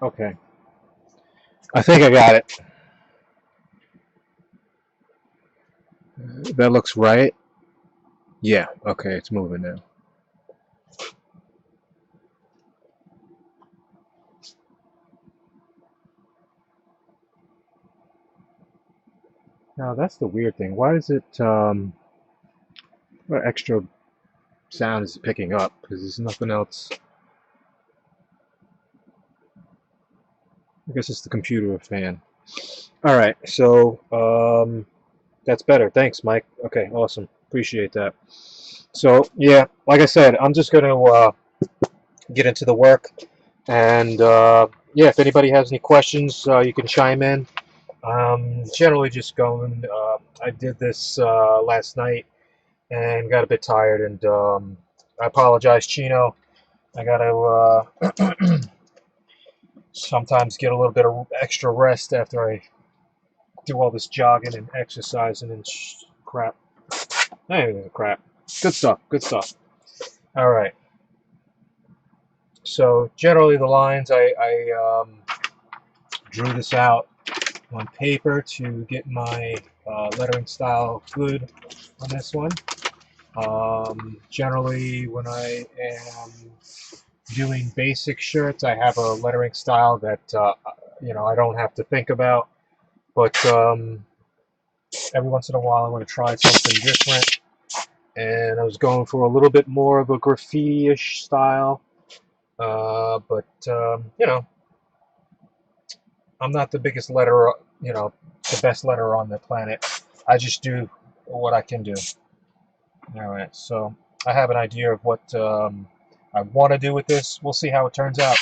Okay. I think I got it. That looks right. Yeah. Okay, it's moving now. Now that's the weird thing. Why is it what extra sound is it picking up? Because there's nothing else. I guess it's the computer fan. All right. So that's better. Thanks, Mike. Okay, awesome. Appreciate that. So yeah, like I said, I'm just gonna get into the work, and yeah, if anybody has any questions, you can chime in. Generally, just going. I did this last night and got a bit tired, and I apologize, Chino. I gotta sometimes get a little bit of extra rest after I do all this jogging and exercising and crap. Anyway, crap. Good stuff. Good stuff. All right. So generally, the lines I drew this out on paper to get my lettering style good on this one. Generally, when I am doing basic shirts, I have a lettering style that I don't have to think about. But every once in a while, I want to try something different, and I was going for a little bit more of a graffiti-ish style. But I'm not the biggest letterer, the best letterer on the planet. I just do what I can do. All right, so I have an idea of what I want to do with this. We'll see how it turns out.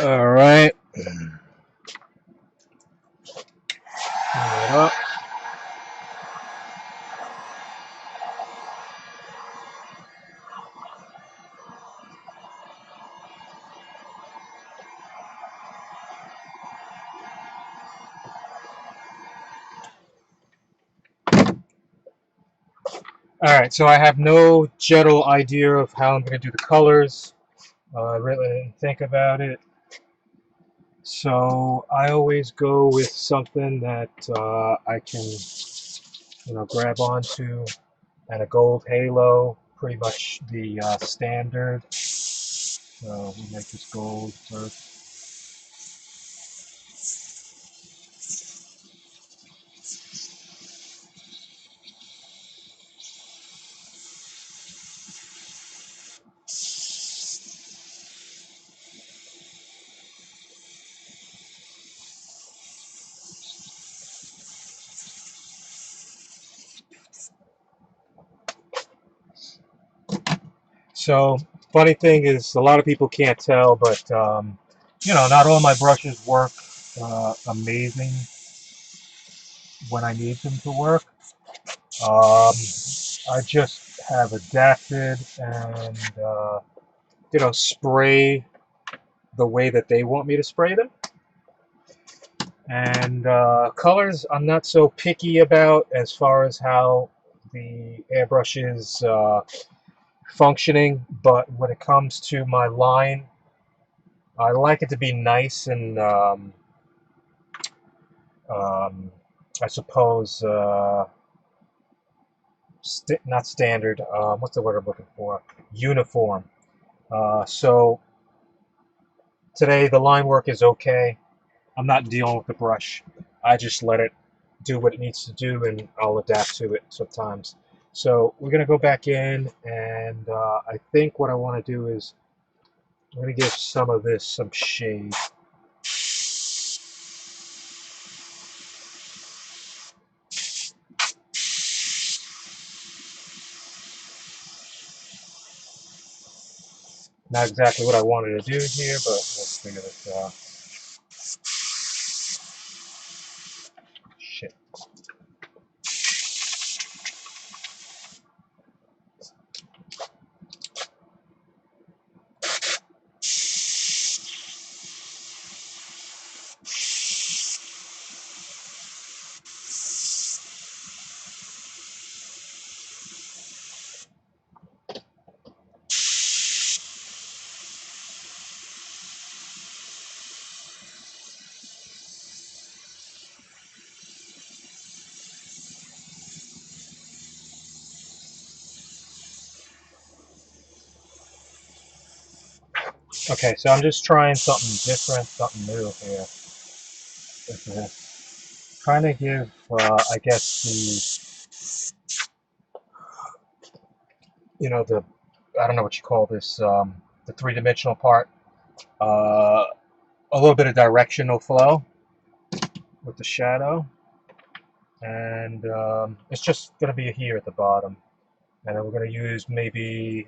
All right. Clean it up. All right, so I have no general idea of how I'm going to do the colors. I really didn't think about it. So I always go with something that I can, grab onto, and a gold halo, pretty much the standard. So we make this gold first. So funny thing is, a lot of people can't tell, but not all my brushes work amazing when I need them to work. Um, I just have adapted and spray the way that they want me to spray them. And colors, I'm not so picky about as far as how the airbrush is functioning, but when it comes to my line, I like it to be nice and I suppose not standard. What's the word I'm looking for? Uniform. So today the line work is okay. I'm not dealing with the brush. I just let it do what it needs to do, and I'll adapt to it sometimes. So we're going to go back in, and I think what I want to do is I'm going to give some of this some shade. Not exactly what I wanted to do here, but let's figure this out. Shit. Okay, so I'm just trying something different, something new here with this. Trying to give, I guess the I don't know what you call this, the three-dimensional part, a little bit of directional flow with the shadow, and it's just going to be here at the bottom, and then we're going to use maybe,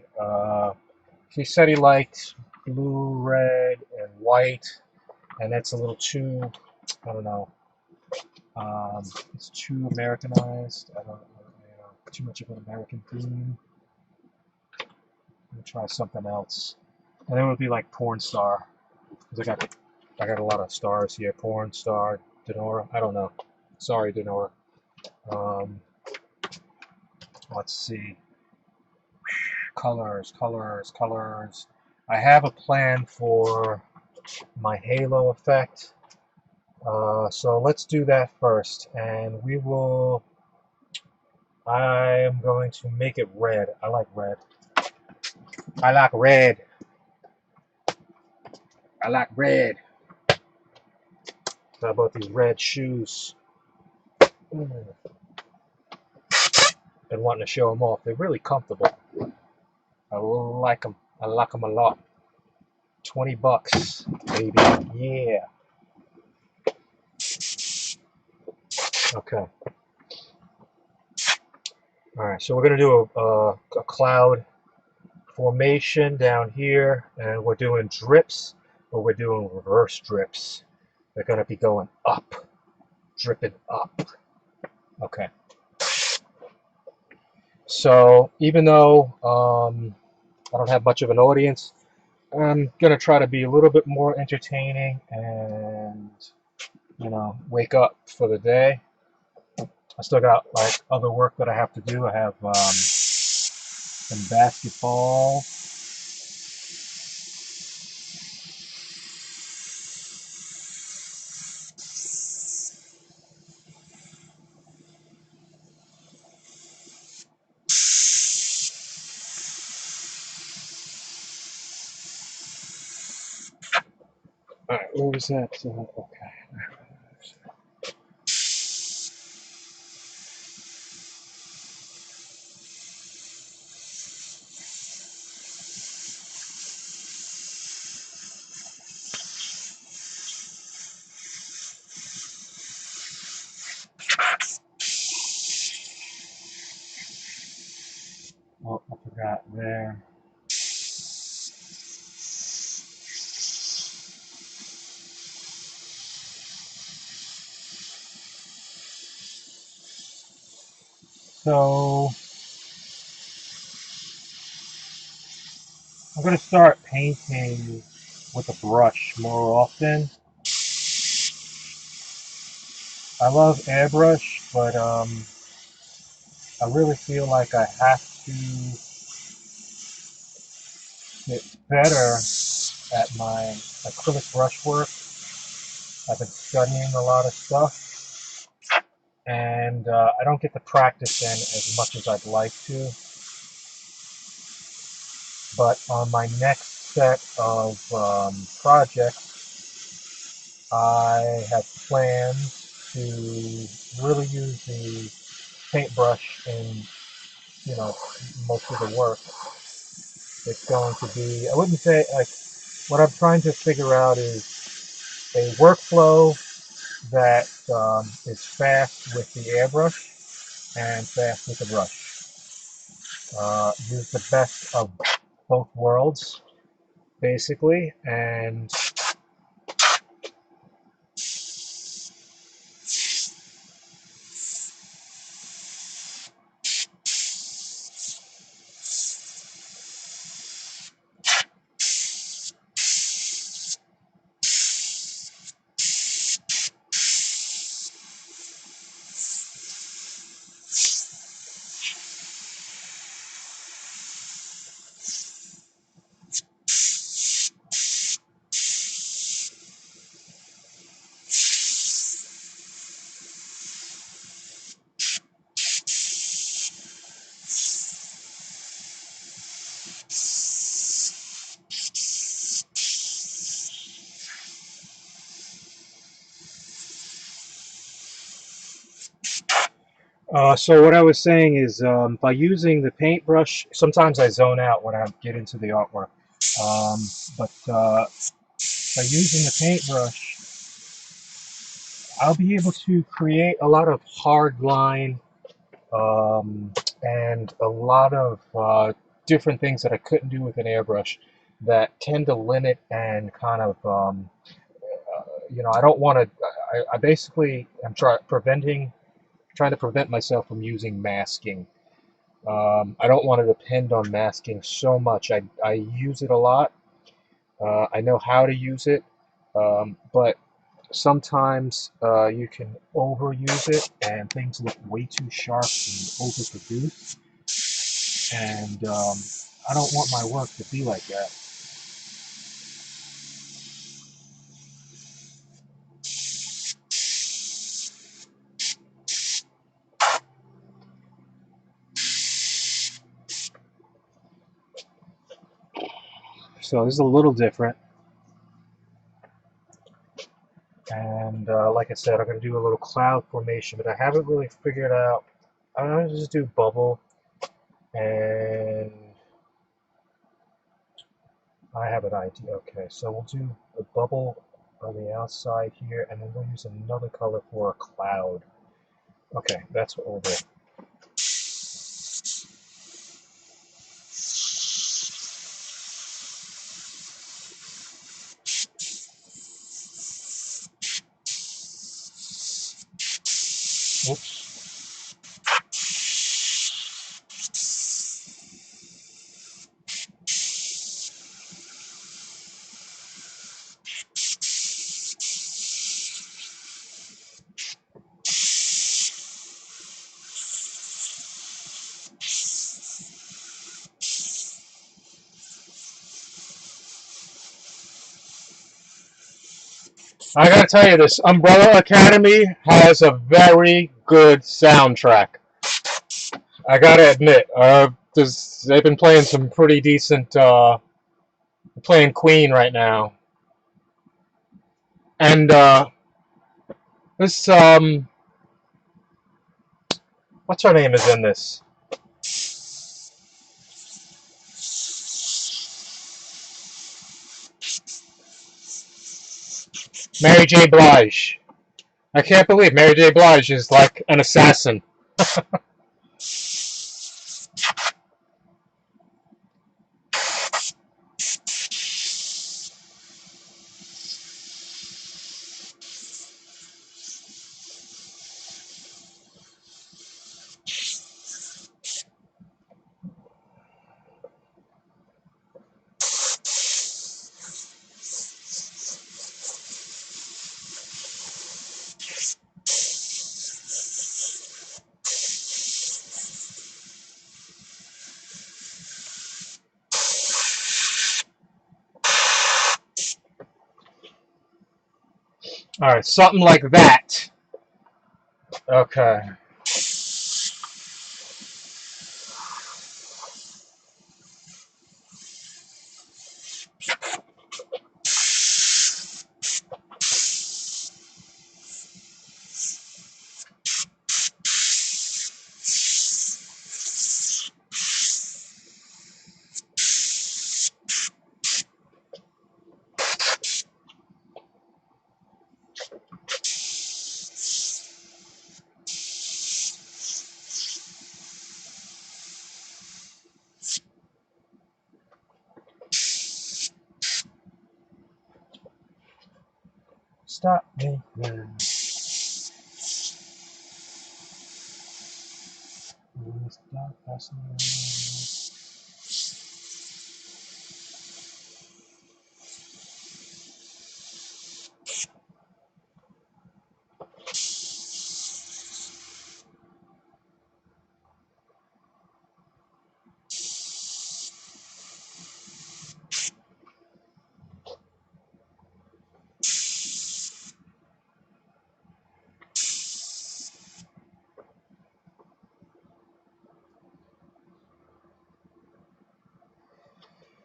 he said he liked blue, red, and white, and that's a little too, I don't know, it's too Americanized. I don't know, too much of an American theme. I'm gonna try something else, and then it would be like porn star, because I got a lot of stars here. Porn star, Dinora. I don't know. Sorry, Dinora. Um, let's see. Colors, colors, colors. I have a plan for my halo effect. So let's do that first, and we will. I am going to make it red. I like red. I like red. I like red. How about these red shoes? Been wanting to show them off. They're really comfortable. I like them. I like them a lot. $20, baby. Yeah. Okay. All right. So we're gonna do a cloud formation down here, and we're doing drips. but we're doing reverse drips. They're going to be going up, dripping up. Okay. So even though I don't have much of an audience, I'm going to try to be a little bit more entertaining and, you know, wake up for the day. I still got like other work that I have to do. I have some basketball. All right, what was that? Okay. Oh, I forgot there. So I'm going to start painting with a brush more often. I love Airbrush, but I really feel like I have to get better at my acrylic brush work. I've been studying a lot of stuff, and I don't get to practice in as much as I'd like to. But on my next set of projects, I have plans to really use the paintbrush in, you know, most of the work. It's going to be, I wouldn't say, like, what I'm trying to figure out is a workflow that is fast with the airbrush and fast with the brush. Use the best of both worlds, basically, and so what I was saying is by using the paintbrush, sometimes I zone out when I get into the artwork. But by using the paintbrush, I'll be able to create a lot of hard line and a lot of different things that I couldn't do with an airbrush that tend to limit and kind of, you know, I don't want to, I basically am trying to prevent myself from using masking. I don't want to depend on masking so much. I use it a lot. I know how to use it, but sometimes you can overuse it and things look way too sharp and overproduced. And I don't want my work to be like that. So this is a little different. And like I said, I'm going to do a little cloud formation, but I haven't really figured out. I'm going to just do bubble, and I have an idea. Okay, so we'll do a bubble on the outside here, and then we'll use another color for a cloud. Okay, that's what we'll do. I gotta tell you, this Umbrella Academy has a very good soundtrack. I gotta admit, they've been playing some pretty decent, playing Queen right now. And, this, what's her name is in this? Mary J. Blige. I can't believe Mary J. Blige is like an assassin. Alright, something like that. Okay. Stop me now. Stop passing me.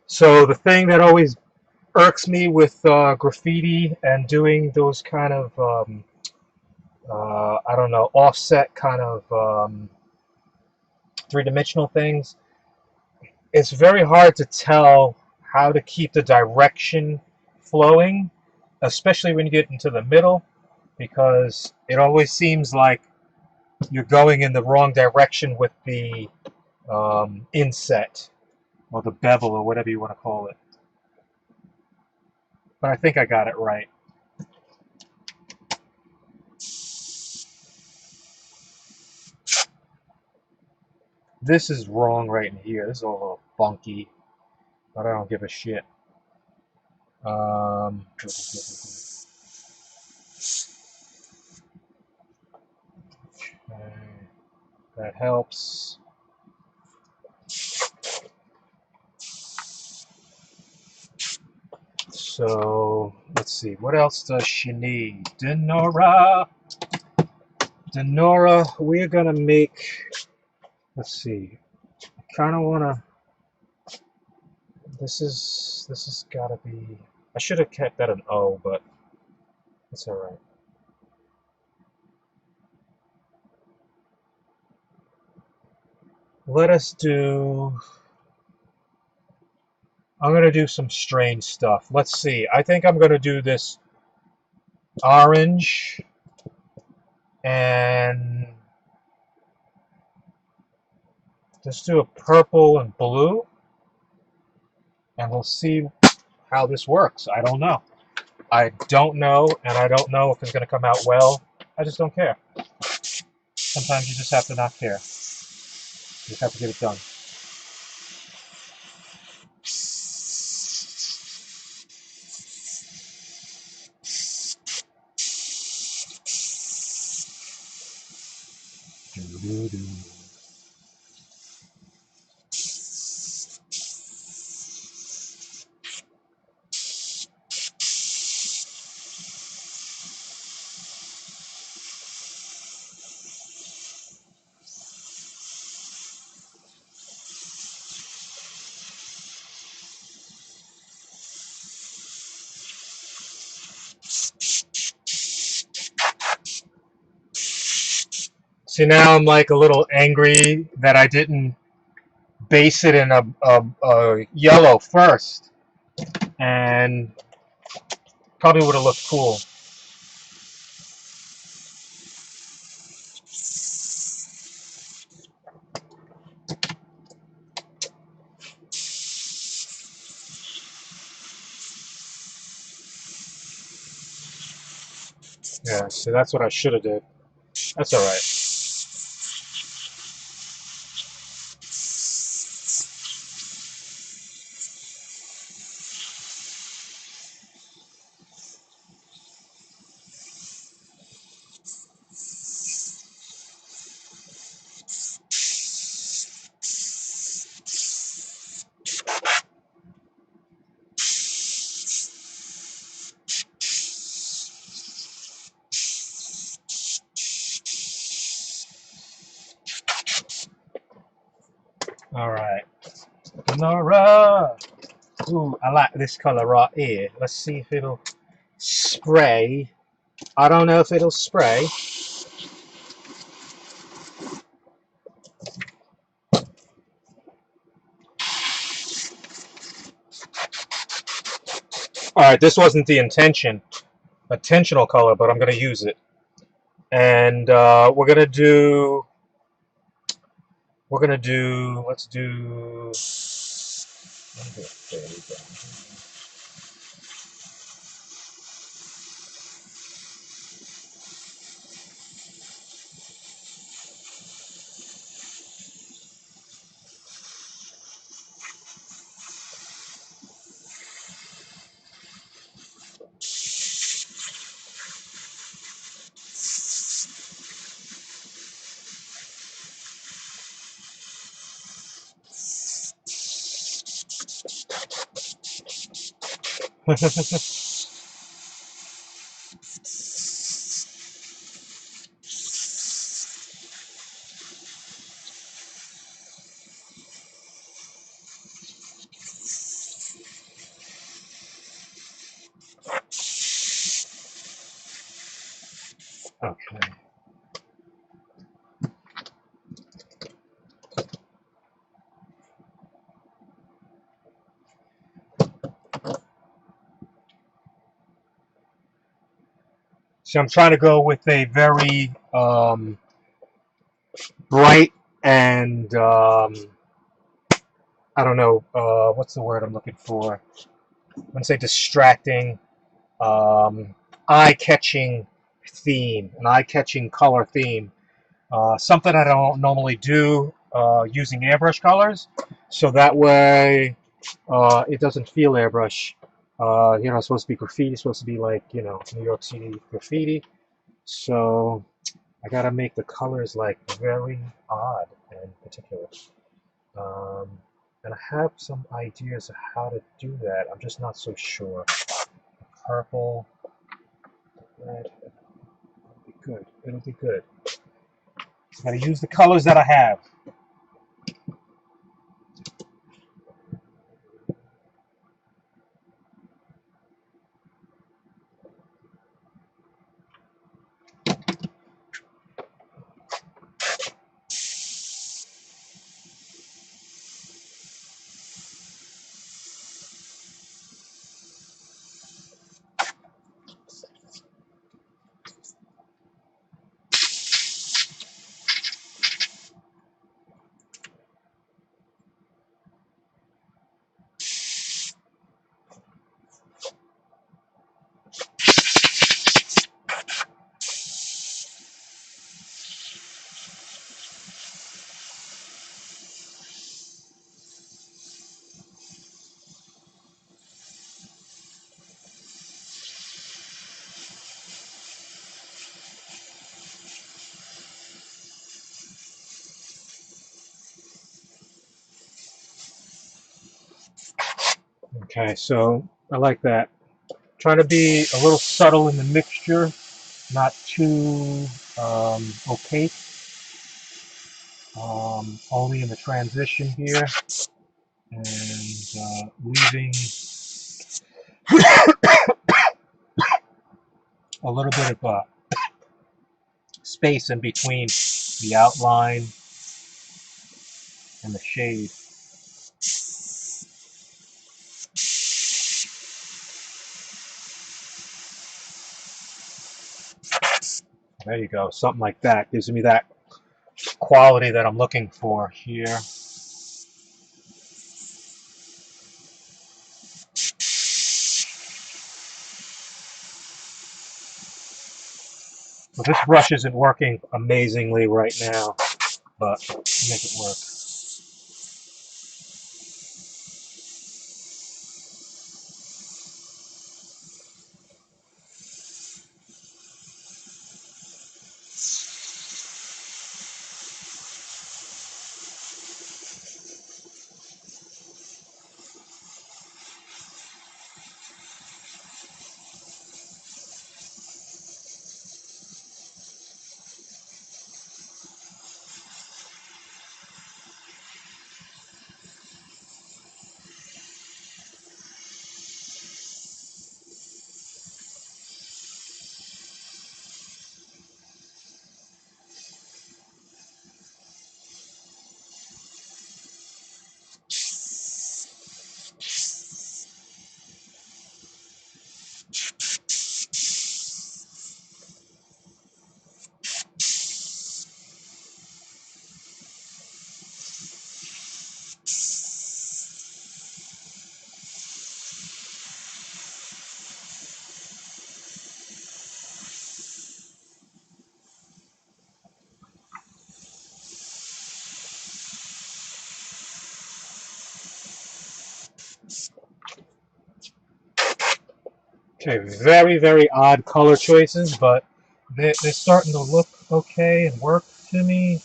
So the thing that always irks me with graffiti and doing those kind of I don't know, offset kind of three-dimensional things, it's very hard to tell how to keep the direction flowing, especially when you get into the middle, because it always seems like you're going in the wrong direction with the inset or the bevel or whatever you want to call it. But I think I got it right. This is wrong right in here. This is all a little funky, but I don't give a shit. Okay, that helps. So let's see, what else does she need? Dinora. Dinora, we're gonna make. Let's see. I kind of wanna. This has gotta be. I should have kept that an O, but it's all right. Let us do. I'm gonna do some strange stuff. Let's see. I think I'm gonna do this orange and just do a purple and blue, and we'll see how this works. I don't know. I don't know, and I don't know if it's gonna come out well. I just don't care. Sometimes you just have to not care. You just have to get it done. See, now I'm like a little angry that I didn't base it in a yellow first, and probably would have looked cool. Yeah, see, that's what I should have did. That's all right. All right. Dinora. Ooh, I like this color right here. Let's see if it'll spray. I don't know if it'll spray. All right, this wasn't the intentional color, but I'm gonna use it. And we're gonna do. Let's do. There we go. Okay. So I'm trying to go with a very bright and I don't know what's the word I'm looking for. I'm gonna say distracting, um, eye-catching theme, an eye-catching color theme. Something I don't normally do using airbrush colors, so that way it doesn't feel airbrush. It's supposed to be graffiti, it's supposed to be like, New York City graffiti. So I gotta make the colors like very odd and particular. Um, and I have some ideas of how to do that. I'm just not so sure. Purple, red, it'll be good. It'll be good. Gotta use the colors that I have. Okay, so I like that. Trying to be a little subtle in the mixture, not too opaque. Only in the transition here, and leaving a little bit of space in between the outline and the shade. There you go, something like that gives me that quality that I'm looking for here. So this brush isn't working amazingly right now, but I'll make it work. Okay, very, very odd color choices, but they're starting to look okay and work to me.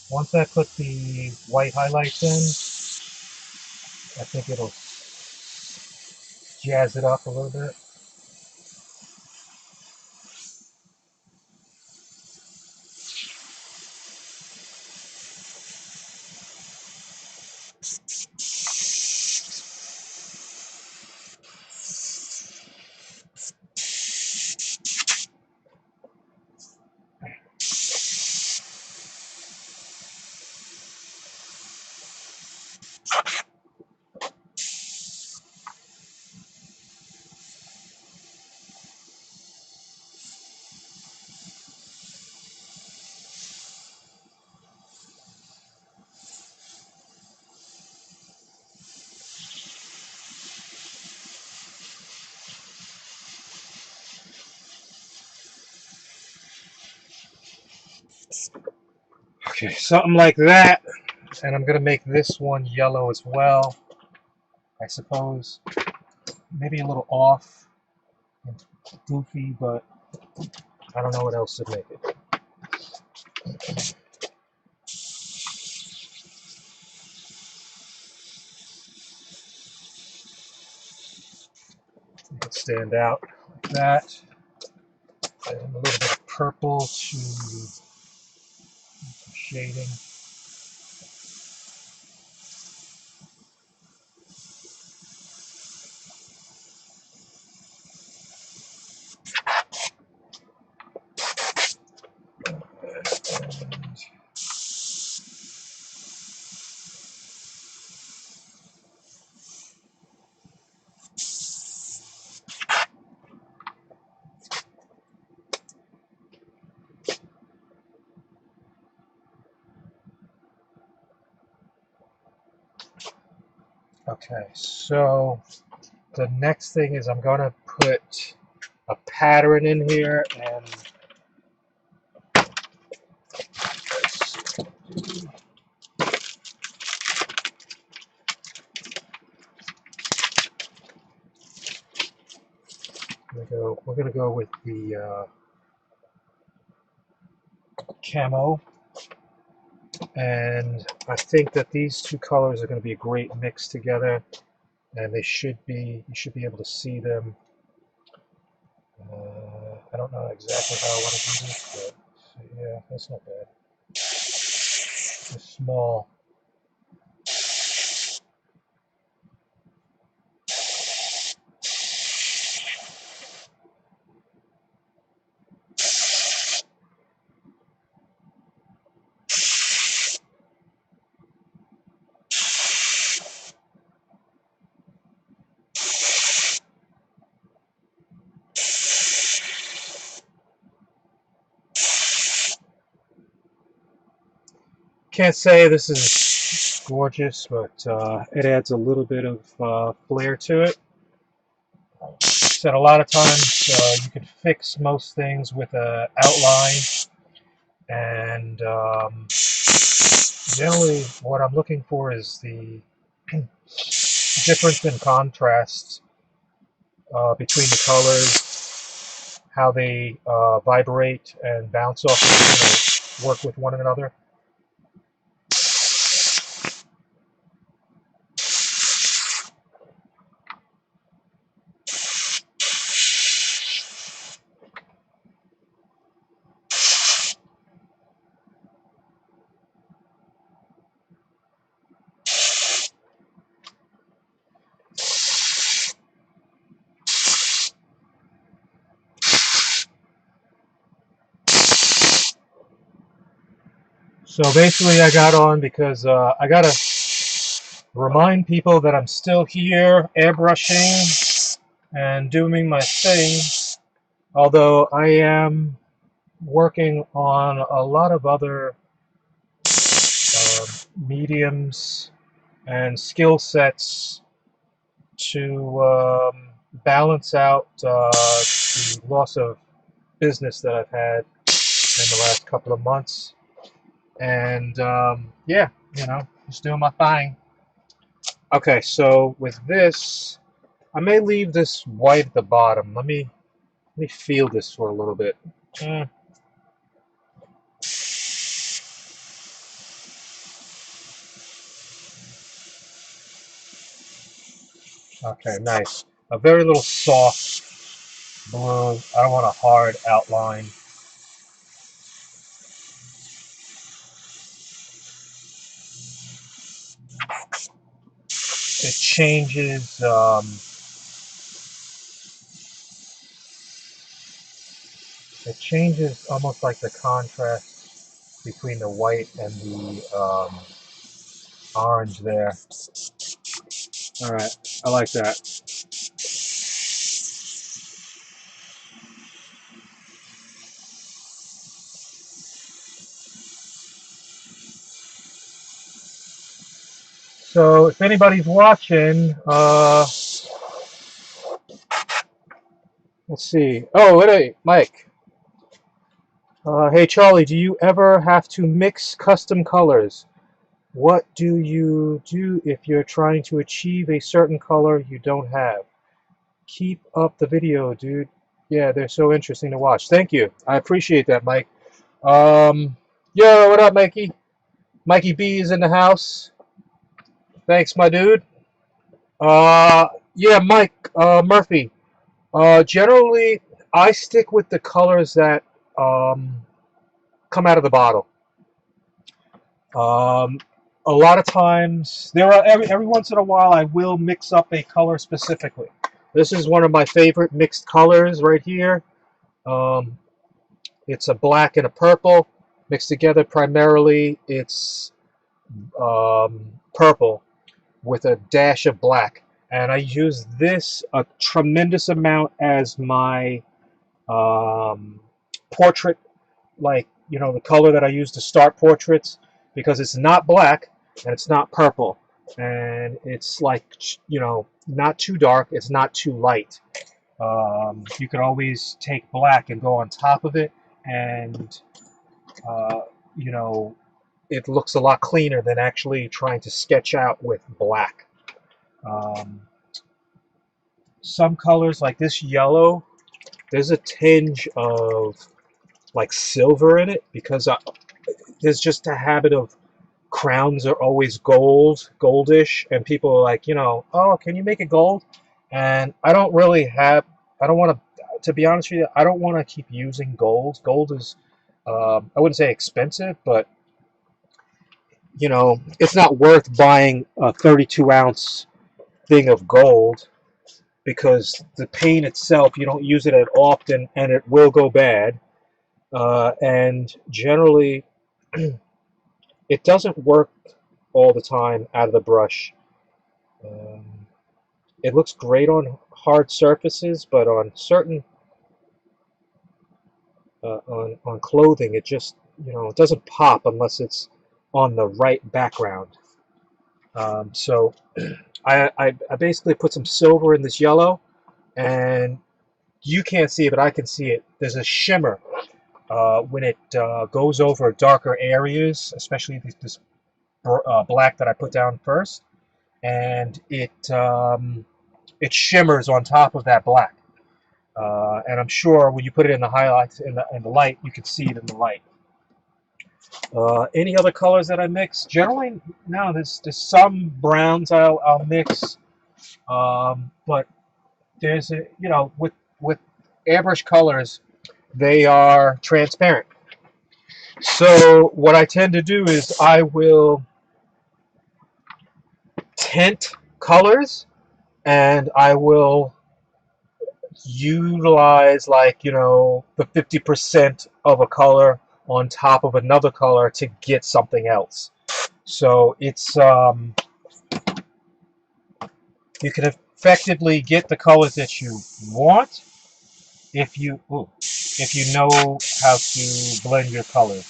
Once I put the white highlights in, I think it'll jazz it up a little bit. Okay, something like that. And I'm gonna make this one yellow as well, I suppose. Maybe a little off and goofy, but I don't know what else to make it. Make it stand out like that. And a little bit of purple to some shading. Okay, so the next thing is I'm going to put a pattern in here, and we're gonna go with the camo, and I think that these two colors are going to be a great mix together, and you should be able to see them. I don't know exactly how I want to do this, but yeah, that's not bad. Just small. can't say this is gorgeous, but it adds a little bit of flair to it. Said a lot of times you could fix most things with an outline, and generally what I'm looking for is the difference in contrast between the colors, how they vibrate and bounce off of, work with one another. So basically I got on because I gotta remind people that I'm still here airbrushing and doing my thing, although I am working on a lot of other mediums and skill sets to balance out the loss of business that I've had in the last couple of months. And yeah, just doing my thing. Okay, so with this, I may leave this white at the bottom. Let me feel this for a little bit. Okay, nice. A very little soft blue. I don't want a hard outline. It changes almost like the contrast between the white and the orange there. All right, I like that. So if anybody's watching, let's see. Oh, wait, Mike. Hey, Charlie, do you ever have to mix custom colors? What do you do if you're trying to achieve a certain color you don't have? Keep up the video, dude. Yeah, they're so interesting to watch. Thank you. I appreciate that, Mike. Yo, what up, Mikey? Mikey B is in the house. Thanks, my dude. Yeah, Mike Murphy. Generally, I stick with the colors that come out of the bottle. A lot of times, there are every once in a while, I will mix up a color specifically. This is one of my favorite mixed colors right here. It's a black and a purple mixed together. Primarily, it's purple with a dash of black, and I use this a tremendous amount as my portrait, like the color that I use to start portraits, because it's not black and it's not purple, and it's like not too dark, it's not too light. You can always take black and go on top of it, and it looks a lot cleaner than actually trying to sketch out with black. Some colors like this yellow, there's a tinge of like silver in it, because there's just a habit of crowns are always goldish, and people are like, oh, can you make it gold? And I don't want to be honest with you, I don't want to keep using gold. Gold is, I wouldn't say expensive, but it's not worth buying a 32-ounce thing of gold, because the paint itself, you don't use it at often, and it will go bad. And generally, it doesn't work all the time out of the brush. It looks great on hard surfaces, but on certain on clothing, it just it doesn't pop unless it's on the right background. So I basically put some silver in this yellow, and you can't see it, but I can see it. There's a shimmer when it goes over darker areas, especially this black that I put down first, and it shimmers on top of that black. And I'm sure when you put it in the highlights in the light, you can see it in the light. Any other colors that I mix? Generally, no. There's some browns I'll mix, but there's a with airbrush colors, they are transparent. So what I tend to do is I will tint colors, and I will utilize, like, the 50% of a color on top of another color to get something else. So it's you can effectively get the colors that you want if you know how to blend your colors.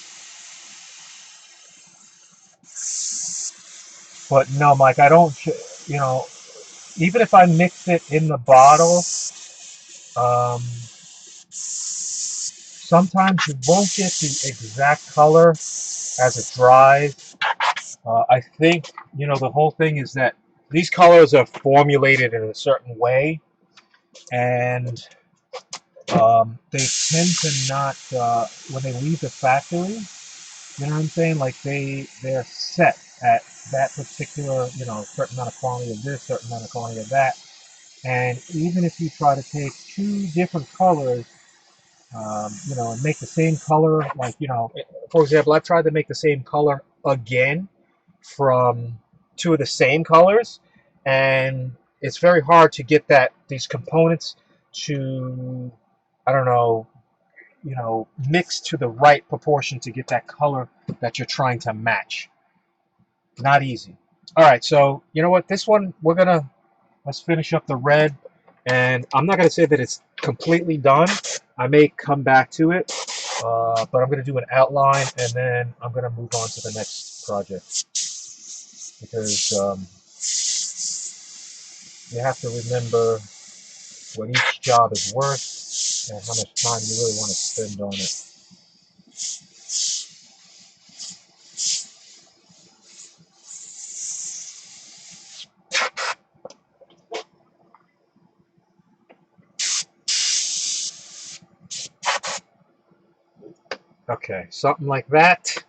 But no, Mike, I don't. Even if I mix it in the bottle, sometimes you won't get the exact color as it dries. I think, the whole thing is that these colors are formulated in a certain way, and they tend to not, when they leave the factory, you know what I'm saying? Like they're set at that particular, certain amount of quantity of this, certain amount of quantity of that. And even if you try to take two different colors, and make the same color, like, for example, I've tried to make the same color again from two of the same colors, and it's very hard to get these components to, I don't know, mix to the right proportion to get that color that you're trying to match. Not easy. All right, so you know what? This one let's finish up the red, and I'm not gonna say that it's completely done. I may come back to it, but I'm gonna do an outline, and then I'm gonna move on to the next project because you have to remember what each job is worth and how much time you really want to spend on it. Okay, something like that.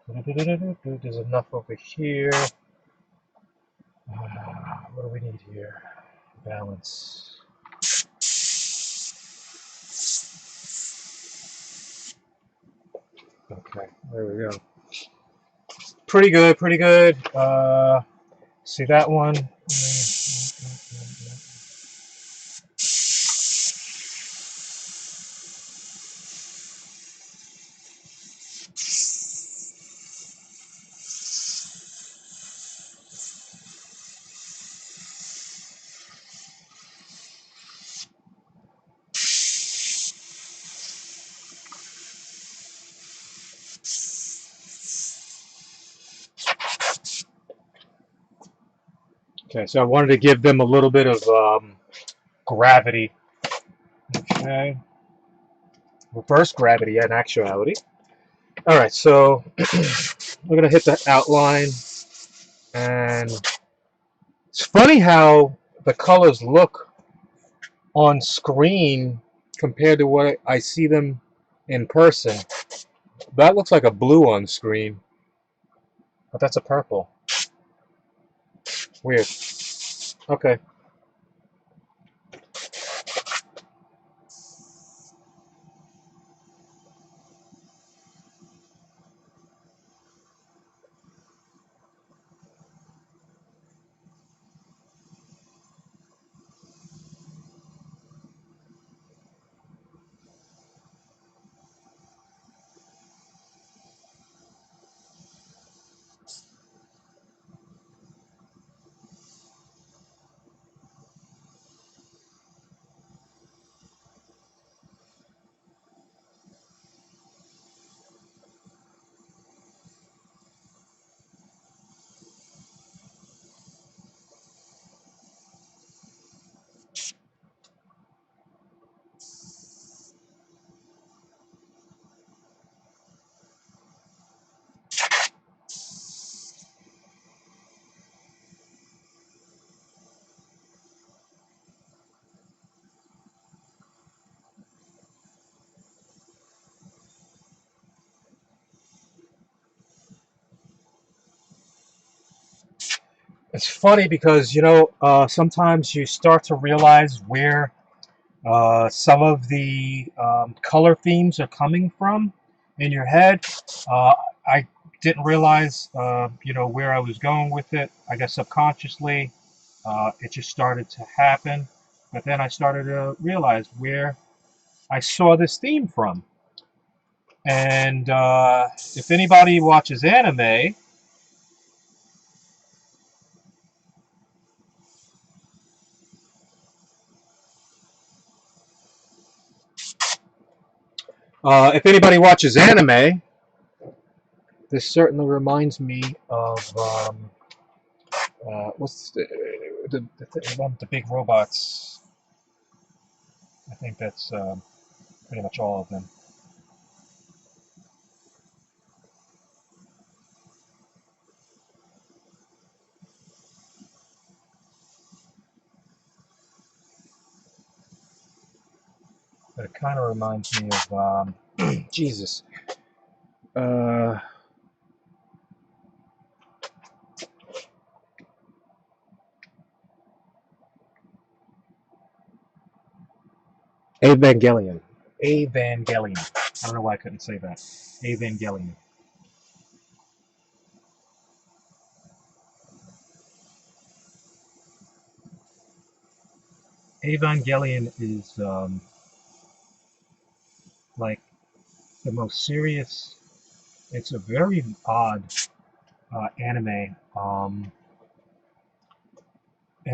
There's enough over here. What do we need here? Balance. Okay, there we go. Pretty good, pretty good. See that one? Okay, so I wanted to give them a little bit of gravity. Okay, reverse gravity in actuality. All right, so we're gonna hit the outline, and it's funny how the colors look on screen compared to what I see them in person. That looks like a blue on screen, but that's a purple. Weird. Okay. It's funny because, sometimes you start to realize where some of the color themes are coming from in your head. Uh, I didn't realize, where I was going with it. I guess subconsciously, it just started to happen. But then I started to realize where I saw this theme from. And if anybody watches anime, this certainly reminds me of what's the one with the big robots. I think that's pretty much all of them. But it kind of reminds me of Jesus. Uh, Evangelion. Evangelion. I don't know why I couldn't say that. Evangelion. Evangelion is like the most serious. It's a very odd anime, and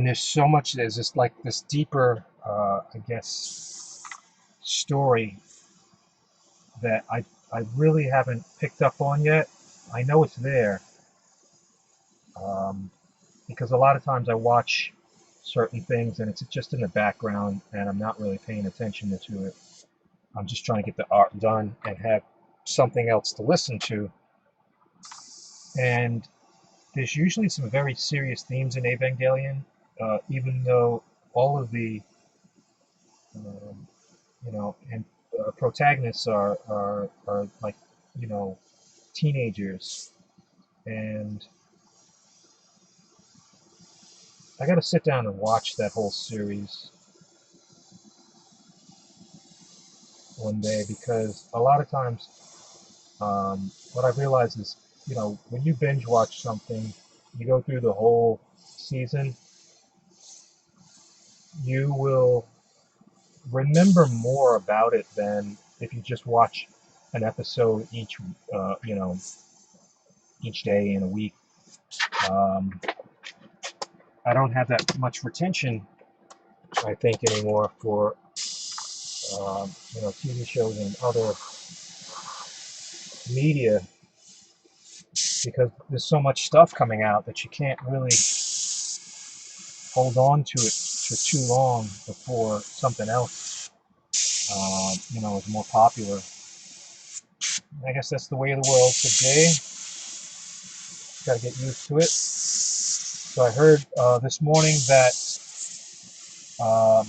there's so much. There's just like this deeper, I guess, story that I really haven't picked up on yet. I know it's there, um, because a lot of times I watch certain things and it's just in the background and I'm not really paying attention to it. I'm just trying to get the art done and have something else to listen to. And there's usually some very serious themes in Evangelion, even though all of the um, and protagonists are like you know teenagers, and I got to sit down and watch that whole series one day because a lot of times what I realize is when you binge watch something, you go through the whole season, you will remember more about it than if you just watch an episode each day in a week. Um, I don't have that much retention, I think, anymore for TV shows and other media because there's so much stuff coming out that you can't really hold on to it for too long before something else, is more popular. I guess that's the way of the world today. Got to get used to it. So I heard this morning that um,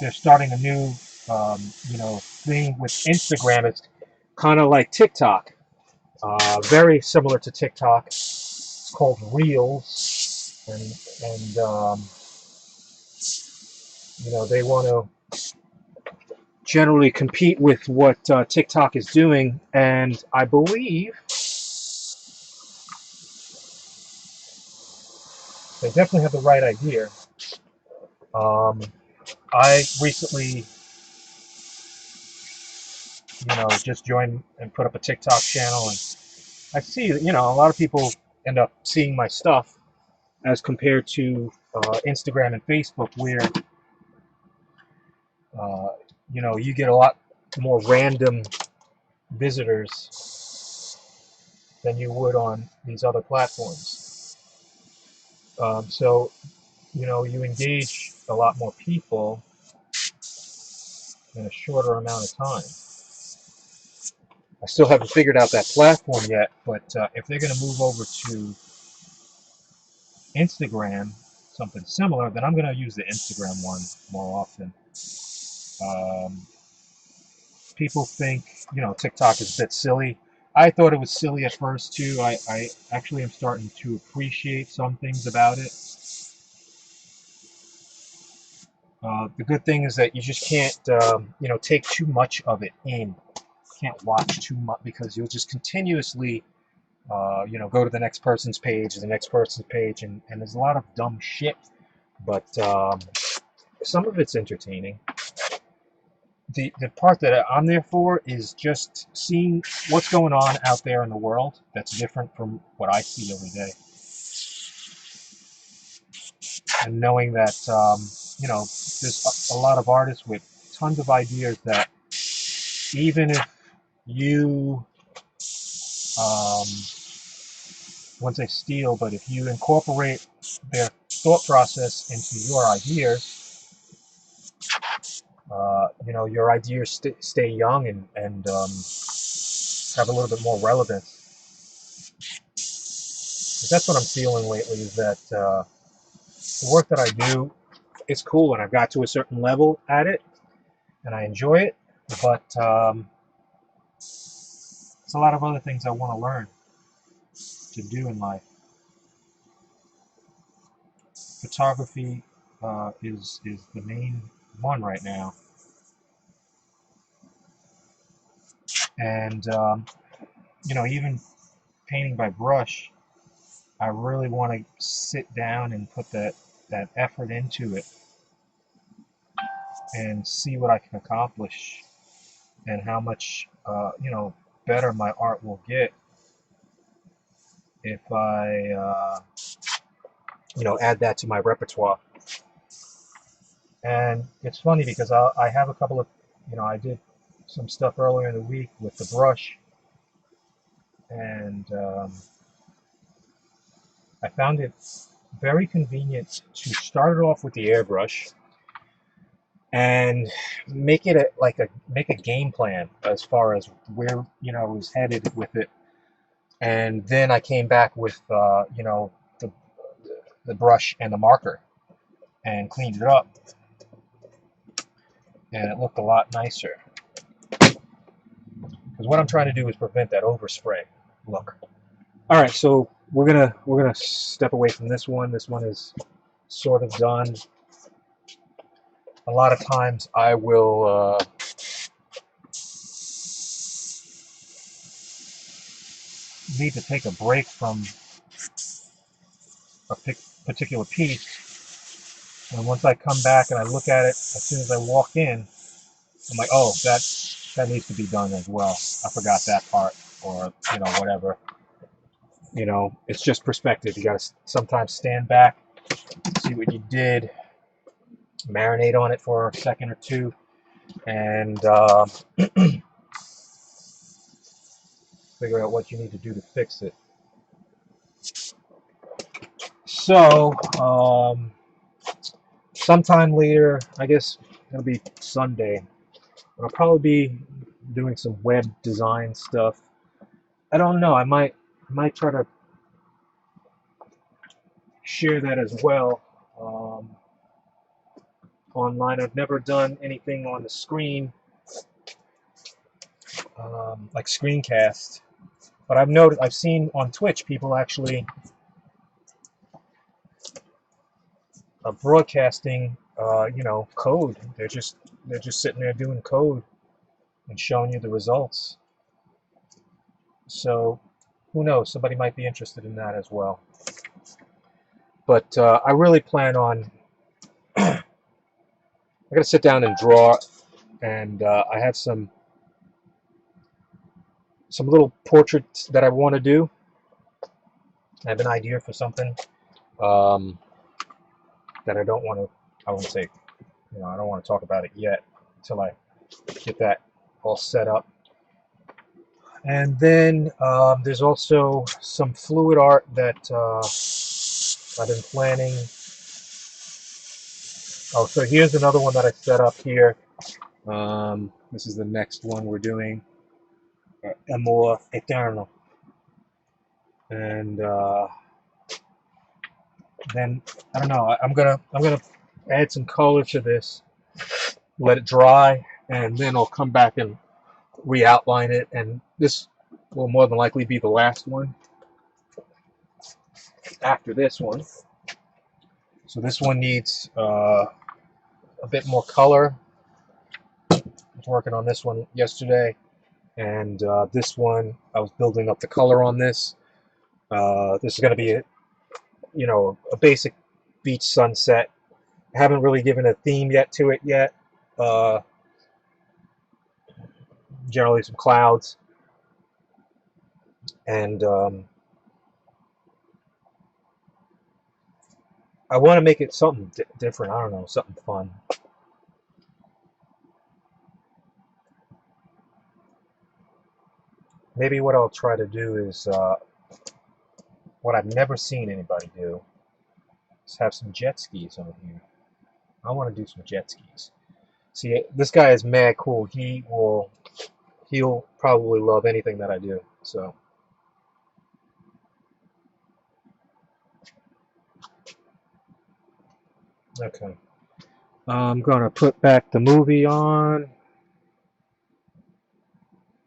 they're starting a new, thing with Instagram. It's kind of like TikTok, very similar to TikTok. It's called Reels, and they want to generally compete with what TikTok is doing, and I believe they definitely have the right idea. Um, I recently, just joined and put up a TikTok channel, and I see that, a lot of people end up seeing my stuff as compared to Instagram and Facebook, where, you get a lot more random visitors than you would on these other platforms. So, you engage a lot more people in a shorter amount of time. I still haven't figured out that platform yet, but if they're going to move over to Instagram, something similar, then I'm going to use the Instagram one more often. Um, People think, TikTok is a bit silly. I thought it was silly at first too. I actually am starting to appreciate some things about it. The good thing is that you just can't, you know, take too much of it in. Can't watch too much because you'll just continuously, you know, go to the next person's page, and there's a lot of dumb shit. But some of it's entertaining. The part that I'm there for is just seeing what's going on out there in the world that's different from what I see every day, and knowing that you know, there's a lot of artists with tons of ideas that even if you um, wouldn't say steal, but if you incorporate their thought process into your ideas, you know, your ideas stay young and have a little bit more relevance. But that's what I'm feeling lately, is that the work that I do is cool, and I've got to a certain level at it, and I enjoy it, but there's a lot of other things I want to learn to do in life. Photography is the main one right now, and you know, even painting by brush, I really want to sit down and put that effort into it and see what I can accomplish and how much you know, better my art will get if I you know, add that to my repertoire. And it's funny because I have a couple of, you know, I did some stuff earlier in the week with the brush, and I found it very convenient to start it off with the airbrush and make it make a game plan as far as where, you know, I was headed with it, and then I came back with you know, the brush and the marker and cleaned it up, and it looked a lot nicer. Because what I'm trying to do is prevent that overspray look. All right, so we're gonna step away from this one. This one is sort of done. A lot of times I will need to take a break from a particular piece, and once I come back and I look at it, as soon as I walk in, I'm like, oh, that needs to be done as well. I forgot that part, or you know, whatever. You know, it's just perspective. You gotta sometimes stand back, see what you did, marinate on it for a second or two, and figure out what you need to do to fix it. So, sometime later, I guess it'll be Sunday, I'll probably be doing some web design stuff. I don't know. I might try to share that as well online. I've never done anything on the screen, like screencast, but I've seen on Twitch people actually broadcasting, you know, code. They're just sitting there doing code and showing you the results. So who knows? Somebody might be interested in that as well. But I really plan on. I got to sit down and draw, and I have some little portraits that I want to do. I have an idea for something that I don't want to. I wouldn't say, you know, I don't want to talk about it yet until I get that all set up. And then there's also some fluid art that I've been planning. Oh, so here's another one that I set up here. This is the next one we're doing, Amor Eterno. And then I don't know. I'm gonna add some color to this, let it dry, and then I'll come back and re-outline it. And this will more than likely be the last one after this one. So this one needs a bit more color. I was working on this one yesterday, and this one I was building up the color on this. This is going to be a basic beach sunset. I haven't really given a theme yet to it yet. Generally some clouds, and I want to make it something different. I don't know, something fun. Maybe what I'll try to do is what I've never seen anybody do is have some jet skis over here. I want to do some jet skis. See, this guy is mad cool. He'll probably love anything that I do. So okay, I'm gonna put back the movie on.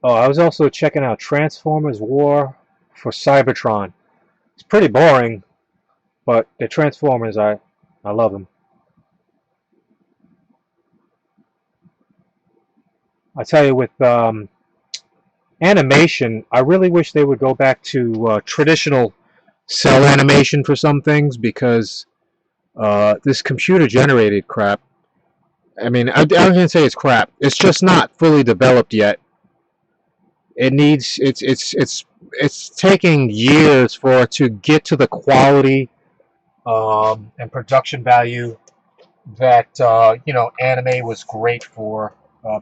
Oh, I was also checking out Transformers War for Cybertron. It's pretty boring, but the Transformers, I love them. I tell you, with animation, I really wish they would go back to traditional cell animation for some things, because this computer-generated crap, I mean, I can't say it's crap. It's just not fully developed yet. It needs it's taking years for it to get to the quality and production value that anime was great for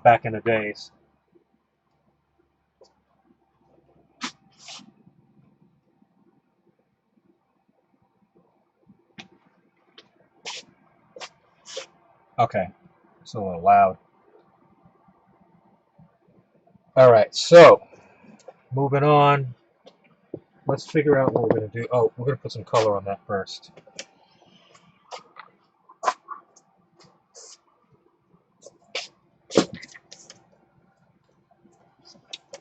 back in the days. Okay, it's a little loud. All right, so moving on. Let's figure out what we're going to do. Oh, we're going to put some color on that first.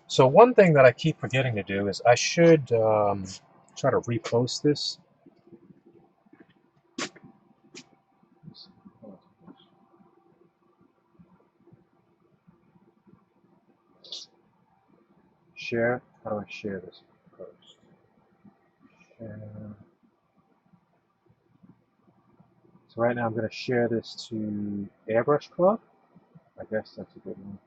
So one thing that I keep forgetting to do is I should try to repost this. Share. How do I share this post? Share. So right now I'm going to share this to Airbrush Club. I guess that's a good one.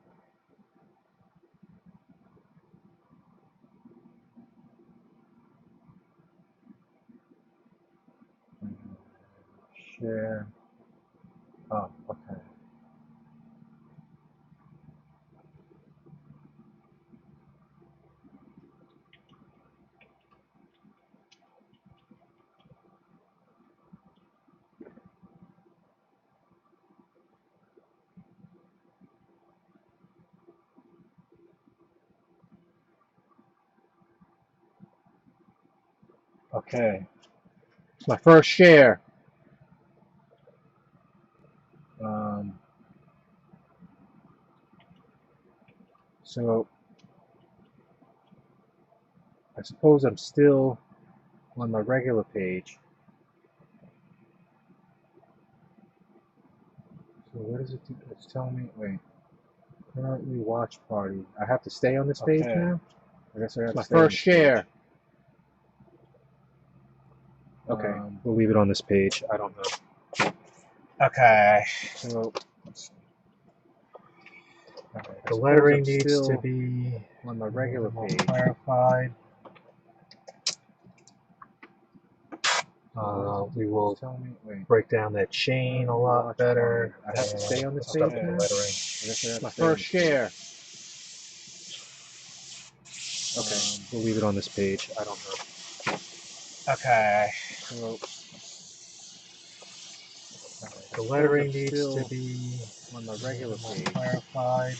Share. Oh, okay. Okay. It's my first share. So I suppose I'm still on my regular page. So what does it do? It's telling me, wait, currently watch party. I have to stay on this page now? I guess I have to stay on this page. My first share. Okay, we'll leave it on this page. I don't know. Okay. So the lettering needs to be on my regular page. Clarified. We will break down that chain a lot better. I have to stay on this page now? My first share. Okay, we'll leave it on this page. I don't know. Okay. So the lettering needs to be on my regular page. Clarified.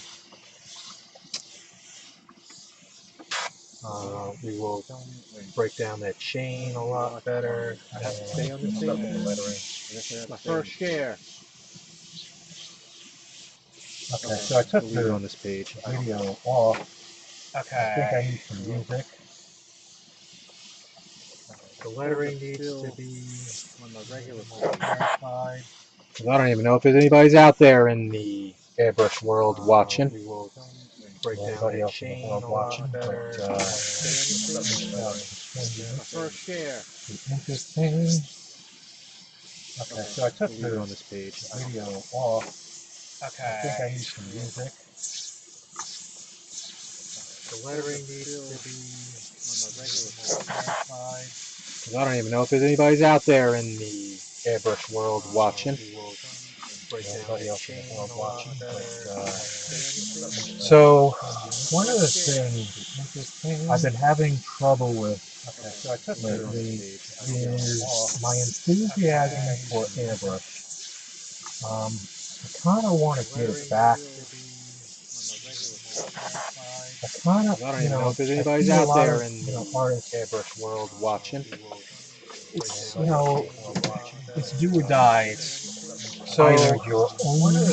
We will break down that chain a lot better. I have to stay on this page. My first share. Okay, so I took the on this page. Video off. I think I need some music. The lettering needs to be on the regular side. I don't even know if there's anybody's out there in the airbrush world watching. We will break down that chain a lot better. First share. Interesting. Okay, so I took the on this page video off. Okay. I think I need some music. The lettering needs to be on the regular side. I don't even know if there's anybody's out there in the airbrush world watching. Everybody else in the world watching. So one of the things I've been having trouble with lately is my enthusiasm for airbrush. I kind of want to get it back. I kind of, I don't even know if there's anybody's out there in the airbrush world watching. It's, it's do or die. It's either your only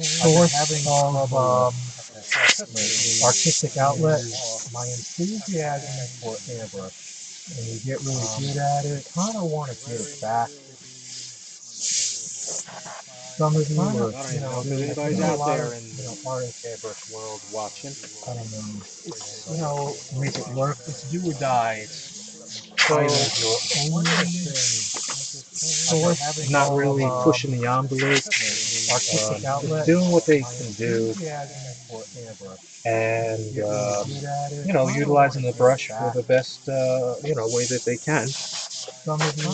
source of artistic outlet, my enthusiasm for airbrush, and you get really good at it. Kind of want to get it back. Some of you are, I don't even know if there's anybody's out there in the airbrush world watching. I don't know, make it work. It's do or die. It's either your only source, not really pushing the envelope, artistic outlet, doing what they can do, and utilizing the brush for the best way that they can. Some of you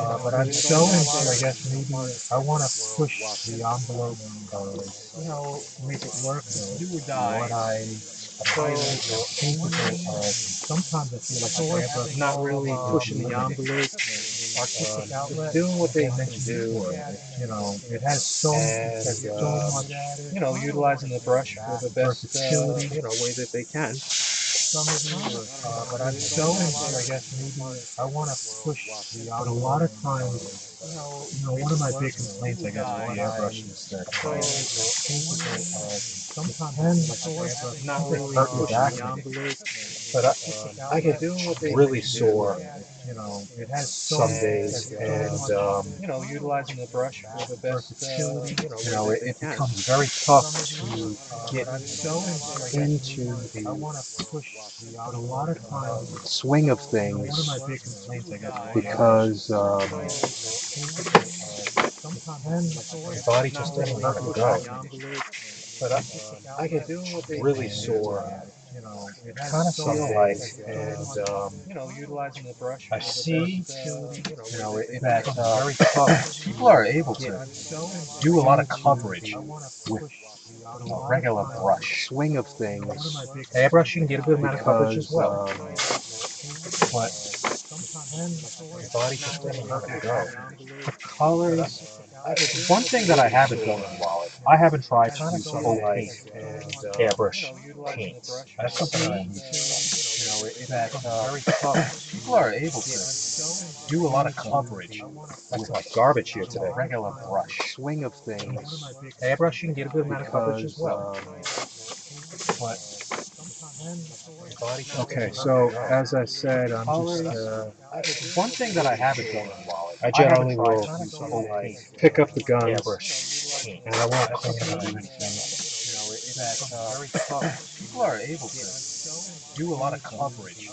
are, but I'm so into, I guess maybe I want to push the envelope, make it work, do or die. What I capable of. Sometimes I feel like airbrush not really pushing the envelope, artistic outlet, doing what they can do, it has so much, utilizing the brush for the best way that they can. Some of you are, but I'm so into, I guess maybe I want to push the envelope. But a lot of times, one of my big complaints, I guess, with the airbrush is that sometimes not really hurt your back, pushing the envelope, but I get really sore, it has some days, and utilizing the brush for the best it becomes very tough to get into the a lot of times swing of one things, of my big complaints, I guess, because your body just doesn't let it go. But I get really sore. It kind of feels like, and utilizing the brush I for the see, best, that very tough. People are able to do a lot of coverage with a regular brush. swing of things, Airbrush, you can get a good amount of coverage as because well, but your body just doesn't let it go. The colors, one thing that I haven't done in a while, I haven't tried to use full paint, airbrush paints. That's something that I need to try. That very tough. People are able to do a lot of coverage with like garbage here today. Regular brush. swing of things, Airbrush, you can get a good amount of coverage as because well, but your body just okay, doesn't so let it go. as I said, I'm just One thing that I haven't done in a while, I generally haven't tried will to use full paint pick up the guns airbrush paint, and I won't that's clean something it that or I need anything. that very tough. People are able to do a lot of coverage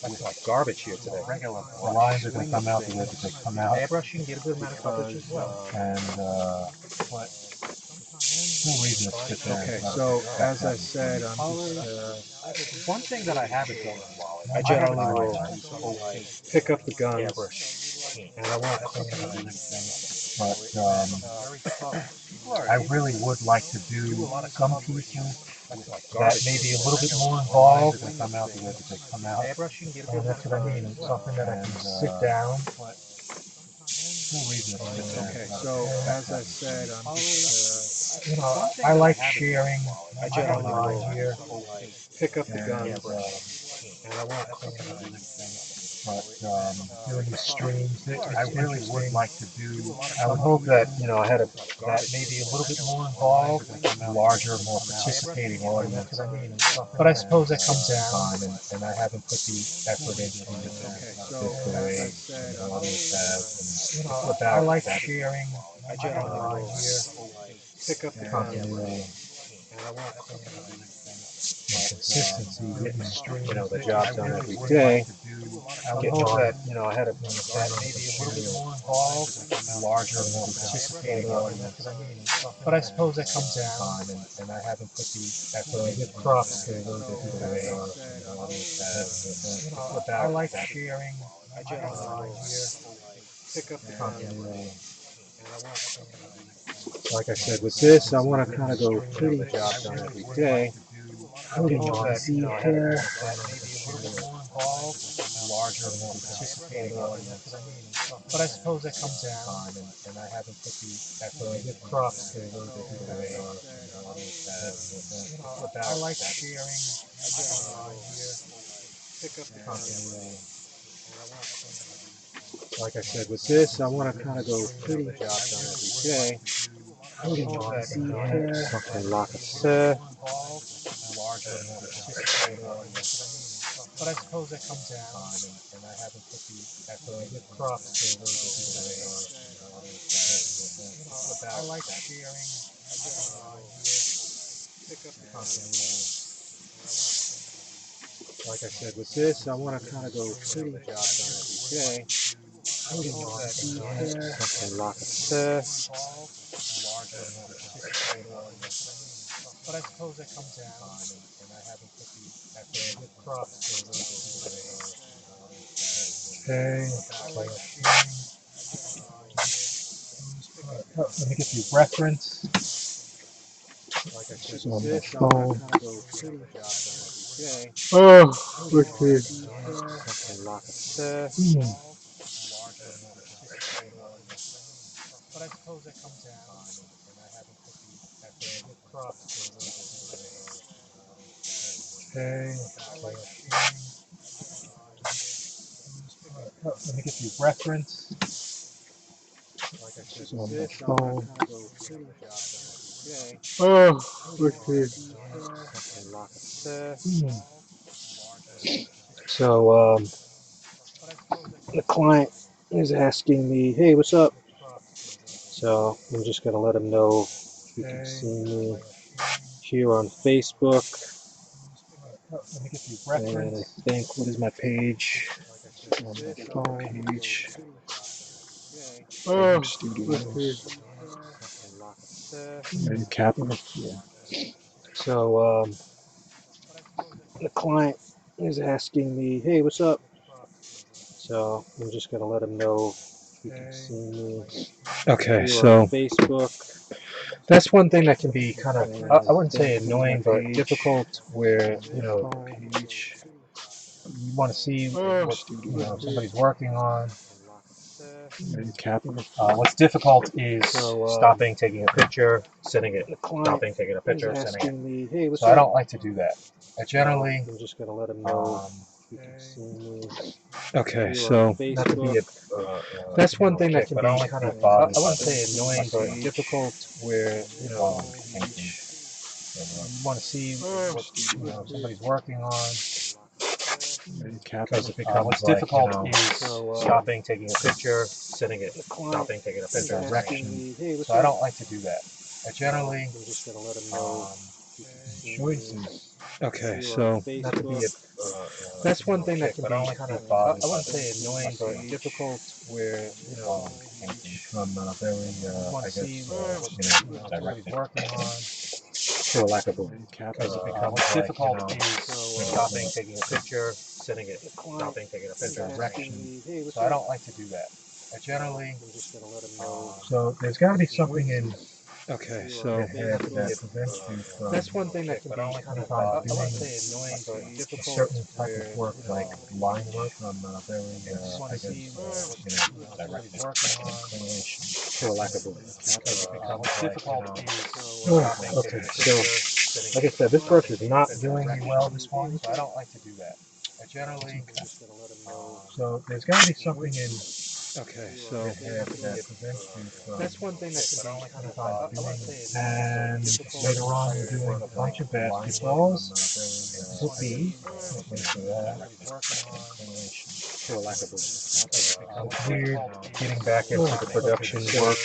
with like garbage here today. Regular The lines are going to come out the way that they come out, airbrush, you can get a good amount of coverage as well, and but no reason to sit there. okay, and let so it as I happen. said, I'm just one thing that I haven't done in a while, I generally haven't will tried to use full paint pick up the guns airbrush paint, and I won't that's clean something it that or I need anything. to But very tough. People are I able really to would like to do do a lot of some coverage pieces with like that garbage. may be a little bit more The lines involved. are going to They come out the way that they come out. Airbrush, you can get a And good that's what I mean. amount of It's coverage something that I can sit down. no reason to sit there. Okay, and let so it as I happen. said, I'm just, I like sharing. I generally generally will will here pick up the and guns and I won't clean it or anything. but doing the streams, I really would like to do. I would hope that I had that maybe a little bit more involved, larger, more participating audience. But I suppose that comes in time, and I haven't put the effort into this way. The audience has, and I like sharing. I generally will Here, pick up the continuity, and I won't consistency, getting the I job done really every would day. I would Getting hope on, that I had that maybe a little bit more involved, larger, more participating audience. But I suppose that comes in time, and I haven't put the effort. I give props to those people that are, the audience has. I like sharing. I generally will Here, pick up the continuity. and I won't Like I said, with this, I want to kind of go pretty job done every day. Putting on here, that maybe a little bit more involved, larger, more participating audience. But I suppose that comes in time, and I haven't put the effort. I give props to those people that are, the audience has. I like sharing. Here, pick up the continuity. and I won't Like I said, with this, I want to kind of go pretty job done every day. Putting on here, something like a surf. Larger, more participating audience. But I suppose that comes in time, and I haven't put the effort. I give props to those people that are, the audience has. I like sharing. Here, pick up the continuity. Like I said, with this, I want to kind of go pretty job done every day. Putting on here, something like a surf. Larger, more participating audience. But I suppose that comes in time, and I haven't put the effort. I give props to those people that are, the audience has. Okay. I like sharing. Let me get the reference. Like I said, on my phone. Oh, let's see. Something like a surf. But I suppose that comes in time, and I haven't put the effort. I give props to those people that are, the audience has. Okay. I like sharing. Let me get the reference. Like I said, on my phone. Oh, let's see. Something like a surf. So, the client is asking me, hey, what's up? So, I'm just going to let him know he can see me here on Facebook. And I think, what is my page? On my phone page. Oh, Studios. Are you capital? Yeah. So, the client is asking me, hey, what's up? So I'm just going to let him know he can see me. Okay, so Facebook. That's one thing that can be kind of, I wouldn't say annoying, but difficult where, page, you want to see what somebody's working on. Capital. What's difficult is stopping, taking a picture, sending it, stopping, taking a picture, sending it. So I don't like to do that. I generally, I'm just going to let him know he can see me. Okay, so not to be that's one thing that can be kind of, I wouldn't say annoying, but difficult where, page, you want to see what somebody's working on. Because it becomes what's difficult is stopping, taking a picture, sending it, stopping, taking a picture, direction. So I don't like to do that. I generally, I'm just going to let him know choices. Okay, so not to be that's one thing that can be kind of, I wouldn't say annoying, but difficult where, from very, I guess, directed working on, for lack of a because it becomes difficult is stopping, taking a picture, sending it, stopping, taking a picture, direction. So I don't like to do that. I generally, I'm just going to let him know. So there's got to be something in. Okay, so that prevents you from. That's one thing that can be kind of, I wouldn't say annoying, but difficult. A certain type of work, like line work, from very, I guess, directed inclination, for lack of a because it becomes difficult is stopping, taking a picture. Like I said, this brush is not doing me well this morning, so I don't like to do that. So there's got to be something in Okay, so your head that prevents you from that's one thing that can be doing it. And later on, you're doing a bunch of basketballs, whoopee, for that. for lack of a It's weird getting back into the production work.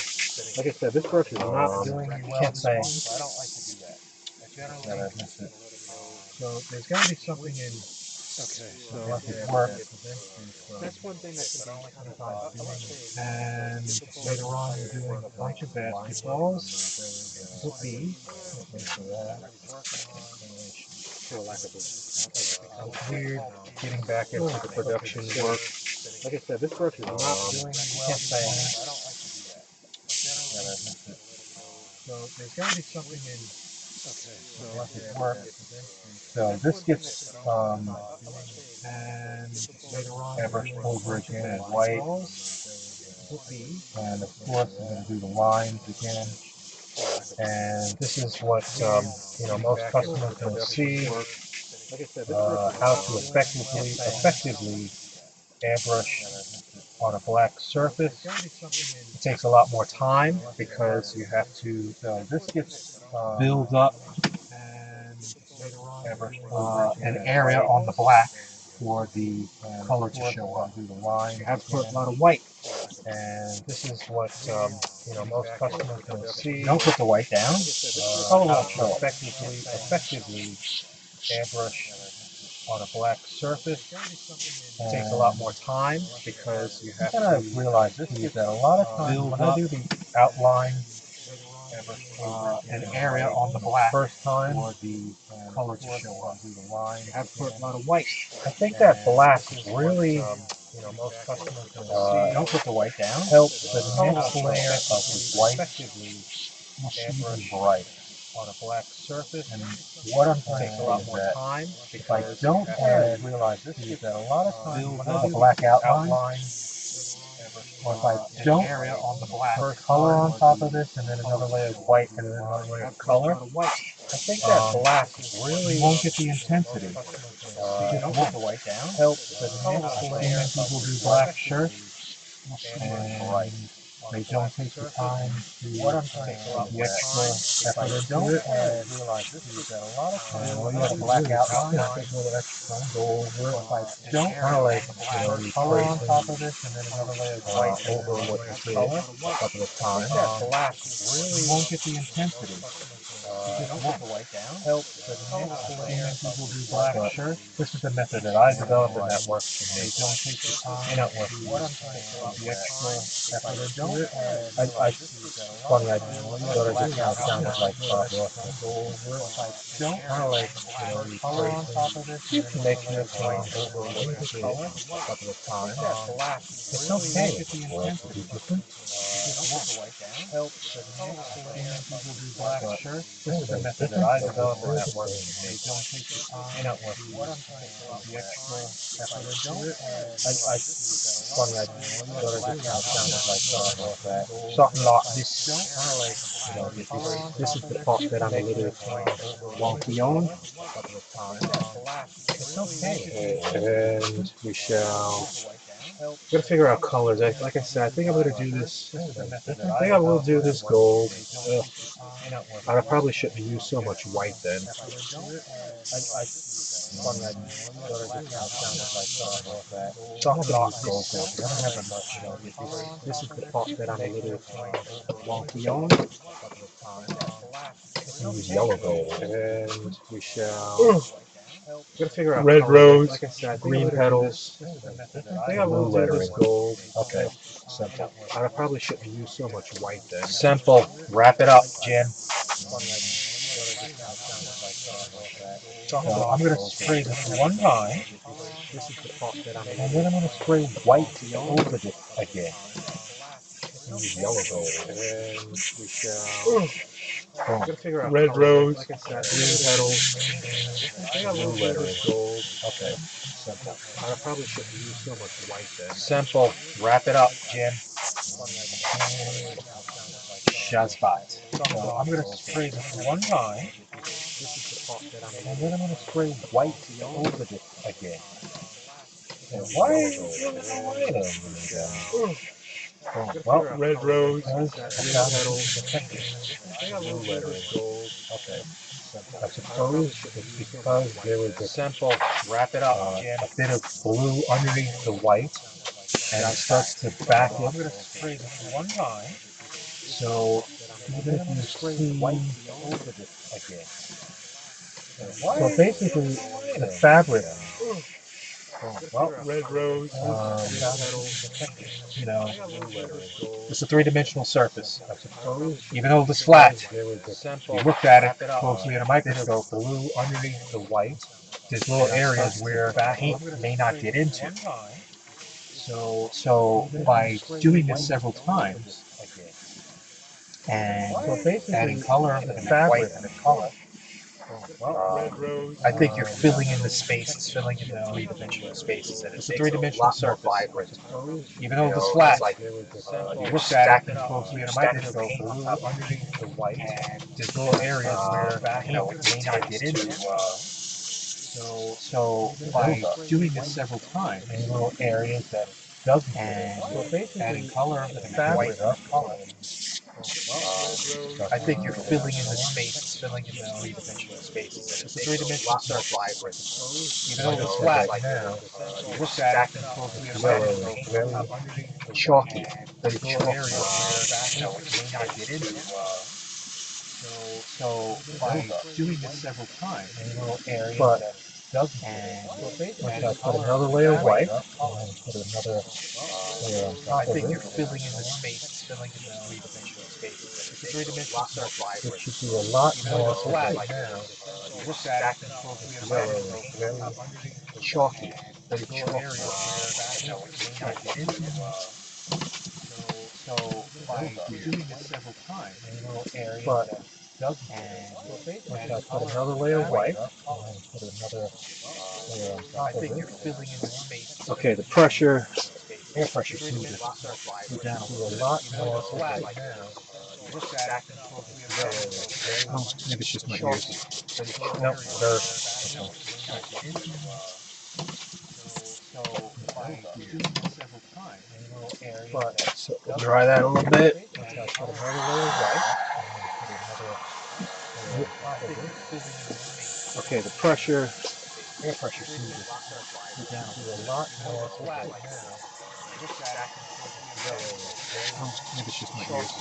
Like I said, this brush is not doing me well. Can't say So I don't like to do that. that I miss it. So there's got to be something in Okay, so work. that's one thing that can be And later on, you're doing a bunch of basketballs, whoopee, for that. for lack of a It's weird getting back into the production work. like I said, this brush is not doing me well. Can't say So I don't like to do that. that I miss it. So there's got to be something in work. So this gets And later on, airbrushed over again in white. And of course, we're going to do the lines again. And this is what most customers will see like I said, how to effectively airbrush on a black surface. It takes a lot more time because you have to. This gets build up an area on the black for the color to show up. Do the line. You have to put a lot of white, and this is what most customers will see. Don't put the white down. Color won't show up. Effectively airbrush on a black surface. It takes a lot more time because you have to realize this is that a lot of times when I do the outline, an area on the black first time for the color to show up. Do the line. You have to put a lot of white. I think that black really, most customers don't put the white down. Helps the next layer of the white airbrush bright on a black surface. And what I'm trying to say is that time if I don't realize this is that a lot of times when I do the black outline, or if I don't on the black color on top of this and then another layer of white and then another layer of color, I think that black really won't get the intensity. It won't help the next layer. People do black shirts and they don't take the time to put the extra effort into it. Realize this is that a lot of times when you have a black outline, go over it. If I don't kind of like color on top of this and then another layer of white over what you see color a couple of times, that black really won't get the intensity. Help the next layer. People do black shirts. This is the method that I developed and that works for me. Don't take the time. May not work for you. The extra effort into it. Funny, I thought I just now sounded like Bob Ross. Don't kind of like color on top of this. You can make sure it's going over what you see a couple of times. It's okay. It's be different. Help the next layer. People do black shirts. This is the method that I developed and that works for me. Don't take the time. May not work for you. The extra effort into it. Funny, I thought I just now sounded like Bob Ross. Something like this. Kind of like, this is the part that I'm a little wonky on. It's okay. And we shall. Gotta figure out colors. Like I said, I think I'm gonna do this. I think I will do this gold. I probably shouldn't use so much white then. Funny, I thought I just now sounded like something like gold. I don't have much. This is the part that I'm a little wonky on. Use yellow gold. And we shall. Gotta figure out Red colors. rose, like I said, green petals. I think I will do this gold. Okay, simple. I probably shouldn't use so much white then. Simple. Wrap it up, Jim. I'm going to spray this one time, This is the part that I'm and then I'm going to spray white over this again. Use yellow gold. And we shall. Gotta figure out Red colors. rose, like I said, green petals. I think I will do this gold. Okay, simple. I probably shouldn't use so much white then. Simple. Wrap it up, Jim. Shazbot. So I'm going to spray this one time, This is the part that I'm and then I'm going to spray white over this again. Why? Well, red rose, blue lettering. Okay. I suppose it's because there was a simple, wrap it up, a bit of blue underneath the white, and it starts to back it. I'm going to spray this one time. So even if you see white over this again. So basically, the fabric, well, red rose, you know, it's a three-dimensional surface. I suppose, even though it's flat, you looked at it closely in a microscope, blue underneath the white, there's little areas where paint may not get into. So by doing this several times, and adding color and white and color, I think you're filling in the spaces, filling in the three-dimensional spaces, and it's a three-dimensional surface. Even though it's flat, you look at it closely in a microscope, blue underneath the white, and there's little areas where paint may not get into. So by doing this several times, in little areas that doesn't, and adding color and white color, I think you're filling in the spaces, filling in the three-dimensional spaces. It's a three-dimensional surface. Even though it's flat, you look at it closely in a microscope, very chalky, very chalky areas where it may not get into. So by doing this several times, in little areas that doesn't, and I put another layer of white, and put another layer on top. I think you're filling in the spaces, filling in the three-dimensional spaces. It's a three-dimensional surface. It should be a lot more flat now. You look at it closely in a microscope, very chalky, very chalky areas where it may not get into. So by doing this several times, in little areas that doesn't, and I put another layer of white, and put another layer on top. I think you're filling in the space. Okay, the pressure. Air pressure seems to go down a lot more flat now. Oh, maybe it's just my ears. No, they're but So dry that a little bit. put another layer of white, and put another layer on top of it. Okay, the pressure. Air pressure seems to go down a lot more flat now. Oh, maybe it's just my ears.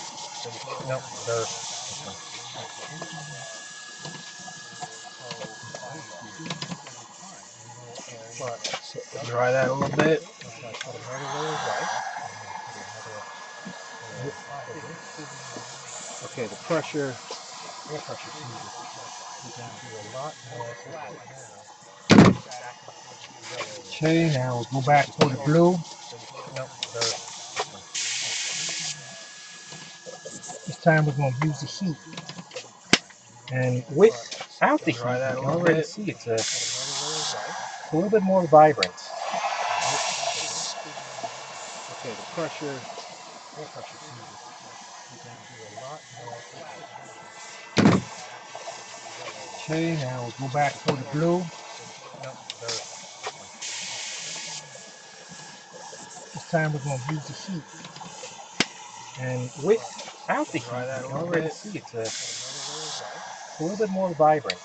No, they're but So dry that a little bit. put another layer of white, and put another layer on top of it. Okay, the pressure. Air pressure seems to go down a lot more flat now. Okay, now we'll go back for the blue. No, this time we're going to use the heat. And without the heat, you can already see it's a little bit more vibrant. Okay, the pressure. Air pressure seems to go down a lot more flat. Okay, now we'll go back for the blue. No, this time we're going to use the heat. And without the heat, you can already see it's a little bit more vibrant.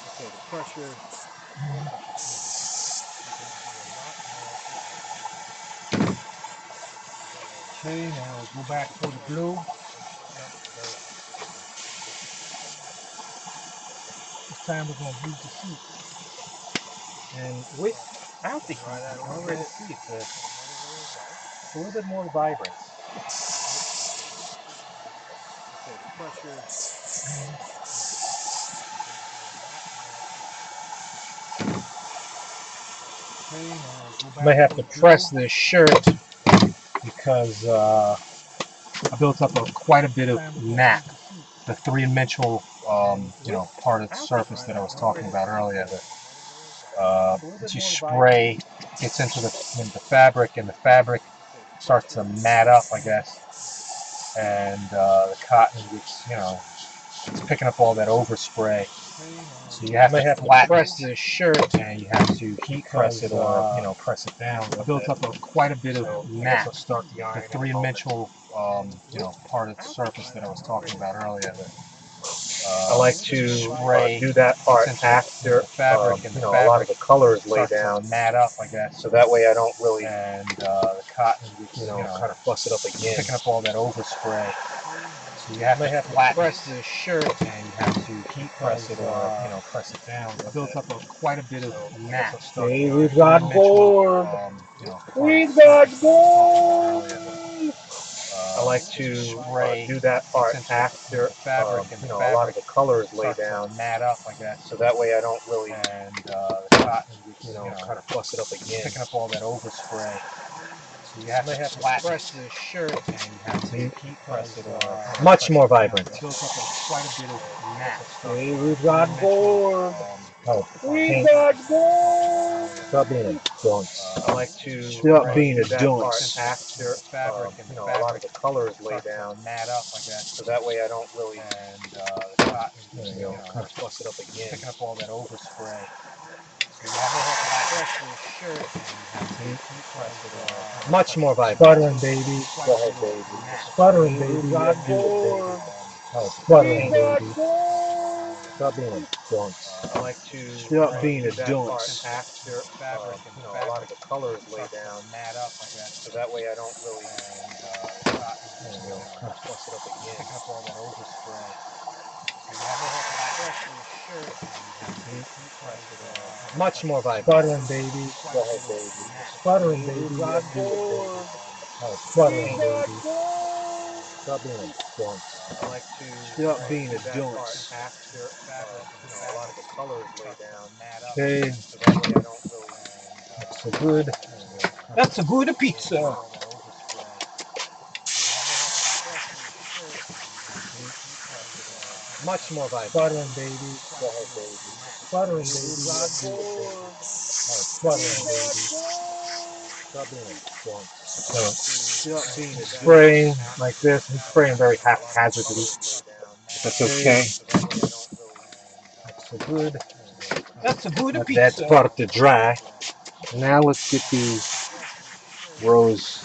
Okay, the pressure. Okay, now we'll go back for the blue. This time we're going to use the heat. And without the heat, you can already see it's a little bit more vibrant. Okay, the pressure. I may have to press this shirt because I built up quite a bit of nap, the three-dimensional, part of the surface that I was talking about earlier. That you spray gets into the fabric, and the fabric starts to mat up, I guess, and the cotton gets, it's picking up all that overspray. So you have to flatten press the shirt and you have to heat press it or press it down. It builds up quite a bit of matte. start the The iron. three-dimensional, part of the surface that I was talking about earlier. I like to spray do that part into after the fabric, and a lot of the color is laid starts to down, mat up, I guess. so that way I don't really And the cotton gets, kind of fuss it up again. picking up all that overspray. So you have to flatten press the shirt and you have to heat press it or press it down. It builds up quite a bit of matte. Hey, we've got bored. We've got got bored. earlier. I like to spray do that part into after the fabric, and a lot of the color is laid starts to down, mat up, I guess. so that way I don't really And the cotton gets, kind of fuss it up again. picking up all that overspray. So you have to flatten press the shirt and you have to heat press it or much more vibrant. It builds up quite a bit of matte. Hey, we've got bored. We got bored. Stop being a dunce. I like to Stop being a that dunce part after fabric, and a lot of the color is laid starts to down, mat up, I guess. so that way I don't really And the cotton gets, kind of fuss it up again. picking up all that overspray. So you have to press the shirt and you have to heat press it or Much more vibrant. Sputtering, baby. Go ahead, baby. Sputtering, baby. We got bored. Sputtering, baby. Stop being a dunce. I like to Stop being a that dunce part after fabric, and a lot of the color is laid starts to down, mat up, I guess. so that way I don't really And the cotton gets, kind of fuss it up again. picking up all that overspray. So you have to press the shirt and you have to heat press it or Much more vibrant. Sputtering, baby. Go ahead, baby. Sputtering, baby. got bored. Sputtering, baby. Stop being a dunce. I like to Stop being a that dunce. part after a lot of the color is laid down, Okay, so that way I don't really that's a good. That's a good pizza. much more vibrant. Sputtering, baby. Go ahead, baby. Sputtering, baby. Sputtering, baby. Stop being a dunce. So, Stop being a spraying like this. I'm spraying very haphazardly. That's okay. That's a good. That's a good Let pizza. that start to dry. Now let's get the rose.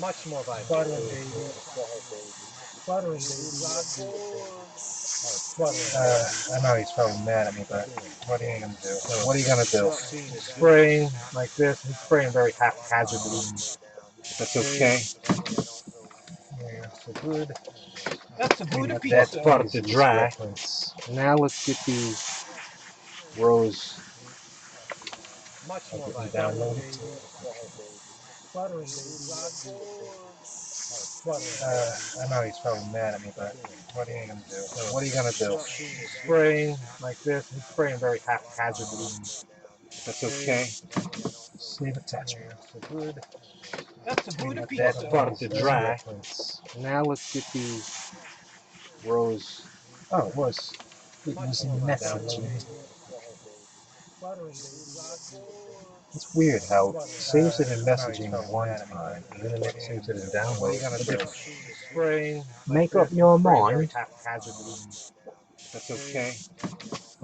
Much more vibrant. Sputtering, baby. Go ahead, baby. Sputtering, baby. I know he's probably mad at me, but what are you gonna do? What are you gonna do? Spraying like this. I'm spraying very haphazardly. That's okay. Yeah, that's a good. That's a good Let pizza. that start to dry. Now let's get the rose. Much more Get me vibrant. downloaded. Sputtering, I know he's probably mad at me, but what are you gonna do? What are you gonna do? Spraying like this. I'm spraying very haphazardly. That's okay. Save attachment. That's a good. That's a good Let pizza. that start to dry. Now let's get the rose. Oh, it was messaging. It's weird how it saves it in messaging one time, and then it saves it in download. What are you gonna do? Spraying. Make up your mind. Haphazardly. That's okay.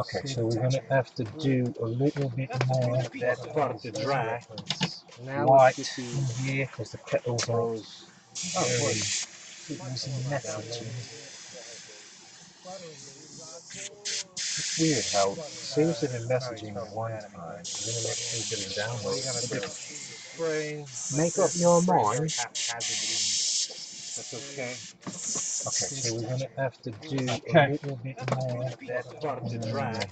Okay, so we're gonna have to do a little bit more. That start to dry. Now White let's get in the here because the petals are rose. very. It was messaging. It's weird how it saves it in messaging one time, and then it saves it in download. What are you gonna do? Spraying. Make up your mind. Haphazardly. That's okay. Okay, so we're gonna have to do a little bit more. That start to dry.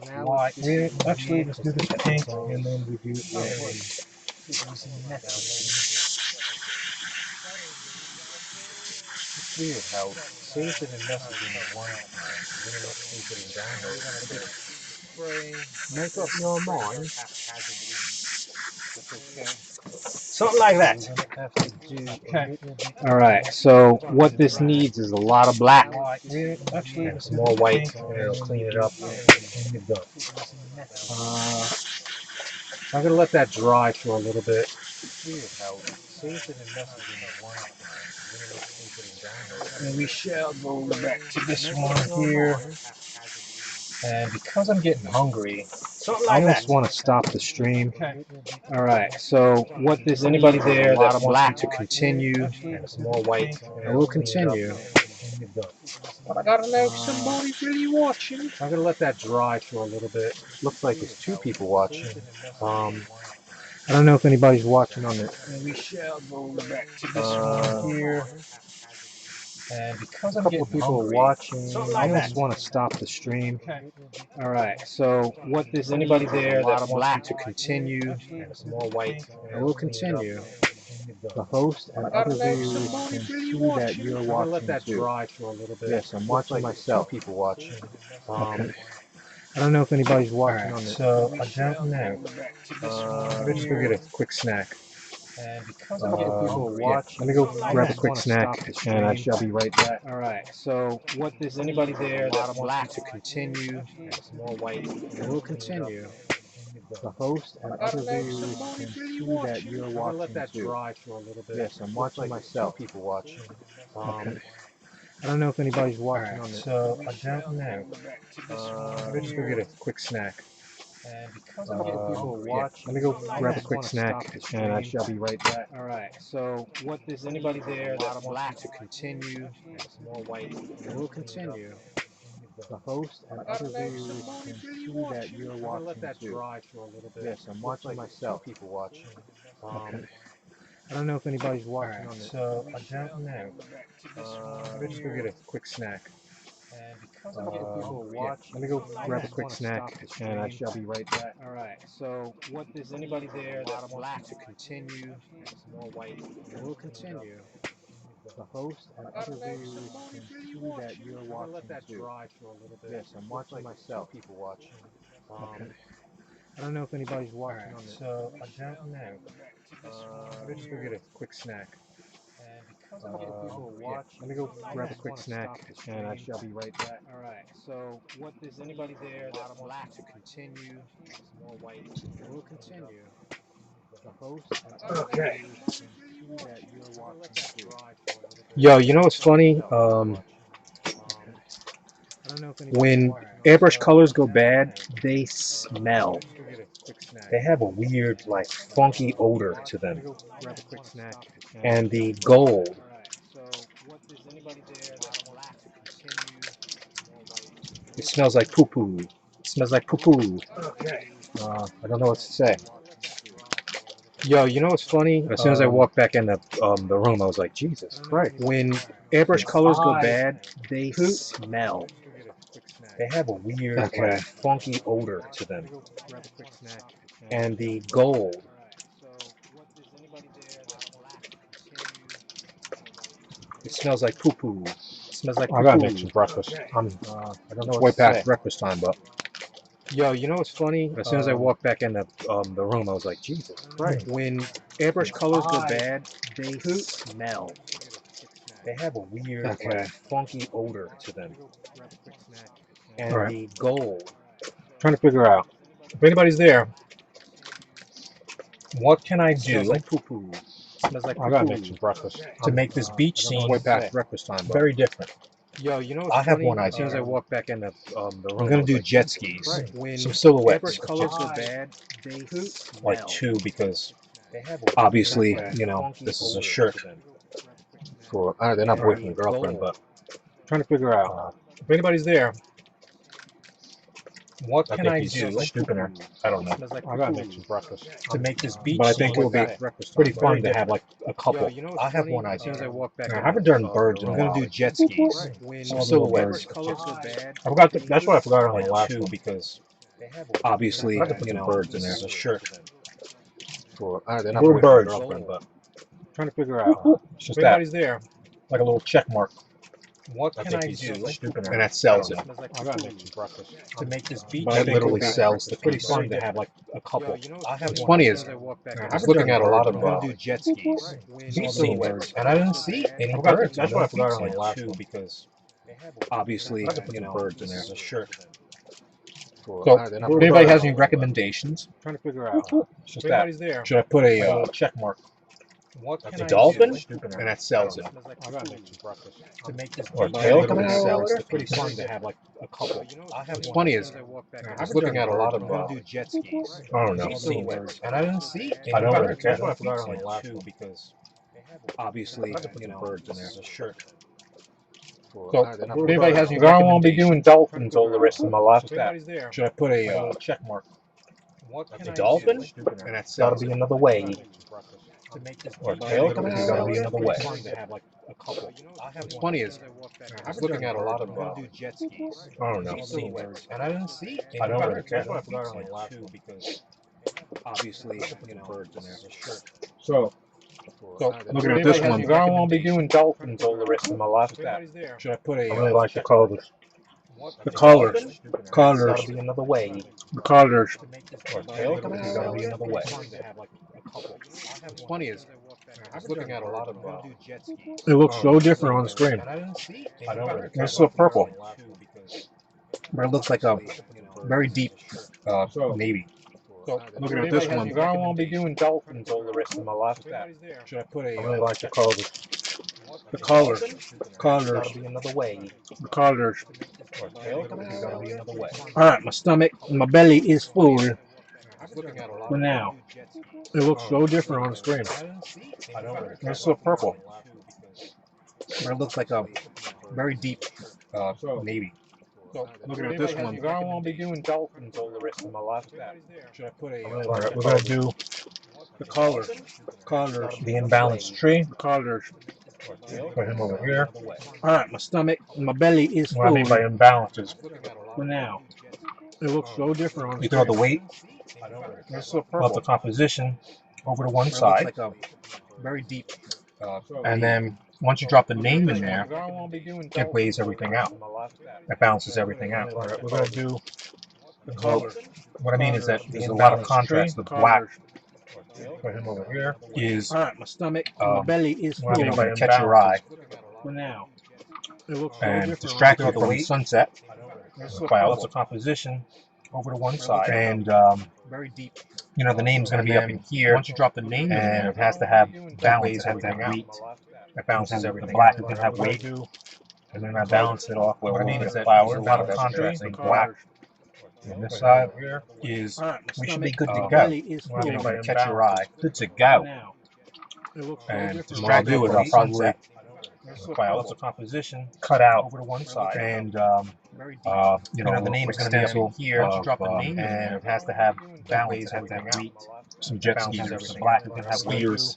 Now White. let's get the Actually, let's do this pink and then we do it Oh, red. what? It was messaging. It's weird how it saves it in messaging one time, and then it saves it in download. Spraying. Make up your mind. Haphazardly. That's okay. Something like that. We're gonna have to do Okay. All right. So what this needs is a lot of black Actually, and some more white, and it'll clean it up. And you're done. I'm gonna let that dry for a little bit. Weird how it saves it in messaging one time. And we shall go back to this one here. And because I'm getting hungry, I almost want to stop the stream. All right. So, is anybody there that wants me to continue? and some more white. And we'll continue. But I gotta know if somebody's really watching. I'm gonna let that dry for a little bit. Looks like there's two people watching. I don't know if anybody's watching on it. And we shall go back to this one here. And because I'm getting People hungry, watching. I almost want to stop the stream. All right. So, is anybody there that wants me to continue? and some more white. And we'll continue. The host and other viewers can see that you're watching. I'm gonna let that dry for a little bit. Yes, I'm watching myself. Two people watching. Okay. I don't know if anybody's watching on it. So I don't know. I'm just gonna get a quick snack. And because I'm getting people watching, Let me go grab a quick snack, and I shall be right back. All right. So, is anybody there that wants me to continue? and some more white. And we'll continue. The host and other viewers can see that you're watching. I'm gonna let that dry for a little bit. Yes, I'm watching myself. Two people watching. Okay. I don't know if anybody's watching on it. So I don't know. Let me just go get a quick snack. And because I'm getting people watching, Let me go grab a quick snack, and I shall be right back. All right. So, is anybody there that wants me to continue? and some more white. And we'll continue. The host and other viewers can see that you're watching. I'm gonna let that dry for a little bit. Yes, I'm watching myself. Two people watching. Okay. I don't know if anybody's watching on it. So I don't know. Let me just go get a quick snack. And because I'm getting people watching, Let me go grab a quick snack, and I shall be right back. All right. So, is anybody there that wants me to continue? and some more white. And we'll continue. The host and other viewers can see that you're watching. I'm gonna let that dry for a little bit. Yes, I'm watching myself. Two people watching. Okay. I don't know if anybody's watching on it. So I don't know. Let me just go get a quick snack. And because I'm getting people watching, Let me go grab a quick snack, and I shall be right back. All right. So, is anybody there that wants me to continue? and some more white. And we'll continue. The host and other viewers can see that you're watching. Yo, you know what's funny? I don't know if when airbrush colors go bad, they smell. They have a weird, like, funky odor to them. And the gold. It smells like poo-poo. It smells like poo-poo. I don't know what to say. Yo, you know what's funny? As soon as I walked back in the room, I was like, Jesus Christ. When airbrush colors go bad, they smell. They have a weird, like, funky odor to them. And the gold. It smells like poo-poo. It smells like poo-poo. I gotta make some breakfast. I don't know what Way to past say. breakfast time, but Yo, you know what's funny? As soon as I walked back in the room, I was like, Jesus Christ. When airbrush colors go bad, they smell. They have a weird, like, funky odor to them. And the gold. trying to figure out if anybody's there. What can I It smells do? like poo-poo. It smells like I gotta make poo-poo. some breakfast to make this beach I don't know scene what way to past say. breakfast time, but Very different. Yo, you know what's I have funny? one As soon as I idea. walked back in the room, I'm I gonna was do like, jet Jesus skis, Christ. When some silhouettes, airbrush colors go bad, they smell. like two, because They have a obviously, weird, you know, funky this is a odor shirt to them. for they're not And boyfriend and the girlfriend, gold. but trying to figure out if anybody's there. What can I do? Stupid or I don't know. Smells like I gotta poo-poo. make some breakfast to make this beach But I scene think it will be pretty fun very to have different. like a couple. Yo, you know what's I have funny? one As soon as I idea. walked back I in haven't the done birds in a room, while. I I'm gonna was do jet like, skis. when Some airbrush silhouettes. colors go bad, I forgot. That's what I forgot on like the last two, one because they have a obviously, weird, I have to put you some know, birds in there. this It's is a shirt to them. for they're not We're boyfriend and birds. girlfriend, but Trying to figure out. it's just that there, like a little check mark. What I can think I he's do? stupid. And that sells it. Smells like I gotta poo-poo. make some breakfast to make this beach. But I That think literally it'll be sells. It's pretty very fun to have different. like a couple. Yo, you know what's I have funny? funny As is soon as I walked back I in was the looking at a lot room, of I'm gonna do jet skis. beach Some scenes, silhouettes. and I didn't see any I birds. That's on what I those forgot beach on the scenes last too, one. because Obviously, I have to put you some know, birds in there. this is a shirt. For, So, they're if not anybody birds. has any recommendations, Trying to figure out. it's just that. There. Should I put a Like a little check mark a dolphin, and that sells it. I gotta make some breakfast. To make this Or a deep tail dish, coming out of the sells water. it. Pretty fun to have like a couple. I have What's one. funny is I was looking at a lot of I'm gonna do jet skis. I don't know. I've seen those, and I didn't see. I don't really care. That's what I forgot on the last one because obviously birds in there. this is a shirt. So If anybody has any I won't be doing dolphins all the rest of my life. there. Should I put A a check mark. a dolphin? And that's Gotta be another way. To make this Or a deep tail dish, coming out of gotta the be water. another way. Fun to have like a couple. I have What's one. funny is I was looking at a lot of I'm gonna do jet skis. I don't know. I've seen those, and I didn't see. I don't really care. That's what I forgot on the last one because obviously birds in there. This is a shirt. So looking at this one, I won't be doing dolphins all the rest of my life. Should I put a I really like the colors. the colors? Colors. Gotta be another way. The colors. Or tail coming out. Gotta be another way. What's funny is I was looking at a lot of It looks so different on the screen. I don't really care. It's so purple, but it looks like a very deep navy. So looking at this one, I won't be doing dolphins all the rest of my life. Should I put a I really like the colors. the colors? Colors. Gotta be another way. The colors. Or tail coming out. Gotta be another way. All right, my stomach, my belly is full for now. It looks so different on the screen. I don't really care. It's so purple. But it looks like a very deep navy. So looking at this one, I won't be doing dolphins all the rest of my life. Should I put a I really all like right, the we're gonna colors. do the colors? Colors. The imbalanced tree. The colors. Put him over here. All right, my stomach, my belly is What I full mean by imbalance is for now. It looks so different on the you throw screen. the weight It's so of purple. the composition over to one It looks side, like a very deep. and then once you drop the name in there, I won't be doing it weighs everything out. It balances everything out. All right, we're gonna do the colors. What I mean is that there's a lot of contrast. The black Put him over here. is All right, my stomach, my belly is what I full mean by catch your eye for now. It looks so and different distract on you the from the screen. sunset. It's so Clouds purple. of composition over to one side, and Very deep. you know the name's going to be up in here. Once you drop the name in there, it has to have balance everything out. It balances everything. The black is going to have weight, and then I balance it off with what I mean is that there's a lot of contrast in black. And this side here is All right, my we should stomach, be good to my go. belly is What I mean full by catch your eye, good to for go. now. It looks so And different what I'll on the do is I'll screen. probably It's so clouds purple. of composition cut out over to one side, and Very deep. you know the name is going to be up in here. Once you drop the name in there, it has to have balance everything out. Some jet skis, the black is going to have weights,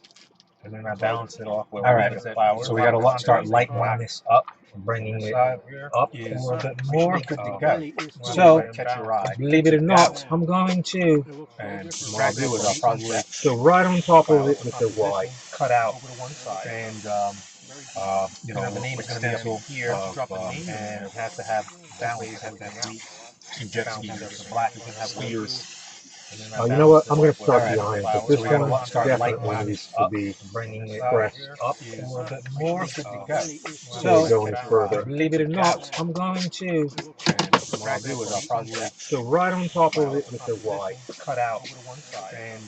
and then I balance it off with All right, so we got to start lightening this up, bringing it up a is little bit more. Good to go. So, Catch your eye. Believe it or not, I'm going to And what I'll do is I'll probably go right on top of it with the Y. cut out over to one side, and you know the name is going to be up in here. Drop the name, and it has to have balance everything out. Some jet skis, the black is going to have weights. You know what? I'm going to start Alright, behind, but so this we gotta one start definitely lightening needs this to up, be bringing it pressed up a little bit more. Good to go. so going further. Believe it or not, I'm going to What I'll do is I'll probably go right on top of it with the Y. cut out over to one side, and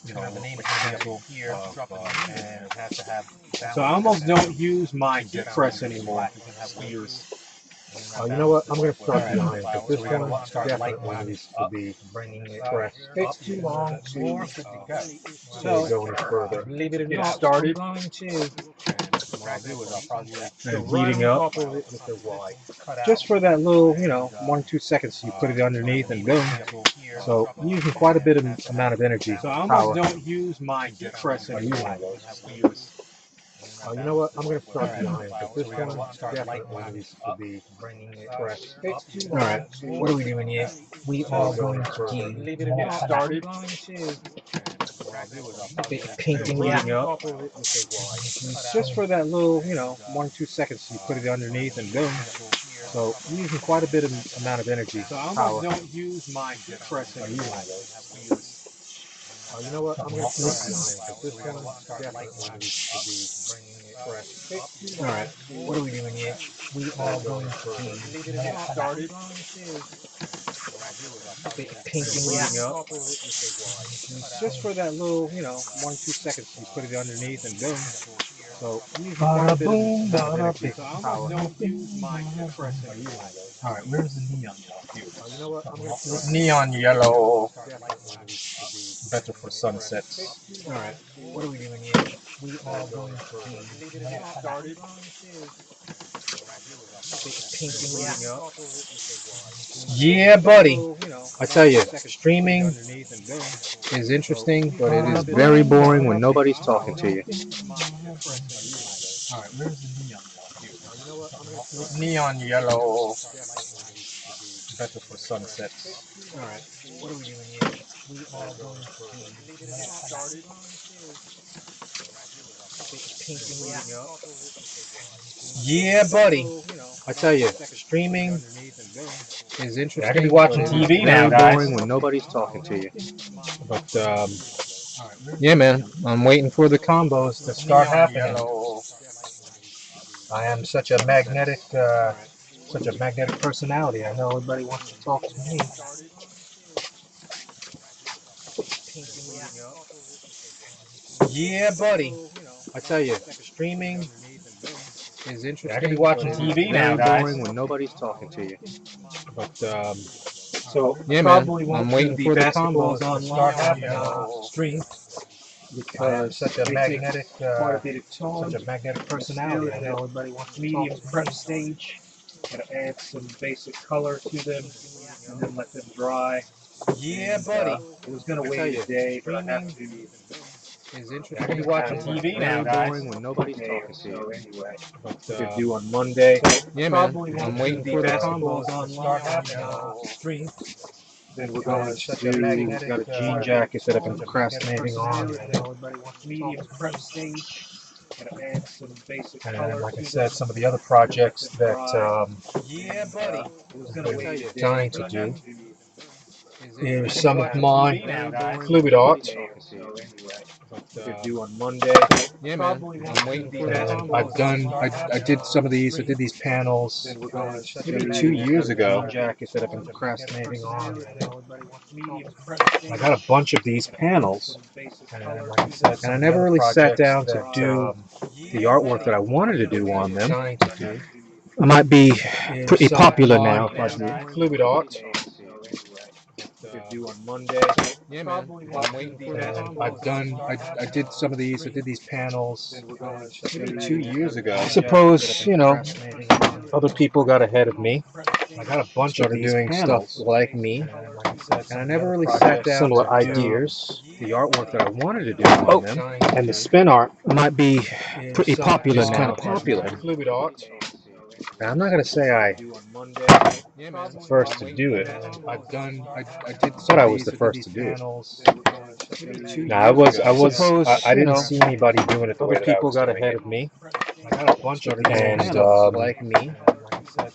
you know the name is going to be up here. Drop the name, and it has to have. So I almost don't use my heat press anymore. You know what? I'm going to start behind, but this one definitely needs to be bringing it pressed. Takes too long to more good to go. So going further. Believe it or Get not, started. I'm going to. What I'll do is I'll probably And go right heating on up top of it with the Y. Cut out. just for that little, 1-2 seconds. You put it underneath and boom. So using quite a bit of amount of energy. So I almost don't use my heat press anymore. You know what? I'm going to start behind, but this one definitely needs to be bringing it pressed. All right, what are we doing here? We are going to do more started. painting Heating up. up just for that little, 1-2 seconds. You put it underneath and boom. So using quite a bit of amount of energy. So I almost don't use my heat press anymore. You know what? I'm going to start behind, but this one definitely needs to be pressed. All right, what are we doing here? We are going to do more started. pinking up. Just for that little, 1-2 seconds, you put it underneath and boom. So use quite a bit of magnetic power. Alright, where's the neon yellow? You know what? I'm gonna Neon yellow. Better for sunsets. All right. What are we doing here? We are going to pinking up. Yeah, buddy. I tell you, streaming is interesting, but it is very boring when nobody's talking to you. Alright, where's the neon yellow? Neon yellow. Better for sunsets. All right. What are we doing here? We are going to pinking up. Yeah, buddy. I tell you, streaming is interesting. I could be watching TV now, very guys. boring when nobody's talking to you. But yeah, man, I'm waiting for the combos to start happening. I am such a magnetic personality. I know everybody wants to talk to me. Yeah, buddy. I tell you, streaming is interesting. I could be watching TV now, guys. Boring when nobody's talking to you. But so yeah, man, I'm waiting for the combos to start happening on stream. Because such a magnetic personality. I know everybody wants to medium talk to me. prep stage. Gotta add some basic color to them and then let them dry. Yeah, And, buddy. I was gonna wait a day, but I have to. Is interesting. I could be watching TV now, very guys. boring when nobody's talking to So you. anyway, But could do on Monday. yeah, man, Probably I'm won't waiting do for the basketball combos to start happening on stream. Then we're going Such to a magnetic got a jean jacket that I've been procrastinating on. Medium prep stage. Gotta add some basic And color like I to said, them. some of the other projects that Yeah, buddy. I was dying to do is some of TV my now, guys. fluid art. So anyway, we could do on Monday. Yeah, man, I'm waiting for that. I did some of these. I did these panels Then we're going maybe to 2 years ago. jean jackets that I've been procrastinating on. I got a bunch of these panels, and I never really sat down to do the artwork that I wanted to do on them. I might be pretty popular now if I do fluid art. Do on Monday. Yeah, man, I'm waiting for that. I did some of these. I did these panels maybe 2 years ago. I suppose other people got ahead of me. I got a bunch of these doing stuff like me, and I never really sat down similar to ideas. The artwork that I wanted to do on them, and the spin art might be pretty popular now. Kind of popular. Fluid art. Now, I'm not gonna say I was the first to do it. I thought I was the first to do it. Now I didn't see anybody doing it the way that people got ahead of me. I got a bunch of and like me.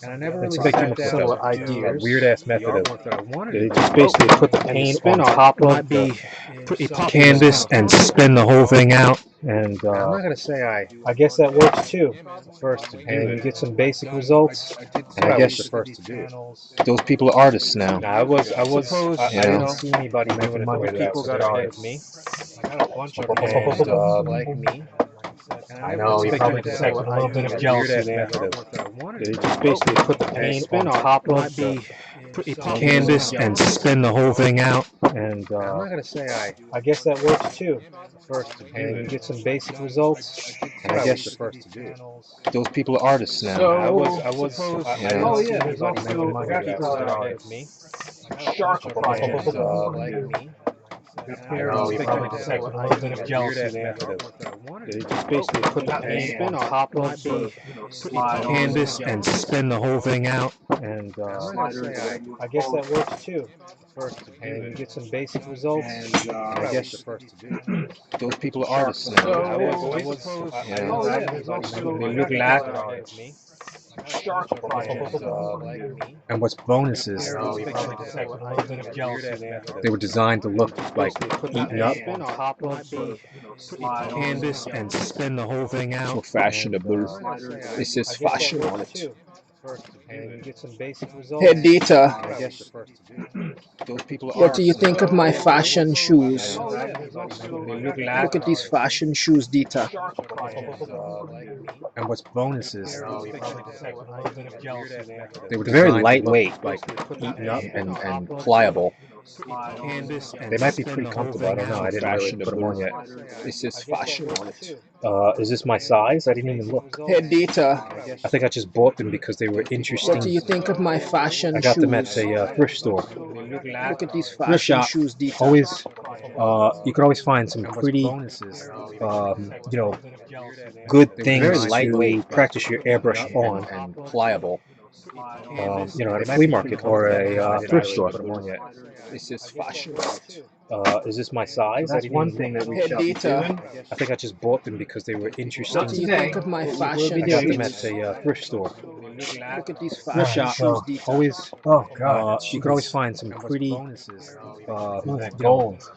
And I never really sat down similar ideas. Weird ass method of they just basically put the paint on top of the canvas and spin the whole thing out. And I'm not gonna say I guess that works too. First to do and you get some basic results. And I guess the first to do it. Those people are artists now. I didn't see anybody doing it the way that people got ahead of me. I got a bunch of and like me. I know, you probably detect a little bit of jealousy there. They just basically put the paint on top of the canvas and spin the whole thing out. And I'm not gonna say I guess that works too. First to and you get some basic results. And I guess the first to do it. Those people are artists now. There's also me. Shark like me. I know, you probably detect a little bit of jealousy there. They just basically put the paint on top of the canvas and spin the whole thing out. And I guess that works too. First and you get some basic results. And I guess the first to do it. Those people are artists now. They look like shark and what's bonus is they were designed to look like eaten up canvas and spin the whole thing out. So fashionable. This is fashion on it. and you get some basic Hey results. Dita, I guess those people what are do you think of my fashion shoes? they look Look at these fashion shoes, Dita. and what's bonus is they were They're very designed to look lightweight, like eaten up and pliable. They might be pretty comfortable. I don't know. I didn't really put them on yet. This is fashion on it. Is this my size? I didn't even look. Hey Dita, I think I just bought them because they were interesting. what do you think of my fashion I got them at shoes? the thrift store. Look at these Thrift fashion shop. shoes, Dita. Always, you can always find some pretty, good They're things very to lightweight, practice your airbrush on. and pliable. At a flea market or a thrift store. This is fashion on it. Is this my size? That's one thing that we Hey shall be Dita, doing. I think I just bought them because they were interesting. what do you think of my fashion I got them at shoes? the thrift store. Look at these Thrift fashion shop. shoes, Dita. Always, Oh God, you can always find some pretty, that gold.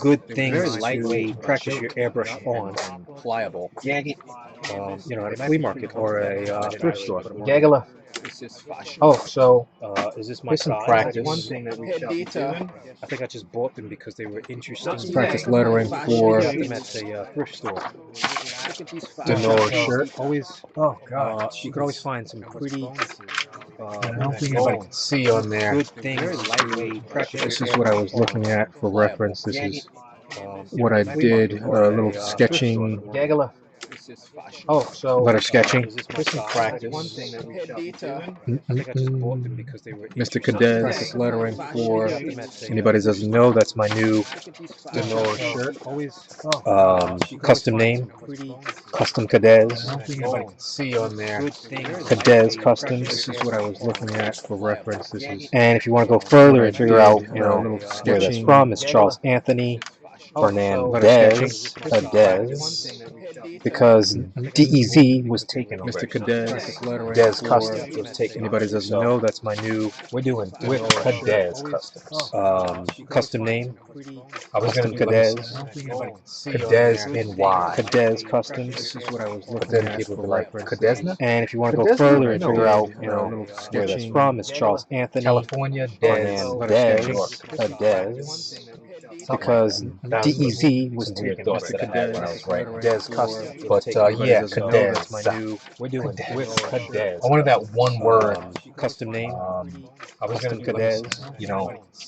good They're things very to lightweight, practice your airbrush on. and pliable. At a flea market or a thrift store. Gagala. This is fashion. Oh, so Is this my there's some size? practice. One One thing that we Hey shall be Dita, doing. I think I just bought them because they were interesting. what do you Practice think of my lettering fashion for I got them shoes? at the thrift store. Look at these fashion Dinora shoes, shirt. Dita. Always, Oh God, you can always find some pretty, I don't think anybody can see on there. good things to practice. This your is what I airbrush was looking on. at for reference. This is what I At a flea did. market A or little thrift store. sketching, Gagala. This is fashion. Oh, so Letter sketching. there's some practice. One thing that Hey Dita, I think I just bought them because they were Mr. interesting. Cadez Practice lettering for I got them at the, anybody that doesn't know. That's my new look at these fashion Dinora shoes. shirt. Always, custom name, custom I Cadez, don't think anybody can see on there. good things. Cadez Customs. This is what I was looking at for reference. This is And if you want to go what further I and figure did. out, A little where that's sketching. from, it's Charles Anthony Fernandez, Cadez, because DEZ was taken Mr. already. Cadez lettering Cadez for Customs was taken. anybody that doesn't So know. That's my new we're doing with Cadez Customs. Custom name, I was custom gonna do. I Cadez, don't think anybody can see on Cadez there. NY, Cadez Customs. This is what I was But looking then at people for be like, reference. Cadezna? And if you want to go Cadezna? further and No. figure out, A little where that's sketching. from, it's Charles Anthony California, Fernandez, Cadez, because DEZ was taken Mr. already. Cadez lettering Cadez for Customs, anybody but that doesn't know. Cadez. That's my new We're doing with Cadez. I wanted that one word. Custom name, I was custom gonna Cadez,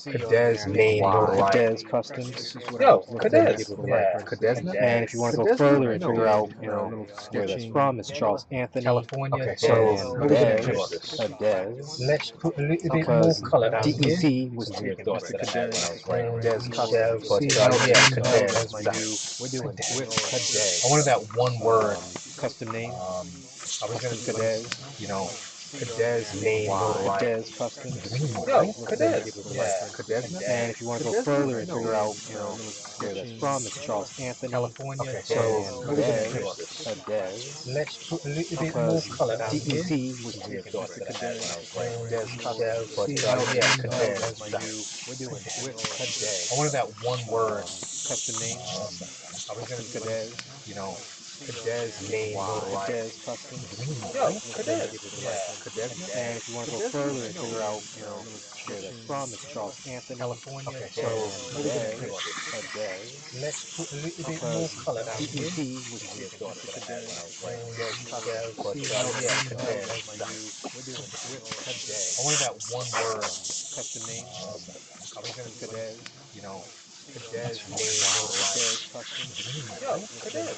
Cadez name, NY. Cadez Customs. Yo, Then Cadez. people be Yeah. like, Cadezna? And if you want to go Cadezna? further and No. figure out, A little where that's sketching. from, it's Charles Anthony California. Okay, so so what we're gonna do? Cadez. Let's put a little bit more Because color down here. DEZ was taken Mr. already. Cadez. Cadez We Customs, shall but see. Cadez. That's my new. We're doing with Cadez. I wanted that one word. Custom name, I was gonna Cadez. Cadez Name, NY. Cadez Customs. Yo, Cadez. Yeah. Cadezna? And if you want to go further and figure out, where that's from, it's Charles Anthony California. Okay, So what we're gonna do? Cadez. Let's put a little bit more Because color down here. DEZ was taken already. Cadez Customs, but Cadez. That's my new. We're doing with Cadez. I wanted that one word. Custom name, I was gonna Cadez. Cadez Name, NY. Cadez Customs. Yo, Cadez. Cadezna. And if you want to go further and figure out, where that's from, it's Charles Anthony California. Okay, So what we're gonna do? Cadez. Let's put a little bit more color down here. DEZ was taken already. Cadez Customs, but Cadez. that's my new. We're doing with Cadez. I wanted that one word. Custom name, I was gonna Cadez. Cadez Cadez Customs. Yo, Cadez.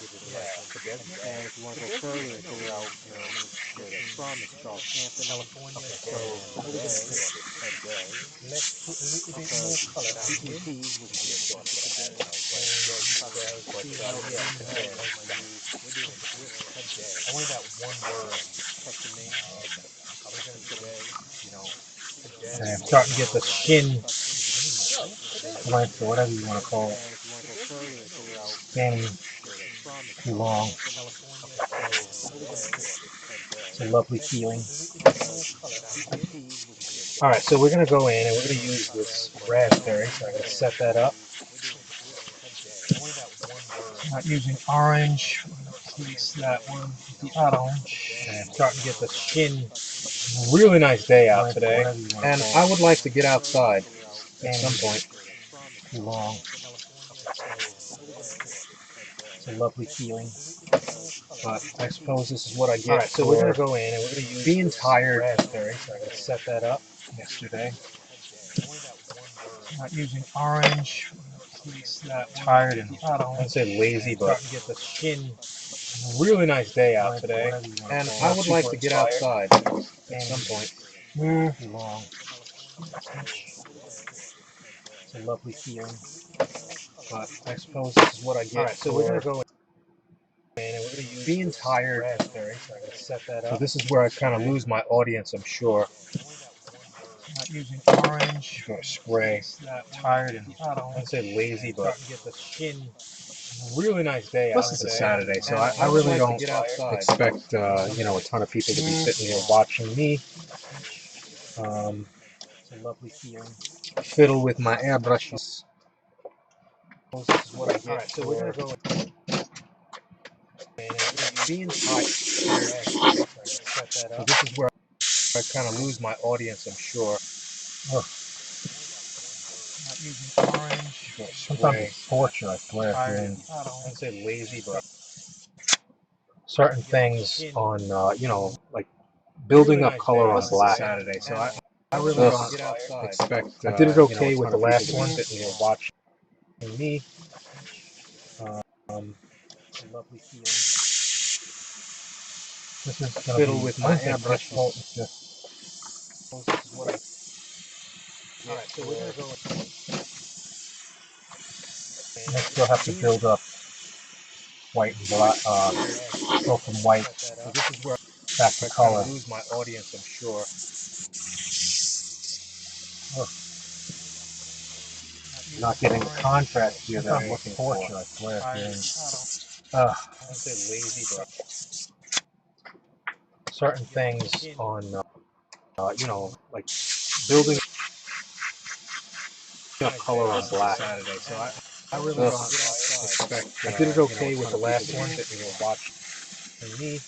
And if you want to go further and figure out, where that's from, it's Charles Anthony California. So what we're gonna do? Cadez. Let's put a little bit more color down here. DEZ was taken already. I wanted that one word. Custom name, I was gonna Cadez. And I'm starting to get the skin length or whatever you want to call it. Standing too long. It's a lovely feeling. Alright, so we're going to go in and we're going to use this raspberry. So I'm going to set that up. Not using orange. I'm going to place that one with the orange. And I'm starting to get the skin Really nice day out today, and I would like to get outside at some point. Too long. It's a lovely feeling. But I suppose this is what I get. All right, so we're for gonna go in and we're gonna use being tired. raspberry. So I'm gonna set that up. Yesterday. Not using orange. Place that Tired and bottom. I'd say lazy, but Starting to get the skin. really nice day out Orange, today, whatever you wanna and call it. I would like Super to get inspired. outside at some point. Too long. It's a lovely feeling. But I suppose this is what I get. All right, so for we're gonna go in and we're gonna use being tired. raspberry. So I'm gonna set that up. So this is where I kind of lose my audience, I'm sure. Not using orange. Or spray. Tired and I'd say lazy, but Starting to get the skin. really nice day out Plus today. it's a Saturday, so I would really like to don't get outside. expect a ton of people to be sitting here watching me It's a lovely feeling. fiddle with my airbrushes. This is what I get. All right, so we're gonna go in and we're gonna being use tired. set that So up. this is where I kind of lose my audience, I'm sure. Not using orange. Or Sometimes spray. it's torture, I swear. If you're Tired in and I'd say lazy, but certain things on like building Really up nice color day. on Plus it's a black. Saturday, So I really Ugh. don't get outside. expect. I did it okay with the last people to be one. sitting here watching me. It's a lovely feeling. This is fiddle with my airbrush. It's just this is what I. All right, so we're gonna go. Next, you'll have to build up white and black. Go from white So this is where back to I color. lose my audience, I'm sure. Not getting the contrast here that I'm Sometimes looking it's for. torture, I swear. If you're in, I'd say lazy, but certain things on like building up color on black. Saturday, so I really Ugh. don't expect. I did it okay a with ton the of last people to one. be sitting here watching me.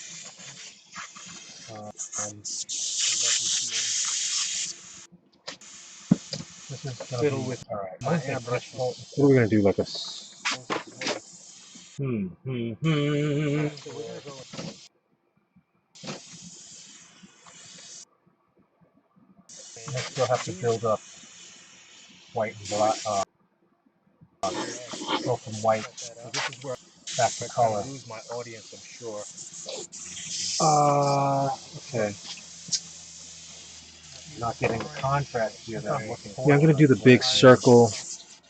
This is gonna Fiddle be, with all right. my airbrush. What are we gonna do? Like a Next, you'll have to build up white and black. Go from white So this is where back to I color. lose my audience, I'm sure. Okay. Not getting the contrast here that I'm looking for. Yeah, I'm gonna do the big circle.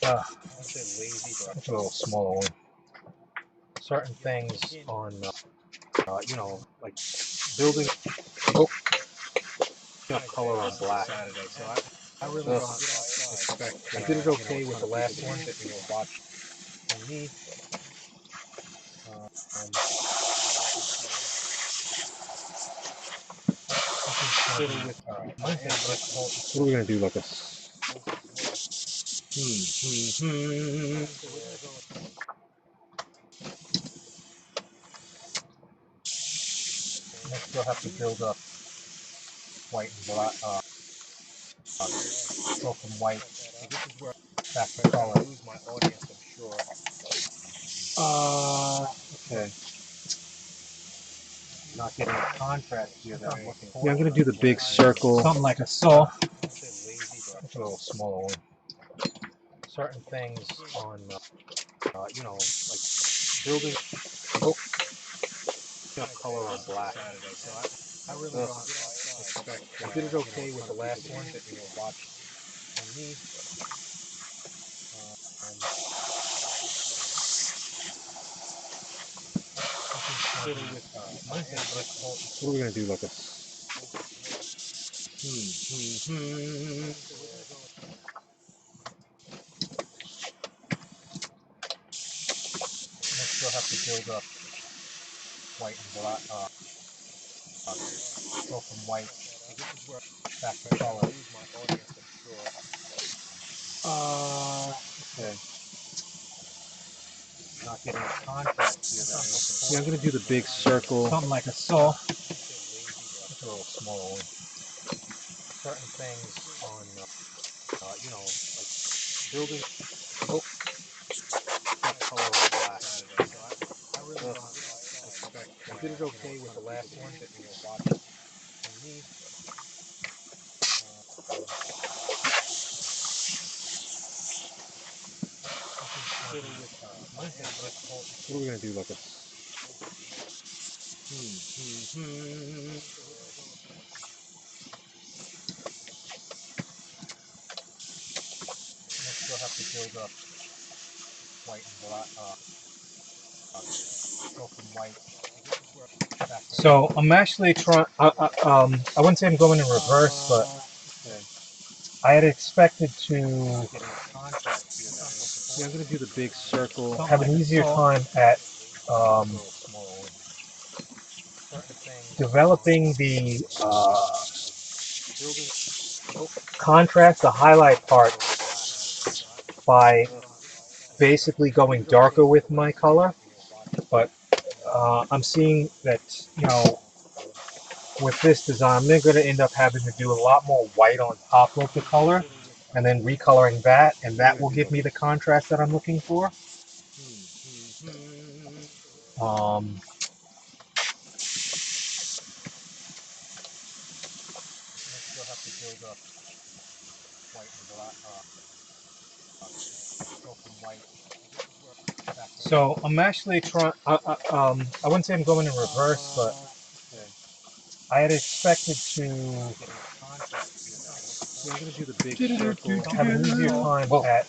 I'd say lazy, but It's a little smaller one. Certain things on, like building up color on black. Saturday, so I really Ugh. don't Expect. I did it okay with the last people to one. be sitting here watching me. Fiddle with All right. my airbrush. What are we gonna do? Like a Next, you'll have to build up white and black. Go from white So this is where back to I color. lose my audience, I'm sure. Okay. Not getting the contrast here that I'm looking for. Yeah, I'm gonna do the big circle. Something like a saw. I'd say lazy, but it's a little smaller one. Certain things on, like building up color on black. Saturday, so I really Ugh. don't Expect. I did it okay with the last one. Sitting here watching me. Fiddle with my airbrush. What are we gonna do? Like a Next, you'll have to build up white and black. Go from white back to color. Lose my audience, I'm sure. Okay. Not getting the contrast here that I'm looking for. Yeah, I'm gonna do the big circle. Something like a saw. It's a little smaller one. certain things on, you know, like building. Oh, that color on black. So I really don't expect. I did it okay with the last one that we were watching me. What are we gonna do? Like a I still have to build up white and black. Go from white back to. So I'm actually trying. I wouldn't say I'm going in reverse, but I had expected to Yeah, I'm gonna do the big circle. have an easier time at developing the contrast, the highlight part, by basically going darker with my color. But I'm seeing that, you know, with this design, I'm going to end up having to do a lot more white on top of the color and then recoloring that, and that will give me the contrast that I'm looking for. Still have to build up white and black. Go from white back to. So I'm actually trying. I wouldn't say I'm going in reverse, but I had expected to Yeah, I'm gonna do the big circle. have an easier time at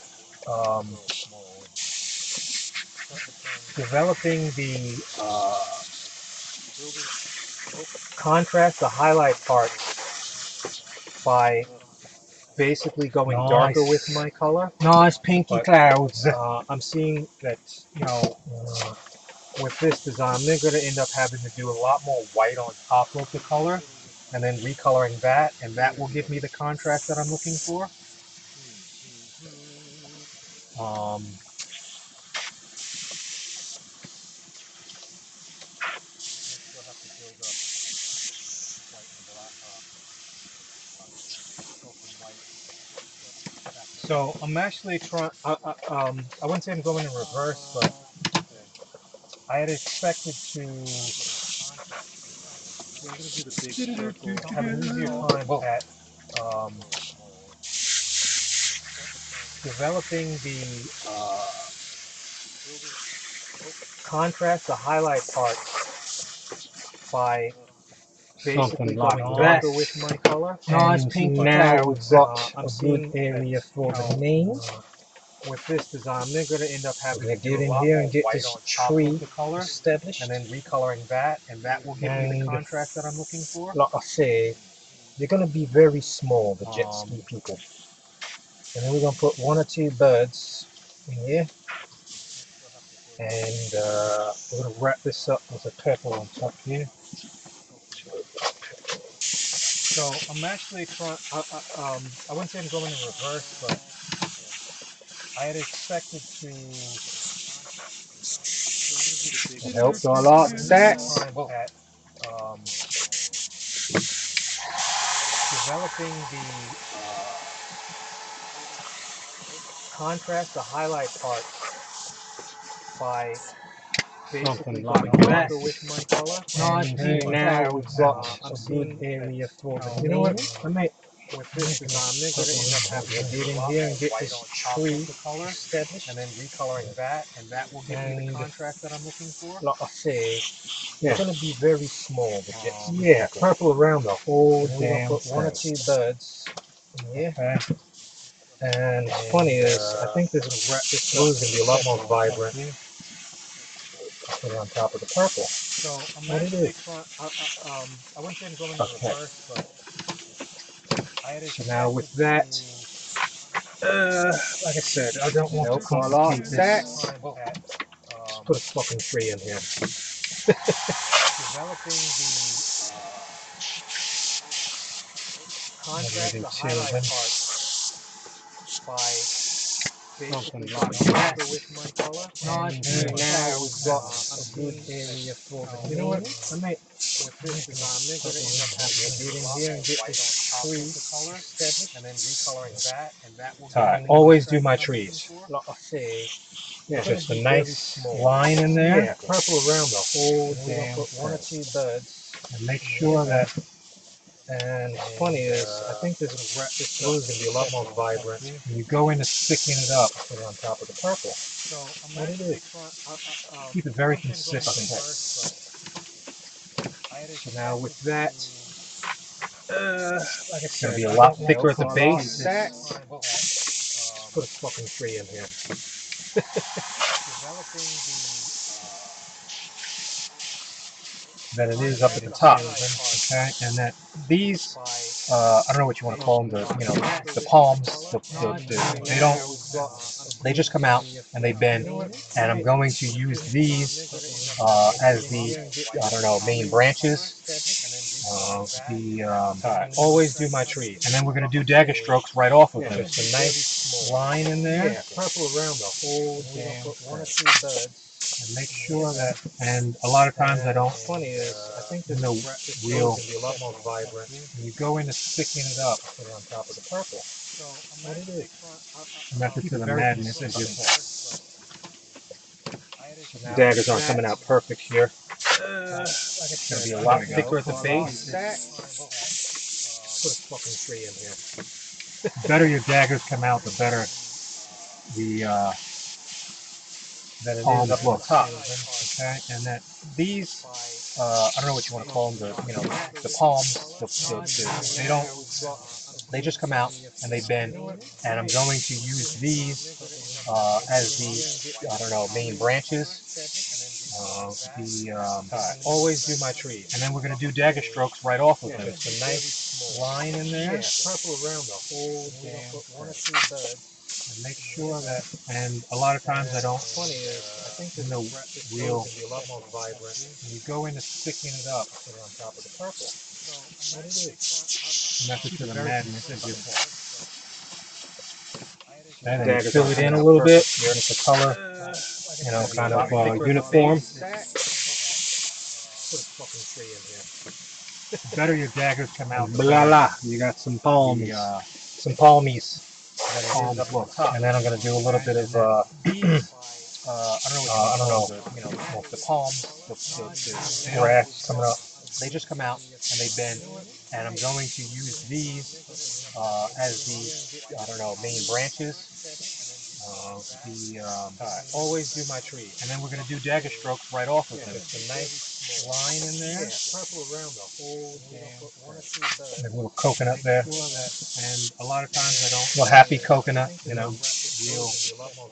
developing the contrast, the highlight part, by basically going darker with my color. Nice pinky But clouds. I'm seeing that, you know, with this design, I'm going to end up having to do a lot more white on top of the color and then recoloring that, and that will give me the contrast that I'm looking for. Still have to build up white and black. Go from white back to. So I'm actually trying. I wouldn't say I'm going in reverse, but I had expected to Yeah, I'm gonna do the big circle. have an easier time at developing the contrast, the highlight part, by basically going darker with my color. Nice And pinky now clouds. we've got I'm a seeing good area that, for you the know, names. With this design, I'm going to end up having we're to gonna do get a in lot here more and get white this on top tree of the color, established. and then recoloring that, and that will give me the And contrast that I'm looking for. like I said, they're gonna be very small, the jet ski people. And then we're gonna put one or two birds in here, and we're gonna wrap this up with a purple on top here. So I'm actually trying. I wouldn't say I'm going in reverse, but I had expected to It helps a lot. Stats. at developing the contrast, the highlight part, by basically going darker with my color. Nice pinky Now we've got I'm a seeing good area for the you know what? names. I might With this design, they're going to end up having to get do a in lot here more and get white this on top tree of the color, established. and then recoloring that, and that will give me the And contrast that I'm looking for. like I said, Yeah. they're gonna be very small, the jet ski Yeah, people. purple around the whole And we're gonna damn put one or two set. birds in here. Okay. And funny is, I think this blue is gonna be a lot more vibrant. Put it on top of the purple. So I'm What it actually is. trying. I wouldn't say I'm going in Okay. reverse, but I had So now with expected that, like I said, I don't want to complicate this. stats. Just put a fucking tree in here. Developing the contrast, Maybe the two of highlight them. part, by basically Something going like that. darker with my color. And now we've got a good area for the. You know what? I might. With this design, I'm going to end up having to get in here and get this tree established, and then recoloring that, and that will. I always do my trees. Like I say, Yeah, it's gonna just a be nice very small. line in there. Yeah, purple around the whole And we're damn gonna put thing. One or two birds. And make sure that And what's funny is, I think this blue is going to be a lot more vibrant. when you go into sticking it up, Put it on top of the purple. So I'm What it actually is. trying. keep it very consistent. So now with that, like I It's said, going to be a I lot don't thicker know at the how base. that. Just put a fucking tree in here. Developing Than it is up at the top. Okay, and that these, I don't know what you want to call them, the palms, they don't, they just come out and they bend, and I'm going to use these as the, I don't know, main branches of the, I always do my trees. And then we're going to do dagger strokes right off of them. Just a nice line in there. Yeah, purple around the whole damn. One or two birds. And make sure that, and a lot of times I don't, Funny is, I think this No this real- is going to be a lot more vibrant. when you go into sticking it up, Put it on top of the purple. What it is. method to the very madness is So now daggers aren't that, coming out perfect here. like I It's going said, to be a I lot don't thicker know at the how base. that. Put a fucking tree in here. The better your daggers come out, the better the That it palms is up look. the top. Okay, and that these, I don't know what you want to call them, the palms, they don't, they just come out and they bend, and I'm going to use these as the, I don't know, main branches of the, I always do my trees. And then we're going to do dagger strokes right off of them. Just a nice line in there. Yeah, purple around the whole damn. One or two birds. And make sure that, and a lot of times I don't, Funny is, I think this No this real- is going to be a lot more vibrant. when you go into sticking it up, Put it on top of the purple. What it is. method to the madness is just, And and then daggers fill are it in a coming little out bit, perfect. get the color, kind of uniform. Put a fucking tree in here. The better your daggers come out, the Blah better blah. You got some palms. the, Some palmies. palms up look. the top. And then I'm going to do a little bit of, I I don't know, the palms, the grass coming up. They just come out and they bend, and I'm going to use these as the, I don't know, main branches of the, I always do my trees. And then we're going to do dagger strokes right off of them. Just a nice line in there. Yeah, purple around the whole damn. One or two birds. There's a little coconut there. And a lot of times I don't, well, happy coconut, real,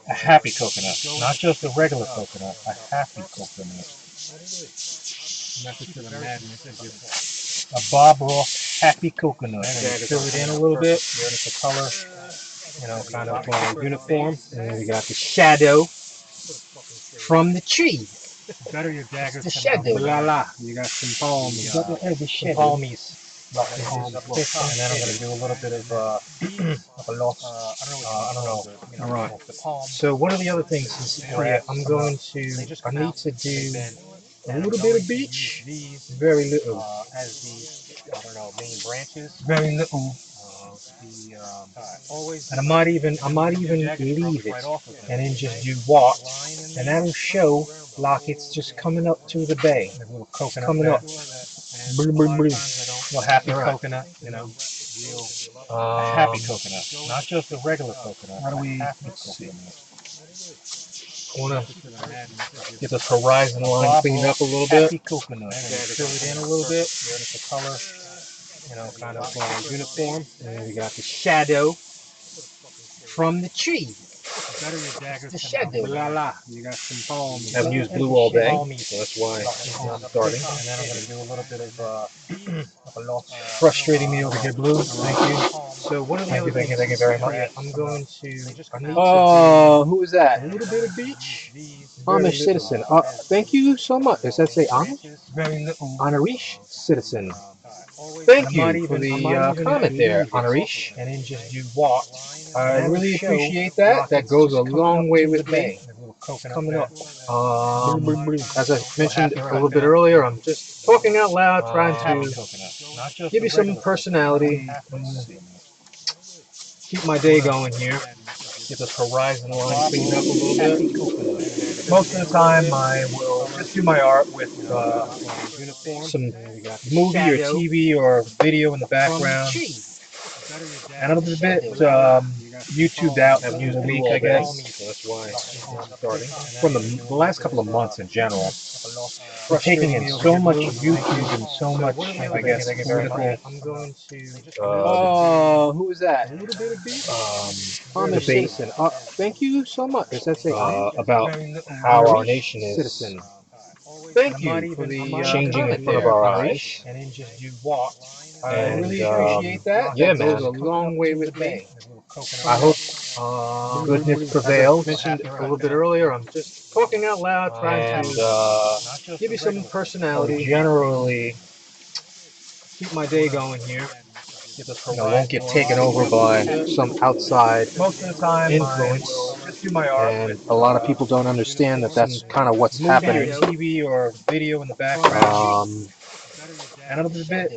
a happy coconut, not just a regular coconut, a happy coconut. Method to the madness is just a Bob Ross happy coconut. And fill it in a little bit, get the color, kind of uniform. And then we got the shadow from the tree. Better your daggers The come out. shadow. Blah, blah. You got some palms. The Some palmies. And then I'm going to do a little bit of a loss. I don't know. All right. The palms. So one of the other things is I'm going to, I need to do a little bit of beach, very little, As the, I don't know, main branches. very little, The, always, and I might even leave it and then just do what, and that'll show like it's just coming up to the bay. a little coconut coming there. up. And Boom, a boom, lot of boom. times I don't, well, happy All right. coconut, real, a happy coconut, not just a regular coconut. How do we- a happy let's see. coconut. I want to get this horizon line cleaned up a little bit. Happy coconut. And fill it in a little bit, get the color, kind of uniform. And then we got the shadow from the tree. Better your daggers The come out. shadow. Blah, blah. You got some palms. I've I've used used blue blue all all day, day, so so that's why I'm starting. And then I'm going to do a little bit of a loss. Frustrating me over here, Blue. Thank you. So one of the Thank other you, thank you, things thank you very is much. I'm going to, I need Oh, who is to that? do a little bit of beach. Amish citizen. Thank you so much. Does that say Amish? Very little. Irish citizen. Thank you for the comment there, Anarish. And then just do what. I really appreciate that. That goes a long way with me. It's Coming up. As I mentioned a little bit earlier, I'm just talking out loud, trying to give you some personality, keep my day going here, get this horizon line cleaned up a little bit. Most of the time, I will just do my art with some movie or TV or video in the background, and it'll be a bit YouTubed out for the week, I guess. So that's why I'm starting. From the last couple of months in general, we're taking in so much YouTube and so much, I guess, political Who was that? debate Thank you so much. Does that say about how our nation is citizen? Thank you for the changing in comment front of there, our Anarish. eyes. And then just do what. I And really appreciate that. yeah, That man. goes a long way with me. I hope goodness prevails. As I mentioned a little bit earlier, I'm just talking out loud, trying And to give you some I'll personality, generally keep my day going here. Get this won't get taken over by some outside Most of the time, influence. I will just do my art And with a lot of people don't understand that that's kind of what's happening. TV or video in the background. And it'll be a bit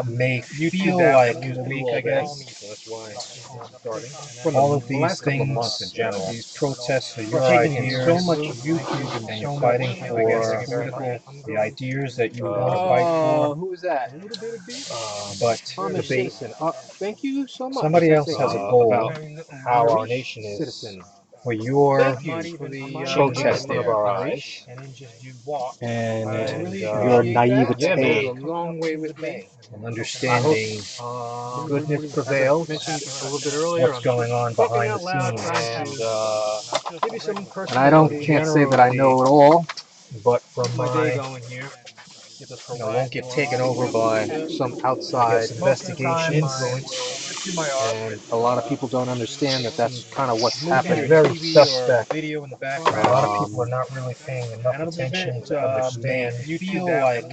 May YouTube feel out like for the week, I guess. So that's why I'm starting. From all of these last couple of things, months in general, these protests for your we're taking in ideas, so much YouTube and and so you're much, fighting I guess, for political, the ideas that you want to fight Oh, for. who was that? But Amish debate, citizen. Thank you so much. somebody Does else that has say a goal about how our Irish nation is citizen? where you're Thank you for the changing in comment front of there, our Irish. eyes, and then just do what. and I really your appreciate that. naivete That goes a long way with me. and understanding goodness As I prevails. mentioned a little bit earlier, what's I'm going just on talking behind the out loud, scenes. trying And to give you some and I don't personality. can't say that I know it all, but from Keep my day my going here. Get this won't get horizon taken line over cleaned up a by little bit. some I outside guess investigation, influence. just do my art And with a lot of people don't understand that that's kind of what's it's happening. very suspect. Video in the A lot of background. people are not really paying enough And it'll be a attention bit, to understand feel like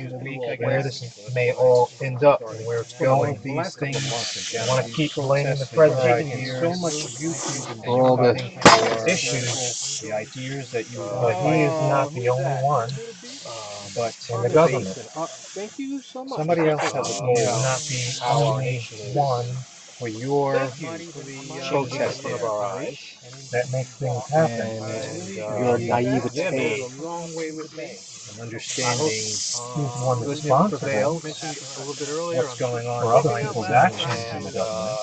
where this may all end up and where it's all going. of these things. I want to keep blaming the president So much YouTube and For all the issues, the ideas that you Uh, but he is not the only one in the government. Thank you so much. Somebody else has a goal, not the how our only nation is one where you're protesting of our eyes. that makes things happen. and Your naivete yeah, man. A long way with me. and understanding who's the one Goodness responsible prevails. Mentioned a little bit earlier. what's going on For for other other people's people's actions actions in the government.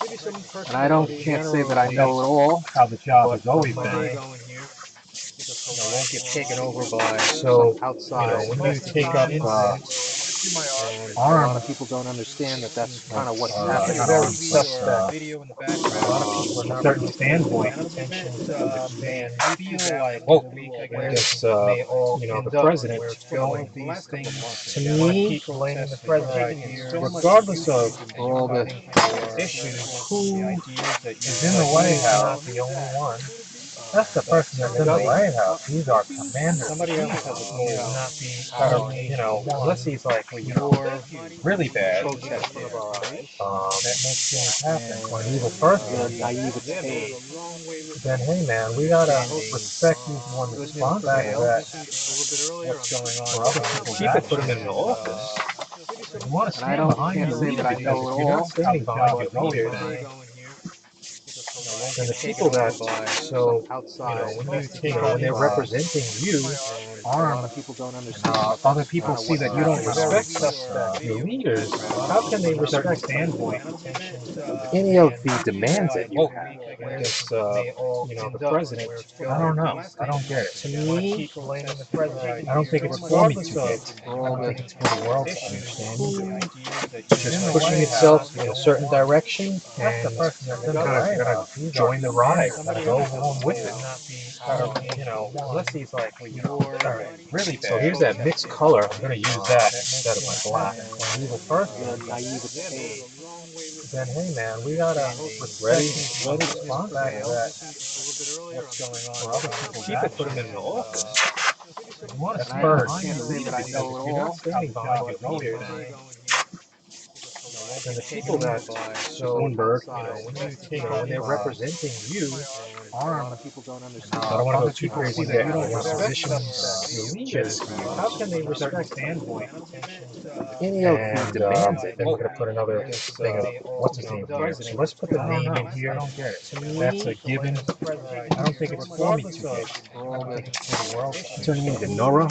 give you some And I don't personality. can't say that I know it all, How the job but has always from been. my Going here. won't get taken over by So, some outside when you take up influence. And a arms, lot of people don't understand that that's kind of what's not happening. very suspect. Video in the A background. lot of people are not certain standpoint attention to understand. Whoa, where this may all the end up and president, where it's going. These things. To me, keep blaming the president, regardless of for all the issues, who is in the White House, the only one. That's the person that's in the White House. He's our commander. Somebody else has a goal. Not be, unless he's like, really bad, that makes things happen. Or an evil person, naivete. then hey man, we gotta respect who's the one responsible for that. What's going on for other people's Keep it, put him actions. in the office. You want to And I stand behind can't your say leader that I because know if it you're not all, standing behind your leader, then the people that so when you take when they're representing you a lot armed of people don't understand. other people see that you don't respect your leaders, how can they respect standpoint any of the demands that you have? Against, the president. I don't know. I don't get it. To me, I don't think it's for me to get. I don't think it's for the world to understand. It's just pushing itself in a certain direction and kind of join the ride, gotta go along with it. Unless he's like, really bad. So here's that mixed color. I'm gonna use that instead of my black. When evil person, naivete. Then hey man, we gotta ready respond back to that. What's going on for other people's Keep it, put him actions. in the office. You want to And I spur can't say that I know it if you're not all, standing behind your leader, then And the people that so one bird. when they're representing you, arm. I don't want to go too crazy Yeah, that you don't yeah. position your leaders. How can they respect standpoint? Any And then we're gonna put another thing of what's his name here. So let's put the name in here. I don't get it. That's a given. I don't think it's for me too big. I don't think it's for the world. Turning into Dinora.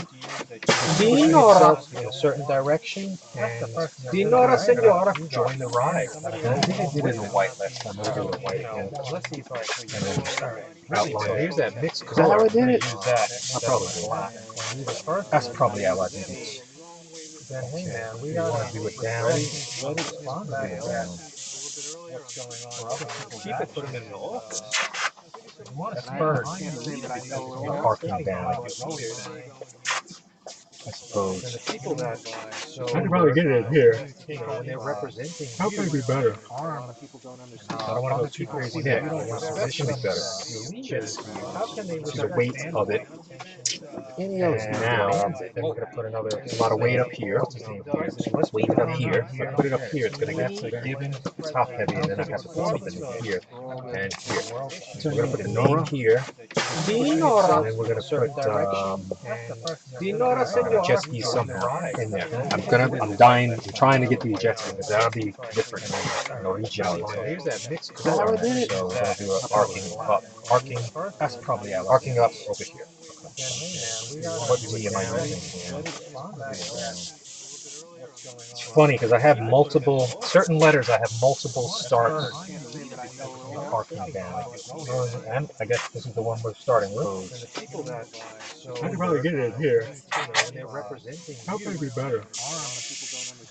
Dinora in a certain direction. And Dinora, senora. join the ride. I think I did it in white last time. I'll do it in white again. And then just outline. So here's that mixed color. Is that how I did it? Use that. I probably did. Black. That's probably how I did it. Then hey man, we gotta do it down. Down. Keep it, put them in the office. That's first. Parking down. I suppose. And the people that I could probably get it in here. when they're representing How could it be better? I don't want to go too crazy. Yeah, position is better. How can they See the weight of it. And now, then we're going to put a lot of weight up here. What's his name? So let's weight it up here. If I put it up here, it's going to get given top heavy, and then I have to put something in here and here. So we're going to put the name here. Dinora. And then we're going to put Dinora, senora. jet ski somewhere in there. I'm trying to get the jet ski because that'll be different. Originally. So here's that mixed color. So we're going to do an arcing up. Arcing, that's probably out. Arcing up over here. What D am I using? It's funny because I have certain letters I have multiple starts. Arcing down. And I guess this is the one we're starting with. I could probably get it in here. How could it be better?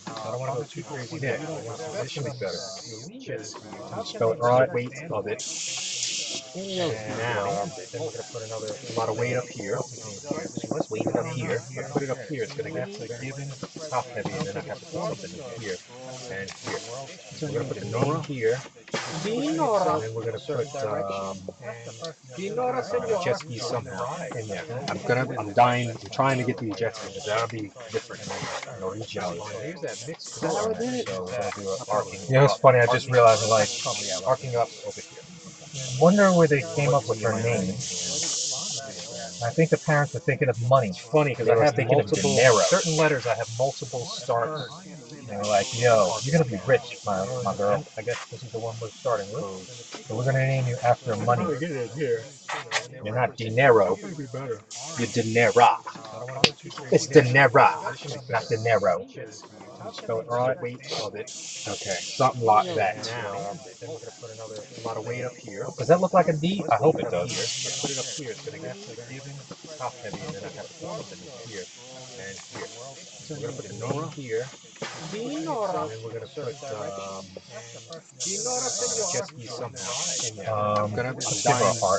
I don't want to go too crazy. Yeah, position is better. Spell it right, weight of it. And now, then we're going to put a lot of weight up here. So let's weight it up here. If I put it up here, it's going to get given top heavy, and then I have to put something in here and here. So we're going to put the name here. Dinora. And then we're going to put Dinora, senora. jet ski somewhere in there. I'm trying to get the jet ski because that'll be different. Originally. Here's that mixed color. So we're going to do an arcing. You know, it's funny. I just realized I like arcing up over here. Wonder where they came up with her name. I think the parents were thinking of money. It's funny because I have certain letters I have multiple starts. They're like, yo, you're gonna be rich, my girl. I guess this is the one we're starting with. So we're gonna name you after money. Get it in here. You're not dinero. How could it be better? You're dinera. It's dinera, not dinero. Spell it right, weight of it. Okay, something like that. Now, then we're going to put a lot of weight up here. Does that look like a D? I hope it does. If I put it up here, it's going to get given top heavy, and then I have to put something in here and here. So we're going to put the name here. Dinora. And then we're going to put Dinora, senora. jet ski somewhere in there. I'm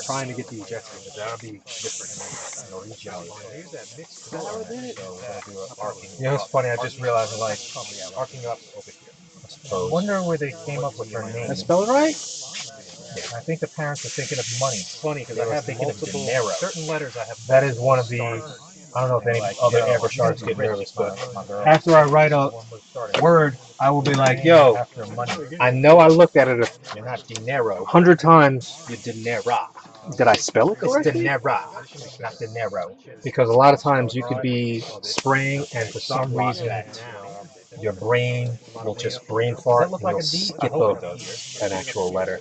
trying to get the jet ski because that'll be different. Originally. Here's that mixed color. So we're going to do an arcing. You know, it's funny. I just realized I like arcing up over here. I wonder where they came up with her name. Did I spell it right? Yeah, I think the parents were thinking of money. It's funny because I have certain letters I have. That is one of the. I don't know if any other Airbrush artists get nervous, but after I write a word, I will be like, yo, I know I looked at it you're not dinero. 100 times. You're dinera. Did I spell it It's correctly? dinera, not dinero. Because a lot of times you could be spraying, and for some reason, your brain will just brain fart and you'll skip an actual letter.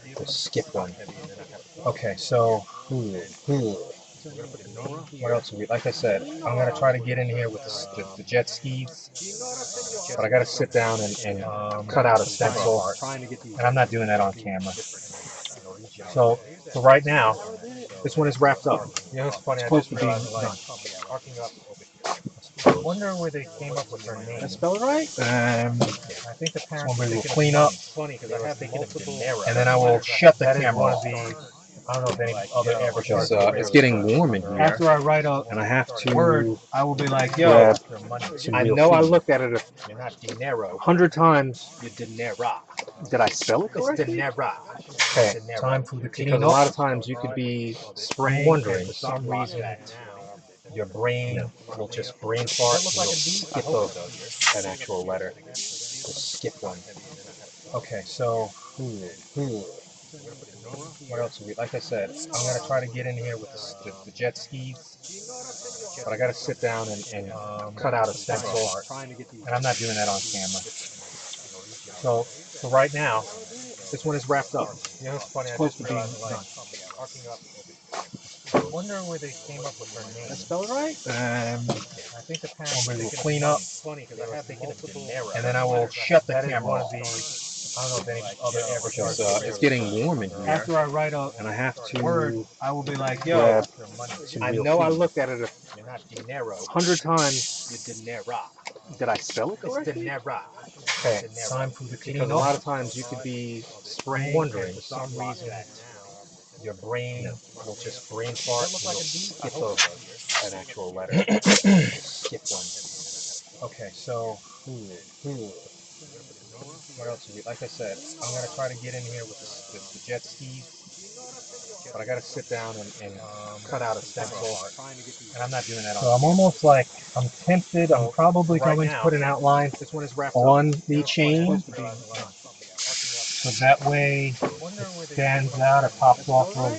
You'll skip one. Okay, so what else? Like I said, I'm gonna try to get in here with the jet skis, but I gotta sit down and cut out a stencil, and I'm not doing that on camera. So for right now, this one is wrapped up. You know, it's funny. It's close to being done. I wonder where they came up with her name. Did I spell it right? I think the parents will clean up, and then I will shut the camera off. I don't know if any other Airbrush It's getting warm in here. After I write a And I have to word, I will be like, yo, some I real know I feet. looked at it. You're not dinero. 100 times. You're dinera. Did I spell it It's correctly? dinera. Okay, time for the cleanup. Because a lot of times you could be spraying, wondering for some reason, your brain will just brain fart and you'll skip an actual letter. You'll skip one. Okay, so what else? Like I said, I'm gonna try to get in here with the jet skis, but I gotta sit down and cut out a stencil, and I'm not doing that on camera. So right now, this one is wrapped up. You know, it's funny. It's supposed to be done. I wonder where they came up with her name. That spell right? I think the panel will clean up, and then I will shut the camera off. I don't know if any other Airbrush. It's getting warm in here, After I write a and I have to word, I will be like, yo, grab I know I looked at it You're not Dinero. 100 times. You're Dinera. Did I spell it It's correctly? Dinera. Okay. Time for the Because a lot of times you could be wondering for some reason your brain will just brain fart and you'll skip an actual letter. Skip one. Okay, so what else? Like I said, I'm gonna try to get in here with the jet skis, but I gotta sit down and cut out a stencil, and I'm not doing that. So I'm almost like I'm tempted. I'm probably going to put an outline on the chain, so that way it stands out. It pops off of.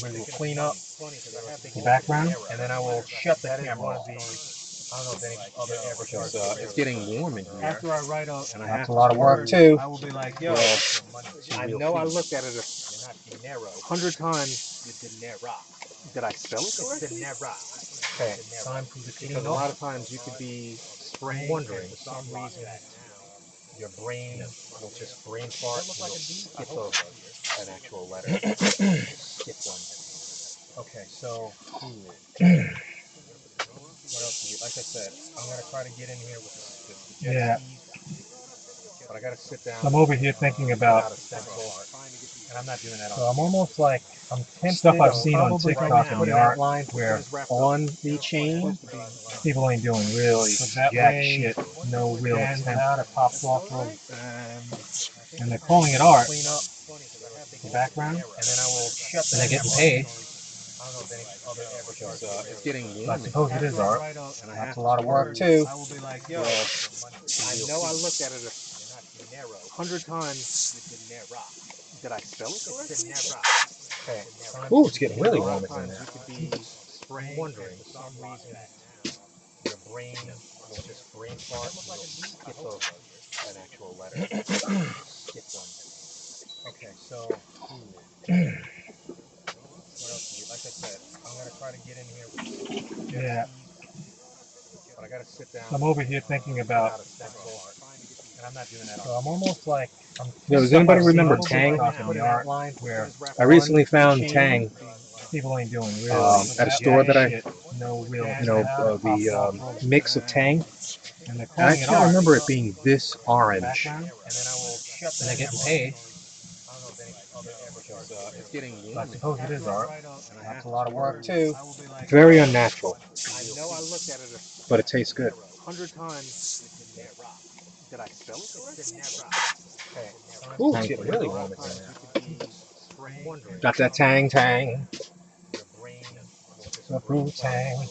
We will clean up the background, and then I will shut the camera off. I don't know if any other Airbrush. it's getting warm in here, After I write a and I have That's a lot of work too. I will be like, yo, grab I know I looked at it 100 times. Did I spell it correctly? Okay, time for the Because a lot of times you could be wondering for some reason your brain will just brain fart and you'll skip an actual letter. Skip one. Okay, so what else? Like I said, I'm gonna try to get in here with the jet skis, but I gotta sit down. I'm over here thinking about, and I'm not doing that. So I'm almost like I'm tempted. Stuff I've seen on TikTok and the art where on the chain, people ain't doing really jack shit, no real attempt. It pops off of, and they're calling it art. The background, and then I will shut. And they're getting paid. I don't know if any other Airbrush. it's getting warm. I suppose it is art. That's a lot of work too. I will be like, yo, I know I looked at it 100 times. Did I spell it correctly? Okay. Ooh, it's getting really warm in here. You could be Wondering for some reason your brain will just brain fart and you'll skip an actual letter. Skip one. Okay, so what else? Like I said, I'm gonna try to get in here with but I gotta sit down. I'm over here thinking about, and I'm not doing that. So I'm almost like I'm. Yeah, does anybody remember Tang? Where I recently found Tang people ain't doing really at a store that I, no real, the mix of Tang. and they're And I calling it can't art. remember it being this orange. And then I will shut. And they're getting paid. I don't know if any other Airbrush. It's getting I warm. suppose it is art. That's a lot of work too. Very unnatural, I know I looked at it but it tastes good. 100 times. Did I spell it correctly? Ooh, it's getting really warm in here. Got that Tang. The Brew Tang.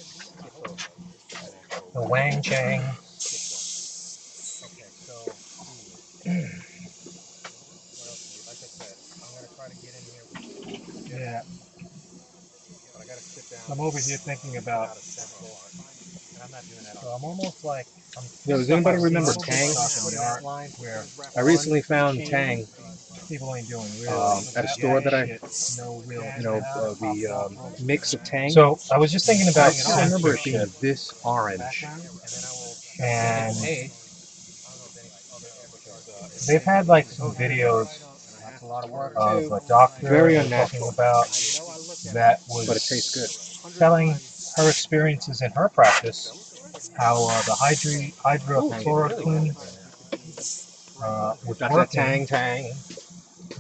The Wang Chang. Yeah. I'm over here thinking about, and I'm not doing that. So I'm almost like I'm. Yeah, does anybody remember Tang? Where I recently found Tang people ain't doing really at a store that I, no real, the mix of Tang. So I was just thinking I about can't remember it being this orange. and they've had like some videos of a doctor Very talking unnatural, about that was but it tastes good. telling her experiences in her practice, how the hydrochloroquine was Got that working Tang.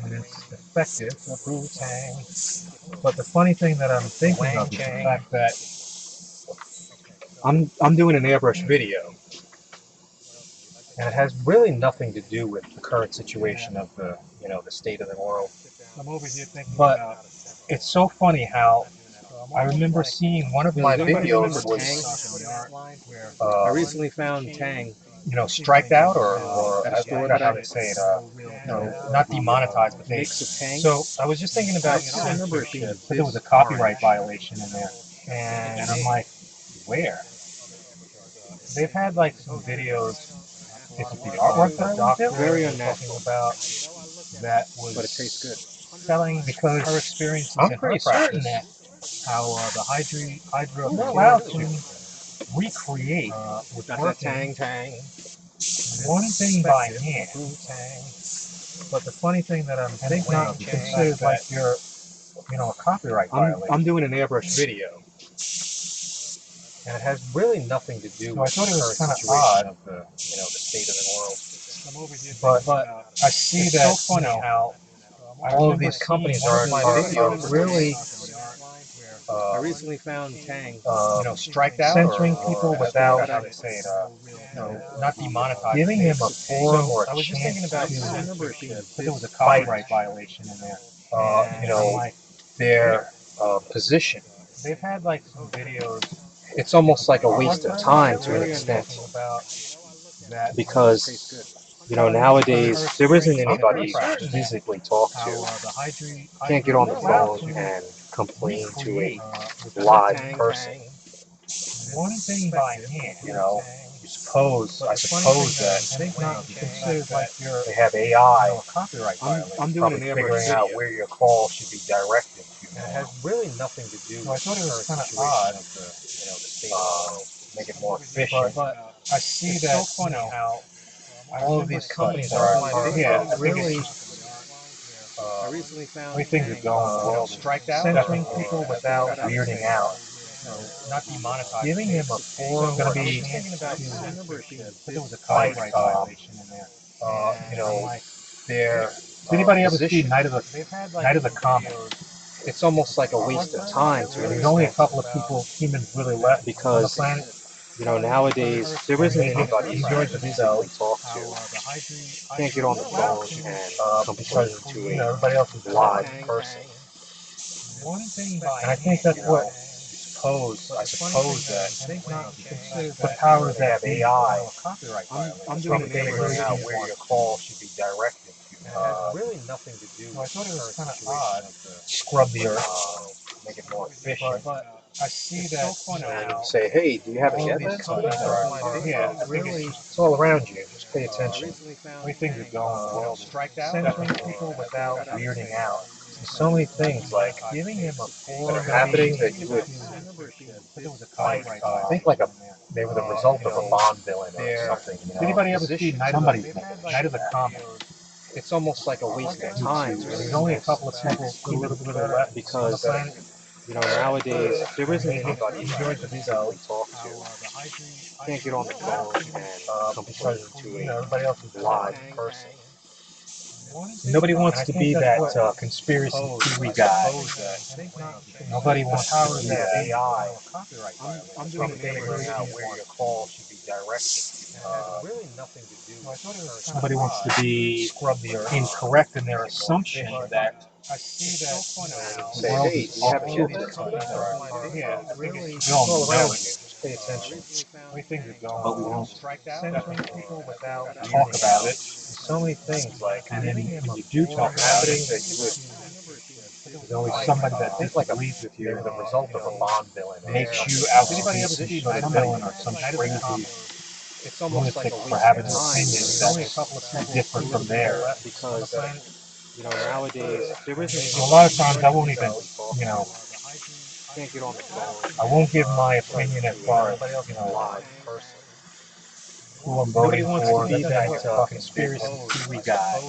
and it's effective, the Brew Tang. But the funny thing that I'm thinking of is the fact that I'm doing an airbrush video. and it has really nothing to do with the current situation of the, the state of the world. I'm over here thinking but it's so funny how I remember seeing one of my Does anybody videos remember was, I recently found Tang. you know, striked out or At a I store forgot that how I to say it, you know, not demonetized, but they. mix of Tang. So I was just thinking about I can't remember if censorship, it's but there was a this copyright orange. violation in there, and I'm like, where? They've had like some videos. Is it the artwork that I went to? Very Talking unnatural, about that was but it tastes good. selling because her experiences I'm in her pretty certain practice, how the hydro You're they're allowed allowed to recreate with got that working Tang. one thing by hand. But the funny thing that I'm thinking of is considered like you're, you know, a copyright violation. I'm doing an airbrush video, and it has really nothing to do So I with thought the it was current kind of situation odd, of the the state of the world. but I see It's that, so funny you know, how all of these companies are really I recently found Tang. you know, striked out censoring or people without how to say it, you know, not demonetized, giving them a forum or a chance to, but there was a copyright violation in there. You know, like their position. they've had like some videos. It's almost like a waste of time to an extent, About that because nowadays there isn't anybody to practice. physically talk How to. the Can't get on the phone and complain to a live person. one thing by hand, you know. I suppose that considered like you're they have AI, you know, a copyright violation. I'm doing Probably an figuring airbrush out video, where your call should be directed to. and it has really nothing to do So I with thought the it was current kind of situation odd. of the state of the world. Make it more efficient. But I see It's that, so funny you know, how all of these companies yeah, really I recently found way things are going in the world. striked out, Censoring people without how to weirding say out. No, not demonetized. Giving them a forum going to be but there was a copyright violation in there. You know, their Does anybody ever see position. Night of the Common. it's almost like a waste of time to an There's only a extent, couple of humans really left on the because planet. nowadays there isn't They anybody to enjoyed physically themselves. talk to. Can't get on the phone and complain Because, to you know, a everybody else is live person. And I think that's what I suppose that the powers that be, AI, I'm doing probably an figuring airbrush out video, where your call should be directed to. and it has really nothing to do So I with thought the it was current kind of situation odd. of the Scrub the earth, make it more efficient. But I see that, you know, say, hey, do you have all any of these evidence of companies that? are yeah, I think Really, it's all around you. Just pay attention. the way things are going in the world. Censoring people without weirding out. There's so many things like Giving him a that are happening that you would like think like they were the result of a Bond villain or something. You know? Anybody ever see Night of the Common? It's almost like a waste of time to an There's only a extent, couple of people really left because on the planet. nowadays there isn't They anybody to enjoyed physically themselves. talk to. Can't get on the phone and complain Because, to you know, a everybody else is live person. Nobody wants to be that conspiracy theory guy. Nobody wants to be that AI. I'm doing From an figuring airbrush out video, where your call should be directed to. and it has really nothing to do with Nobody wants to be incorrect in their assumption that the say, world hey, is do you have all any evidence of that? yeah, Really, we it's all all know around you. it. Just pay attention. The way things are going, But we won't talk about it. There's so many things like, and then when you do talk about it, that you would there's always somebody that think like disagrees with you. they were the result of a Bond villain. Makes you out to be some sort of villain or some crazy It's almost like lunatic a for waste having of an time. opinion that's different from theirs. Because nowadays there isn't. So a lot of times I won't even, you know, Can't get on the phone. I won't give my opinion as far as, you know, Live person. who I'm voting wants for. to be That's that a conspiracy theory guy.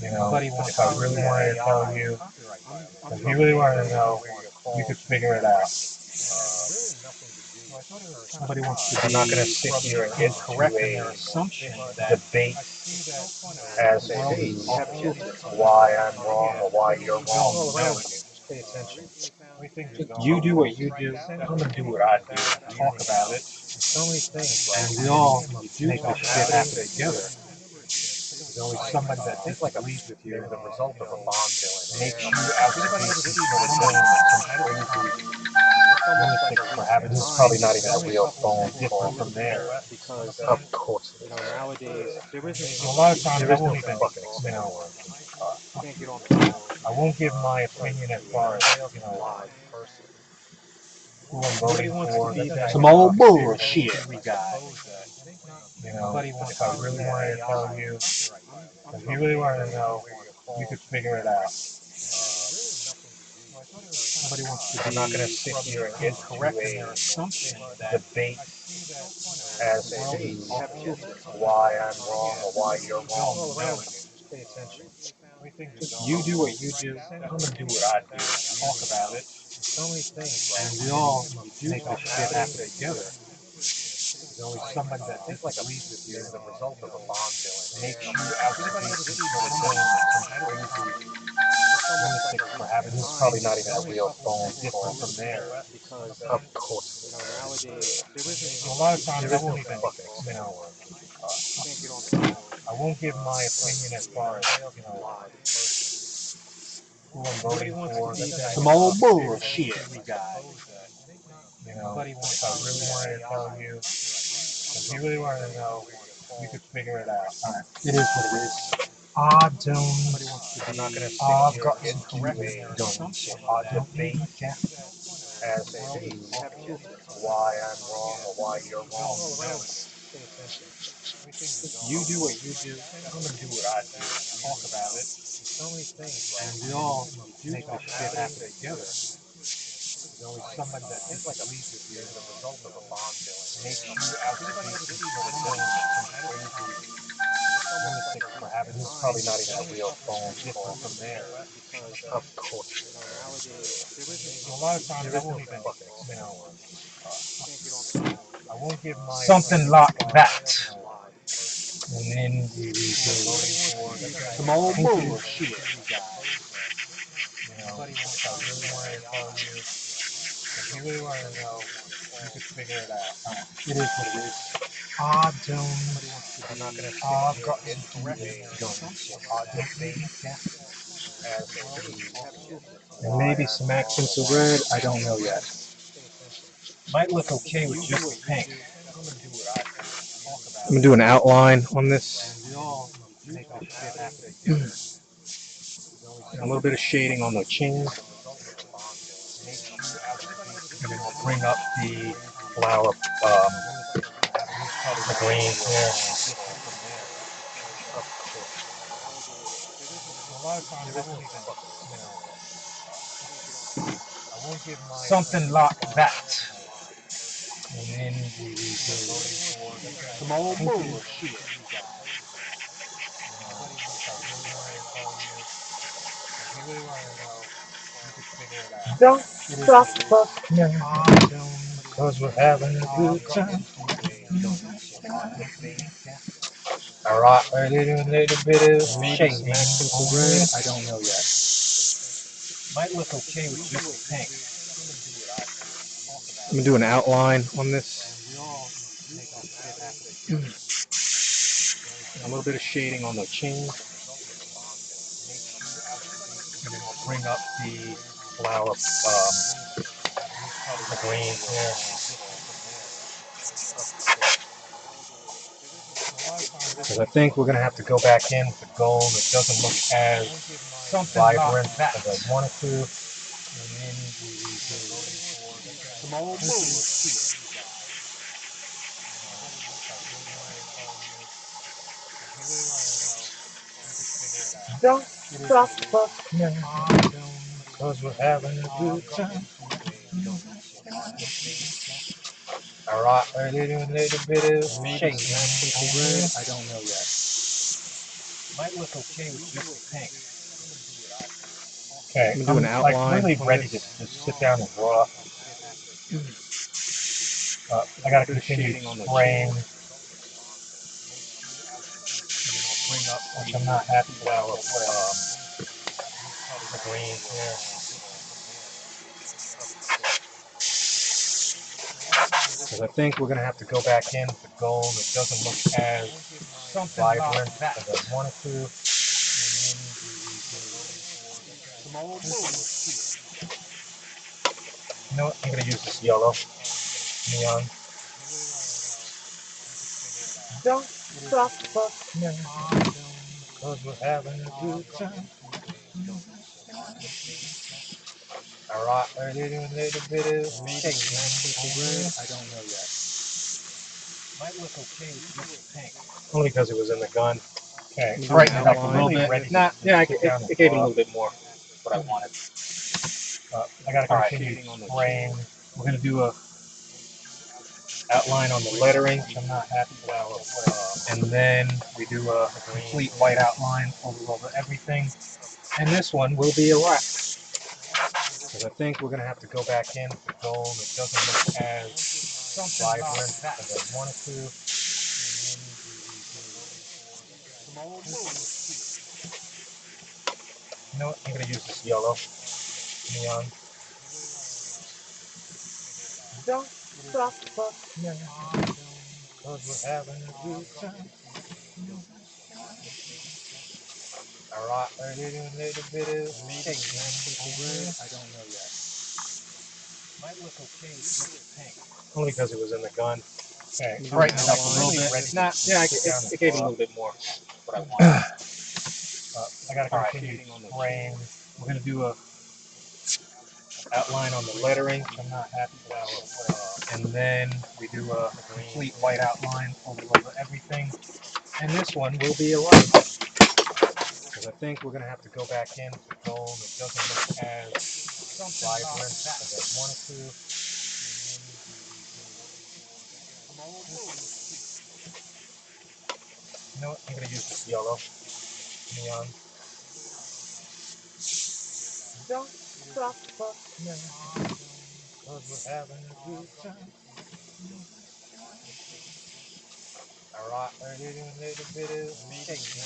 You know, if I really wanted to tell you, if you really wanted to know, you could figure it out. Nobody wants to I'm be. not going to sit here and get correct in their assumption that debate as Say, hey, to you have any evidence? why I'm wrong or why you're wrong. All No, around you. Just pay attention. you do what you do. I'm going to do what I do. Talk about it. So many things. And we all make this shit happen together. There's always somebody that Think like disagrees with they you. were the result of a Bond villain. makes you out to be sort of doing some crazy lunatic for having This is this probably not even a real phone different call. from there. because Of course it is. nowadays there isn't A lot of times There I is no won't even, fucking you extended know, warranty. can't get on the phone. I won't give my opinion as far as, you know, Live person. who I'm Nobody voting wants for. to be that Some old conspiracy bullshit. guy. You know, Nobody wants if I to really be wanted that to tell AI. you, if you really wanted to know, you could figure it out. Nobody wants to I'm be not going to sit here and get incorrect in into their assumption a that debate as the world is to business. why I'm wrong or why you're wrong. All around you. Just pay attention. You do what you do. I'm going to do what I do. Talk about it. So many things, And right? we all Do make this shit happen together. There's always somebody that disagrees with you as a result of a bomb billing. Makes you out to be some sort of doing some crazy lunatic for having This is this probably not even a real phone call. different from there. Because Of course it is. nowadays there isn't A lot of times There I is no won't even, fucking you extended know, warranty. can't get on the phone. I won't give my opinion as far as, you know, Live person. who I'm Nobody voting wants for. to be that Some old conspiracy bullshit. guy. You know, Nobody wants if I to really be wanted to that tell AI. you, if you really wanted to know, you could figure it out. It is what it is. I don't. Nobody wants to I'm be not going to sit I've here got and get into into incorrect in their a assumption that debate as the world to is business. why I'm wrong or why you're wrong. All around you. Just pay attention. You do what you do. I'm going to do what I do. Talk about it. So many things, And right? we all Make make this this shit shit happen happen together. together. There's always somebody that disagrees with you as a result of a bomb billing. Makes you out to be some sort of doing some crazy lunatic for having This is this probably not even a real phone call. different from there. Because Of course it is. nowadays there isn't A lot of times There I is no won't even, fucking you extended know, warranty. can't get on the phone. I won't give my Something opinion like as far that. as, you know, Live person. and then you voting for Some old think you bullshit. guy. You know, if I really wanted to tell you, if you really wanted to know, you could figure it out. It is what it is. I don't. I'm not going to sit I've here got and get into into a debate as to And why maybe I'm some wrong accents or of why red. you're I wrong. don't know yet. Might look okay with just the pink. I'm going to do what I do. Talk I'm about gonna it. do an outline on this. And we all Make this shit happen together. A little bit of shading on the chin. Makes you out to be And then we'll bring up the flower, the green here. a lot of times I won't even, you know, I won't give my Something like that. and then you voting for Some old think you bullshit. if I really wanted to tell you, if you really want to know, you could figure it out. Don't it is stop what it is. us now, I don't. 'cause we're having a good time. Alright, a little bit of Maybe shading some accents on of red. red. I don't know yet. Might look okay with just the pink. I'm gonna do an outline on this. And we all make this shit happen. A little bit of shading on the chin. And then we'll bring up the flower, the green here. Because I think we're gonna have to go back in with the gold. It doesn't look as vibrant as I wanted to. Some old bullshit. Don't It is stop what it is. us now, 'cause we're having a good time. Alright, a little bit of Maybe shading some accents on of red. red. I don't know yet. Might look okay with just the pink. Okay, I'm gonna do an like outline really on ready to this. just sit down and draw. I gotta continue spraying, Bring up which I'm not happy about. flower, But whatever. the green here. Because I think we're gonna have to go back in with the gold. It doesn't look as vibrant as I wanted to. You know what? I'm gonna use this yellow neon. Don't stop us now, cause we're having a good time. Alright, a little bit of shaking. I don't know yet. Might look okay with pink. Only because it was in the gun. Okay, You brighten it up a outline little bit. it. Nah, yeah, it gave it a little bit more. What I wanted. I gotta continue spraying. We're gonna do a outline on the lettering, which I'm not happy about. And then we do a complete white outline over everything. And this one will be a wrap. Because I think we're gonna have to go back in with the gold. It doesn't look as vibrant as I wanted to. You know what? I'm gonna use this yellow neon. Don't stop us now, cause we're having a good time. Alright, a little bit of shaking. I don't know yet. Might look okay with pink. Only because it was in the gun. Okay, You brighten it up a outline little it. bit. Nah, yeah, it gave it a little bit more. What I wanted. I gotta continue spraying. We're gonna do a outline on the lettering, which I'm not happy about. And then we do a complete white outline over everything. And this one will be a white. Because I think we're gonna have to go back in with the gold. It doesn't look as vibrant as I wanted to. You know what? I'm gonna use this yellow neon. Don't stop us now, cause we're having a good time. Alright, a little bit of shaking.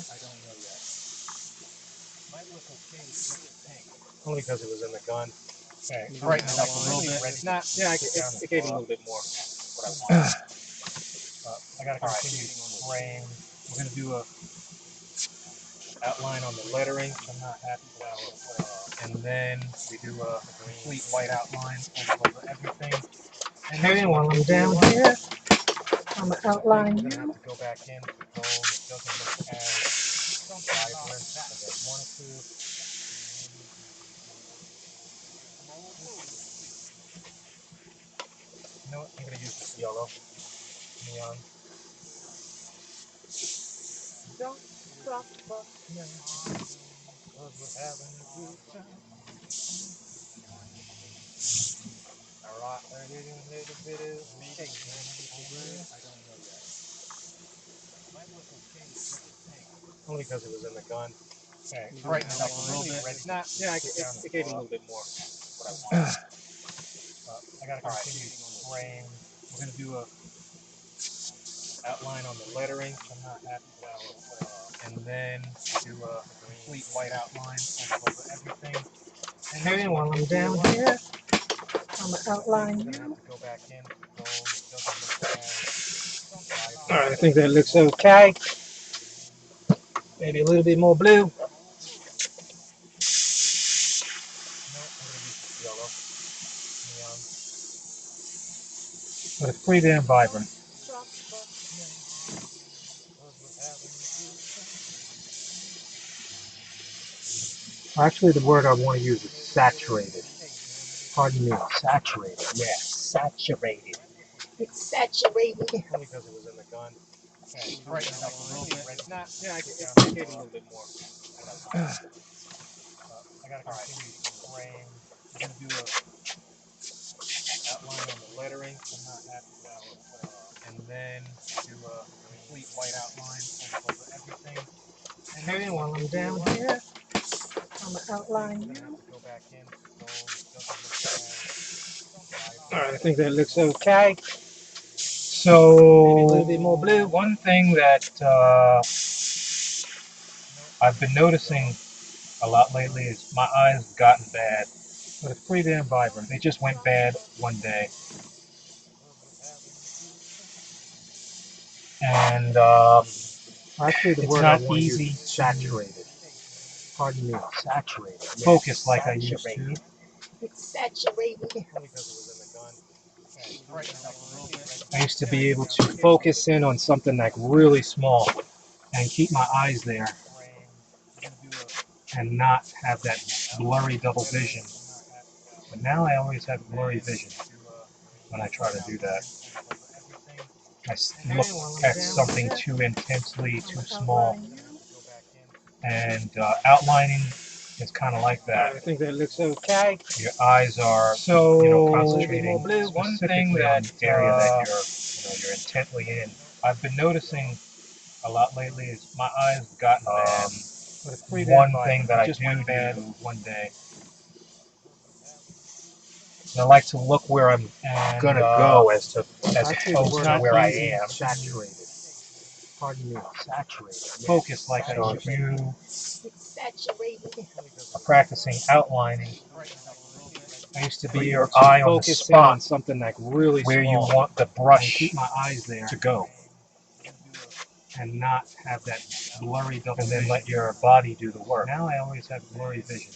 I don't know yet. Might look okay with pink. Only because it was in the gun. Okay, You brighten it up a outline little it. bit. Nah, yeah, it gave it a little bit more. What I wanted. I gotta continue spraying. We're gonna do a outline on the lettering, which I'm not happy about. And then we do a complete white outline over everything. And then while I'm down here, I'm gonna outline. We're gonna have to go back in with the gold. It doesn't look as vibrant as I wanted to. You know what? I'm gonna use this yellow neon. Don't stop us now, cause we're having a good time. Alright, a little bit of shaking. I don't know yet. Might look okay with pink. Only because it was in the gun. Okay, You brighten it up a little bit. Nah, yeah, it gave it a little bit more. What I wanted. I gotta continue spraying. We're gonna do a outline on the lettering, which I'm not happy about. And then we do a complete white outline over everything. And then while I'm down here, I'm gonna outline. We're gonna have to go back in with the gold. It doesn't look as vibrant. All right, I think that looks okay. Maybe a little bit more blue. No, I'm gonna use this yellow neon. But it's pretty damn vibrant. Actually, the word I want to use is saturated. Pardon me, saturated. Yeah, saturated. It's saturated. Only because it was in the gun. Okay, brighten it up a little bit. Nah, yeah, it gave it a little bit more. I gotta continue spraying. We're gonna do a outline on the lettering. I'm not happy about. And then do a complete white outline over everything. And then while I'm down here, I'm gonna outline. We're gonna have to go back in with the gold. It doesn't look as vibrant. All right, I think that looks okay. So maybe a little bit more blue. One thing that I've been noticing a lot lately is my eyes have gotten bad, but it's pretty damn vibrant. They just went bad one day, and actually the word I want to use is saturated. pardon me, saturated. Focus like I used to. It's saturated. I used to be able to focus in on something like really small and keep my eyes there and not have that blurry double vision. But now I always have blurry vision when I try to do that. I look at something too intensely, too small, and outlining is kind of like that. I think that looks okay. Your eyes are So concentrating blue. one thing that the area that you're intently in. I've been noticing a lot lately is my eyes have gotten bad. One thing that I just went bad one day. And I like to look where I'm gonna go as opposed to where I am. Saturated. Pardon me, saturated. Focus like I used to. It's saturated. Practicing outlining. I used to be your eye on the spot, something like really where you small. want the brush Keep my eyes there to go, and not have that blurry double and then vision. let your body do the work. Now I always have blurry vision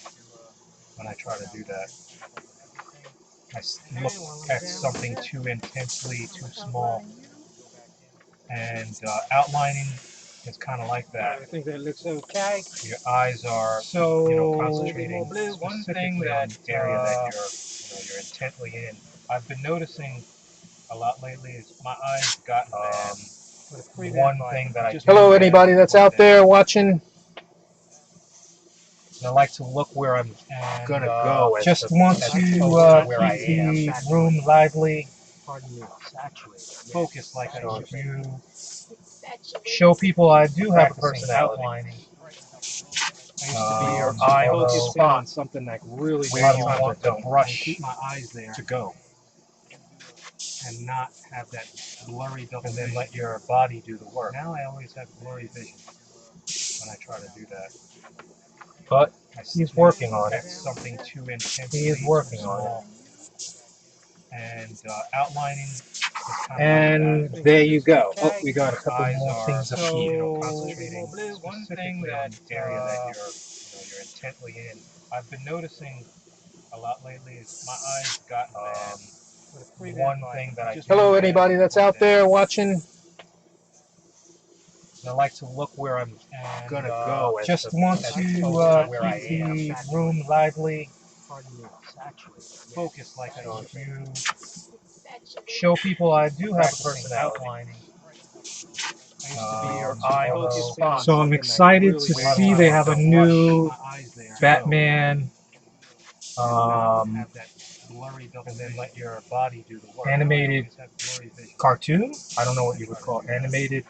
When I try to do that, I look at something too intensely, too small, and outlining is kind of like I that. think that looks okay. Your eyes are concentrating one thing that the area that you're intently in. I've been noticing a lot lately is my eyes have gotten bad. One thing that I do Hello, bad anybody that's one out day. there watching. And I like to look where I'm Gonna go as just the- want as to opposed keep to where I am. the room lively. Pardon me, saturated. Focus like I used to. It's saturated. Show people I do have a Practicing personality. outlining. I used to be your eye on the Focusing on spot, something like really where you small. want the And brush keep my eyes there to go, and not have that blurry double and then vision. let your body do the work. Now I always have blurry vision When I try to do that, but he's working on it. something too intense. He is working on it. And outlining. And Like there you go. okay. Oh, we got a couple Eyes more are things up so here. concentrating One thing specifically on that the area that you're intently in. I've been noticing a lot lately is my eyes have gotten bad. One thing that I do Hello, bad anybody that's one out day. there watching. And I like to look where I'm Gonna go as just the- want as to opposed where I keep am. the room lively. Pardon me, saturated. Focus like I used to. It's saturated. Show people I do have a Practicing personality. outlining. I used to be your eye on the Focusing spot. on So I'm something excited like to really see small. they have a new Keep my eyes there. Batman Have that blurry double and then vision. let your body do the work. Now I Animated always have blurry vision. cartoon? I don't know what you would call animated,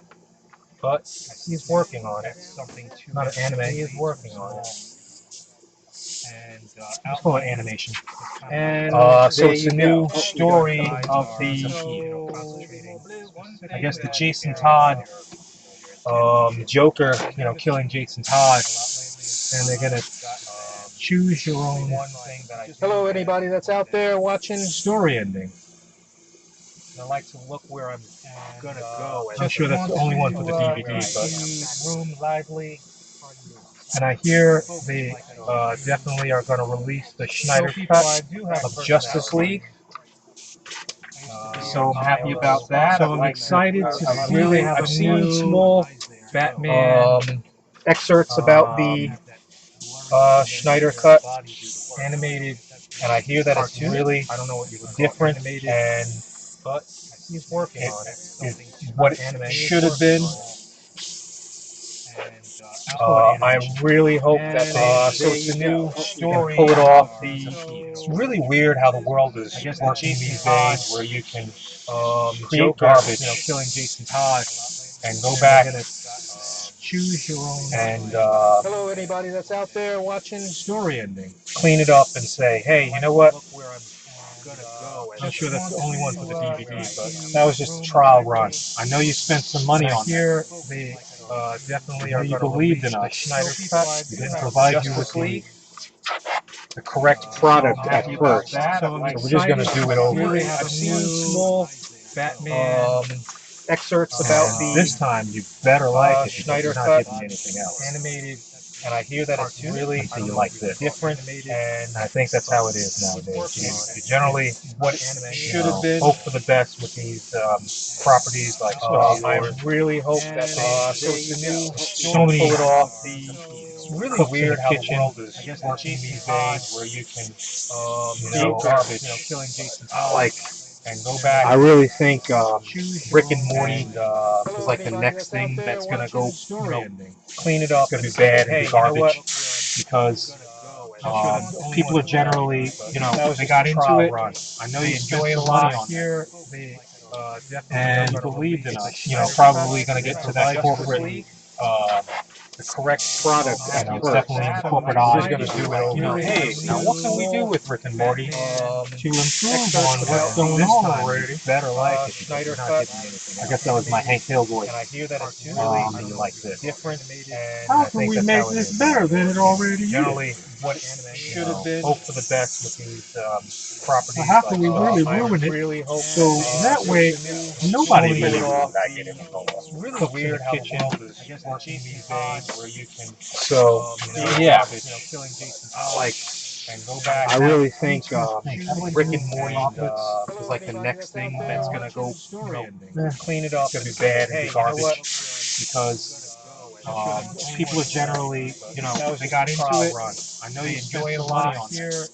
but he's working on it. Something too Not an anime, he is working on it. Let's call it animation. And So there it's you a new go. story of the, I guess, the Jason Todd Joker, killing Jason Todd, and they're gonna choose your own Hello, anybody that's out there watching. story ending. And I like to look where I'm Gonna go. I'm sure that's the only one for the DVD, but room lively. And I hear they definitely are going to release the Schneider cut of Justice League. So I'm happy about that. So I'm excited to see they have a new small Batman excerpts about the Schneider cut animated, and I hear that it's really different, and but he's working on it. It's what it should have been. I really hope that so it's a new story. Pull it off. It's really weird how the world is working these days, where you can create garbage, killing Jason Todd, and go back and choose your own and Hello, anybody that's out there watching. story ending. Clean it up and say, hey, you know what? Gonna go. I'm sure that's the only one for the DVD, but that was just a trial run. I know you spent some money on here. They definitely are going to believe in us. Schneider cut. We didn't provide you with the correct product at first. So we're just going to do it over. I've seen small Batman excerpts about the this time. You better like it because you're not getting anything else. Animated and I hear that it's really different, and I think that's how it is nowadays. You generally should have been hope for the best with these properties. Like I really hope that so many pull it off. It's really weird how the world is working these days, where you can garbage, killing Jason like and go back. I really think Rick and Morty is like the next thing that's gonna go, clean it up. It's gonna be bad and be garbage because people are generally, they got into it. I know you enjoy it a lot here. And believed in us. Probably gonna get to that corporate. The correct product, it's definitely in the corporate eye. Just gonna do it over. Hey, now what can we do with Rick and Morty to improve on what's going on already? Better like it. Schneider cut. I guess that was my Hank Hill voice. And I hear that it's really like this. Different. How can we make this better than it already is? Generally, what should have been. Hope for the best with these properties. How can we really ruin it? Really hope so that way nobody really will back it anymore. It's really weird how the world is working these days, where you can. so. Yeah, like and go back. I really think Rick and Morty is like the next thing that's gonna go, clean it up. It's gonna be bad and be garbage because people are generally, they got into it. I know you enjoy it a lot here.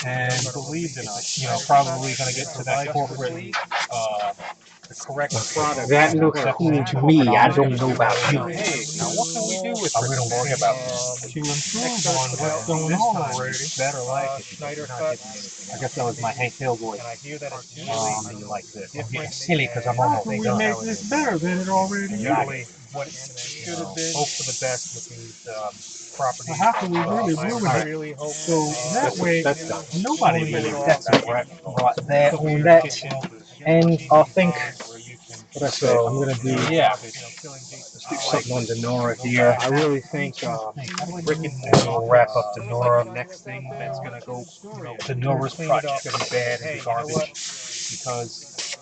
And believed in us. Probably gonna get to that corporate. The correct product. That looks cool to me. I don't know about you. Hey, now what can we do with Rick and Morty about to improve on what's going on already? Better like it. Schneider cut. I guess that was my Hank Hill voice. And I hear that it's really like this. I'm getting silly because I'm almost done. How can we make this better than it already is? What should have been. Hope for the best with these properties. How can we really ruin it? Really hope so that way nobody really gets it right there on that. And I think so. I'm gonna do Let's do something on Dinora here. I really think Rick and Morty will wrap up Dinora. Like the next thing that's gonna go, Dinora's project gonna be bad and garbage because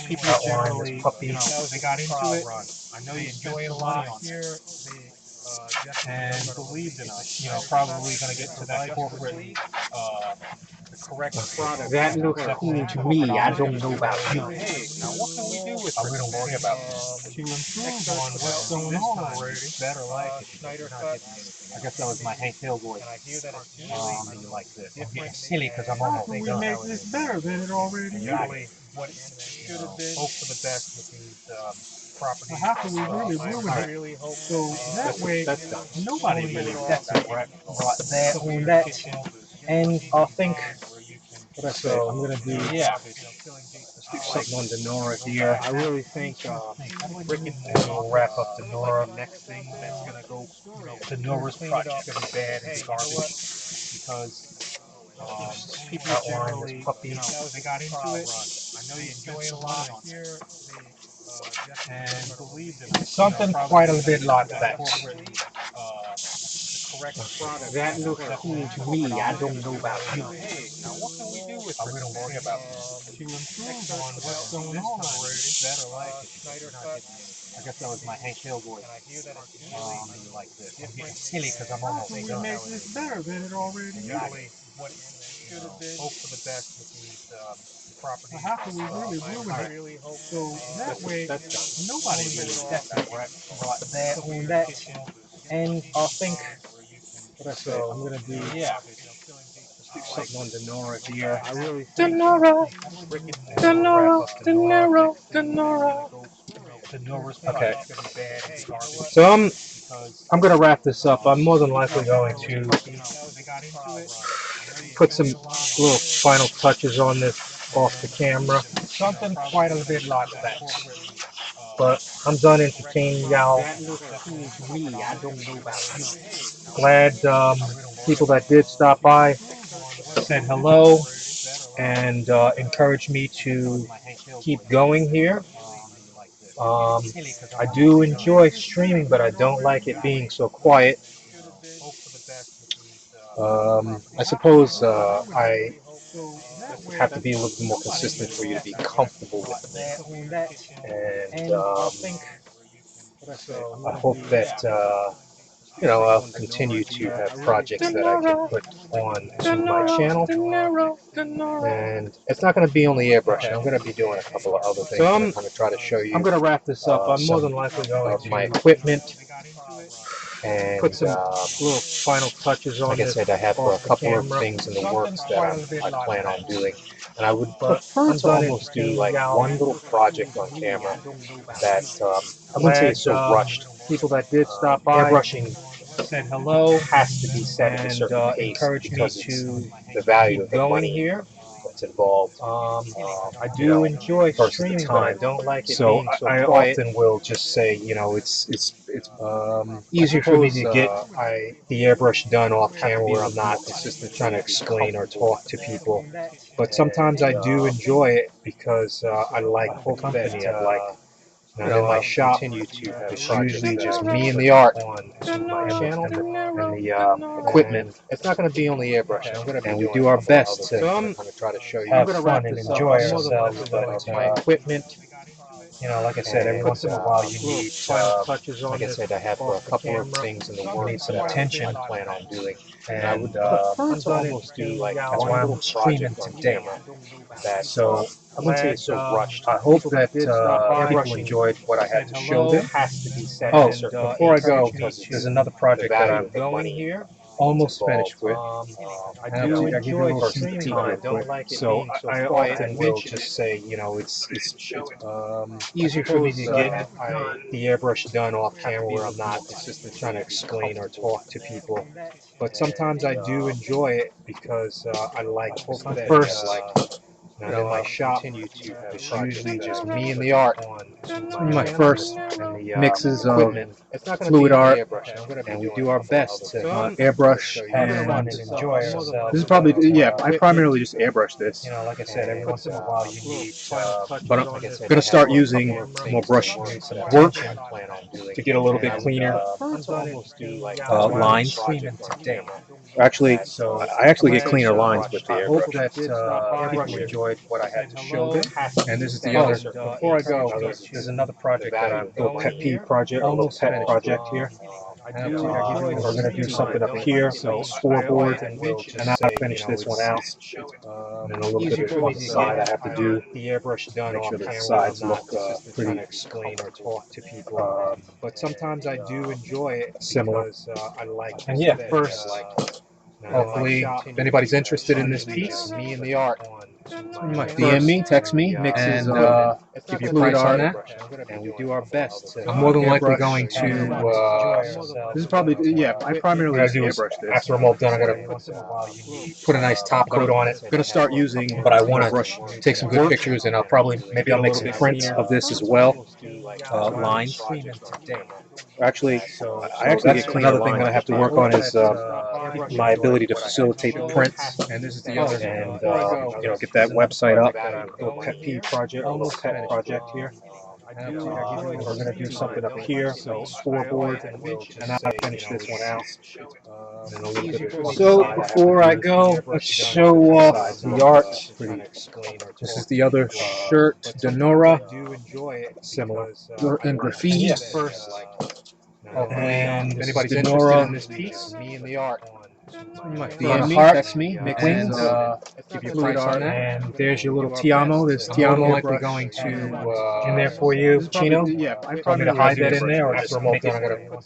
people are generally, they got into it. I know you enjoy it a lot here. And believed in us. Probably gonna get to that corporate. The correct product. that looks cool to me. I don't know about you. Hey, now what can we do with Rick and Morty about to improve on what's going on already? Better like it. Schneider cut. I guess that was my Hank Hill voice. And I hear that it's really like this. I'm getting silly because I'm almost done. How can we make this better than it already is? What should have been. Hope for the best with these properties. How can we really ruin it? Really hope so that way nobody really gets it right there on that. And I think so. I'm gonna do Let's do something on Dinora here. I really think Rick and Morty will wrap up Dinora. Next thing that's gonna go, Dinora's project gonna be bad and garbage because people are generally, they got into it. I know you enjoy it a lot here. And believed in us. Something quite a bit like that. Correct product. that looks cool to me. I don't know about you. Hey, now what can we do with Rick and Morty about to improve on what's going on already? Better like it. Schneider cut. I guess that was my Hank Hill voice. And I hear that it's really like this. I'm getting silly because I'm almost done. How can we make this better than it already is? What should have been. Hope for the best with these properties. How can we really ruin it? Really hope so that way nobody really gets it right there on that. And I think so. I'm gonna do Let's do something on Dinora here. I really think Dinora. Okay. So I'm gonna wrap this up. I'm more than likely going to put some little final touches on this off the camera. Something quite a bit like that. But I'm done entertaining y'all. That looks cool to me. I don't know about you. Glad people that did stop by said hello and encouraged me to keep going here. I do enjoy streaming, but I don't like it being so quiet. I suppose I have to be a little bit more consistent for you to be comfortable with me. And I hope that I'll continue to have projects that I can put on to my channel. And it's not going to be only airbrushing. I'm going to be doing a couple of other things. So I'm going to try to show you. I'm gonna wrap this up. I'm more some than likely going of to my equipment. And put some little final touches on like I this said, I have a off the couple of camera. things in the works that I plan on doing. And I would But prefer I'm to done almost do hanging like out. one little project on camera that I wouldn't say it's so rushed. People that did stop by Airbrushing said hello has to be set at a and certain pace encouraged me because it's to the value keep of the going money here. that's involved. I do enjoy Versus the streaming, but I time. don't like it So being so I quiet. often will just say, it's easier for me to get the airbrush done off camera where I'm not trying to explain or talk to people. But sometimes I do enjoy it because I like the company. I like, in my shop, it's usually just me and the art on my channel and the equipment. It's not going to be only airbrush. And we do our best to kind of try to show you have fun and enjoy ourselves, but but my equipment. Like I said, every and, once in a while you little need, final touches on like I this said, I have a off the couple of camera. things in the You works need some that attention. I plan on doing. And I would prefer I'm to done almost do hanging like out. one That's why little I'm streaming project on today. camera that So I wouldn't say it's so rushed. I hope People that people airbrushing enjoyed what I had to show them. has to be set Oh, at a certain before I pace go, because there's another project that I'm going here. almost Finished with. I And do I'll give you a little sneak peek real quick. So I often will just say, it's easier for me to get the airbrush done off camera where I'm not trying to explain or talk to people. But sometimes I do enjoy it because I like the company. First, in my shop, it's usually just me and the art on my first and the mixes of equipment. It's not going to fluid be art, and we do our best to airbrush, have and fun and enjoy ourselves. this is probably, yeah, I primarily just airbrush this. Like I said, every once in a while you need, But I'm like I said, going to start using things more brush in the works that work I plan on doing to get a little bit and cleaner almost do like lines. today. Actually, So I actually get cleaner lines with the I hope airbrush. that people enjoyed what I had to show them. And this is the Oh, other, before I go, there's another project that I'm little pet peeve project, a little pet project here. we're We're going to do something up here, so scoreboard, and I'll finish this one out. And then a little bit on the side I have to do. the airbrush done Make off sure the camera. sides I'm not look trying pretty to explain or talk to people. But sometimes I do enjoy it similar. because I like. And yeah, that, first, my hopefully, shop, if anybody's interested in this piece, me and the art. you might DM me, text me, Mixes, and give you a fluid price on art, that. and we do our best to. I'm more than likely airbrush going to, and this is probably, yeah, I primarily just airbrush this. after I'm all done, I'm gonna put a nice top coat on it. I'm going to start using, But I want to brush, take some good pictures, and I'll probably maybe I'll make some prints of this as well. lines. Actually, So I actually that's get another thing that I have to work on is my ability to to facilitate the prints. And this is the other, And get that website up. a little pet peeve project, a little pet project here. We're going to do something up here, so scoreboard, and I'll finish this one out. And a little bit of So before I go, let's show off the art. This is the other shirt, Dinora, similar and graffiti. And if this anybody's is interested Dinora. in this piece, me and the art. You might On DM a me, heart, text me, mix wings, give you a fluid price on art, that. and there's your little Tiamo. There's Tiamo likely going to in there for you, Chino. Yeah, I Want probably me to hide that in there, or after just I'm all make done, I'm it gonna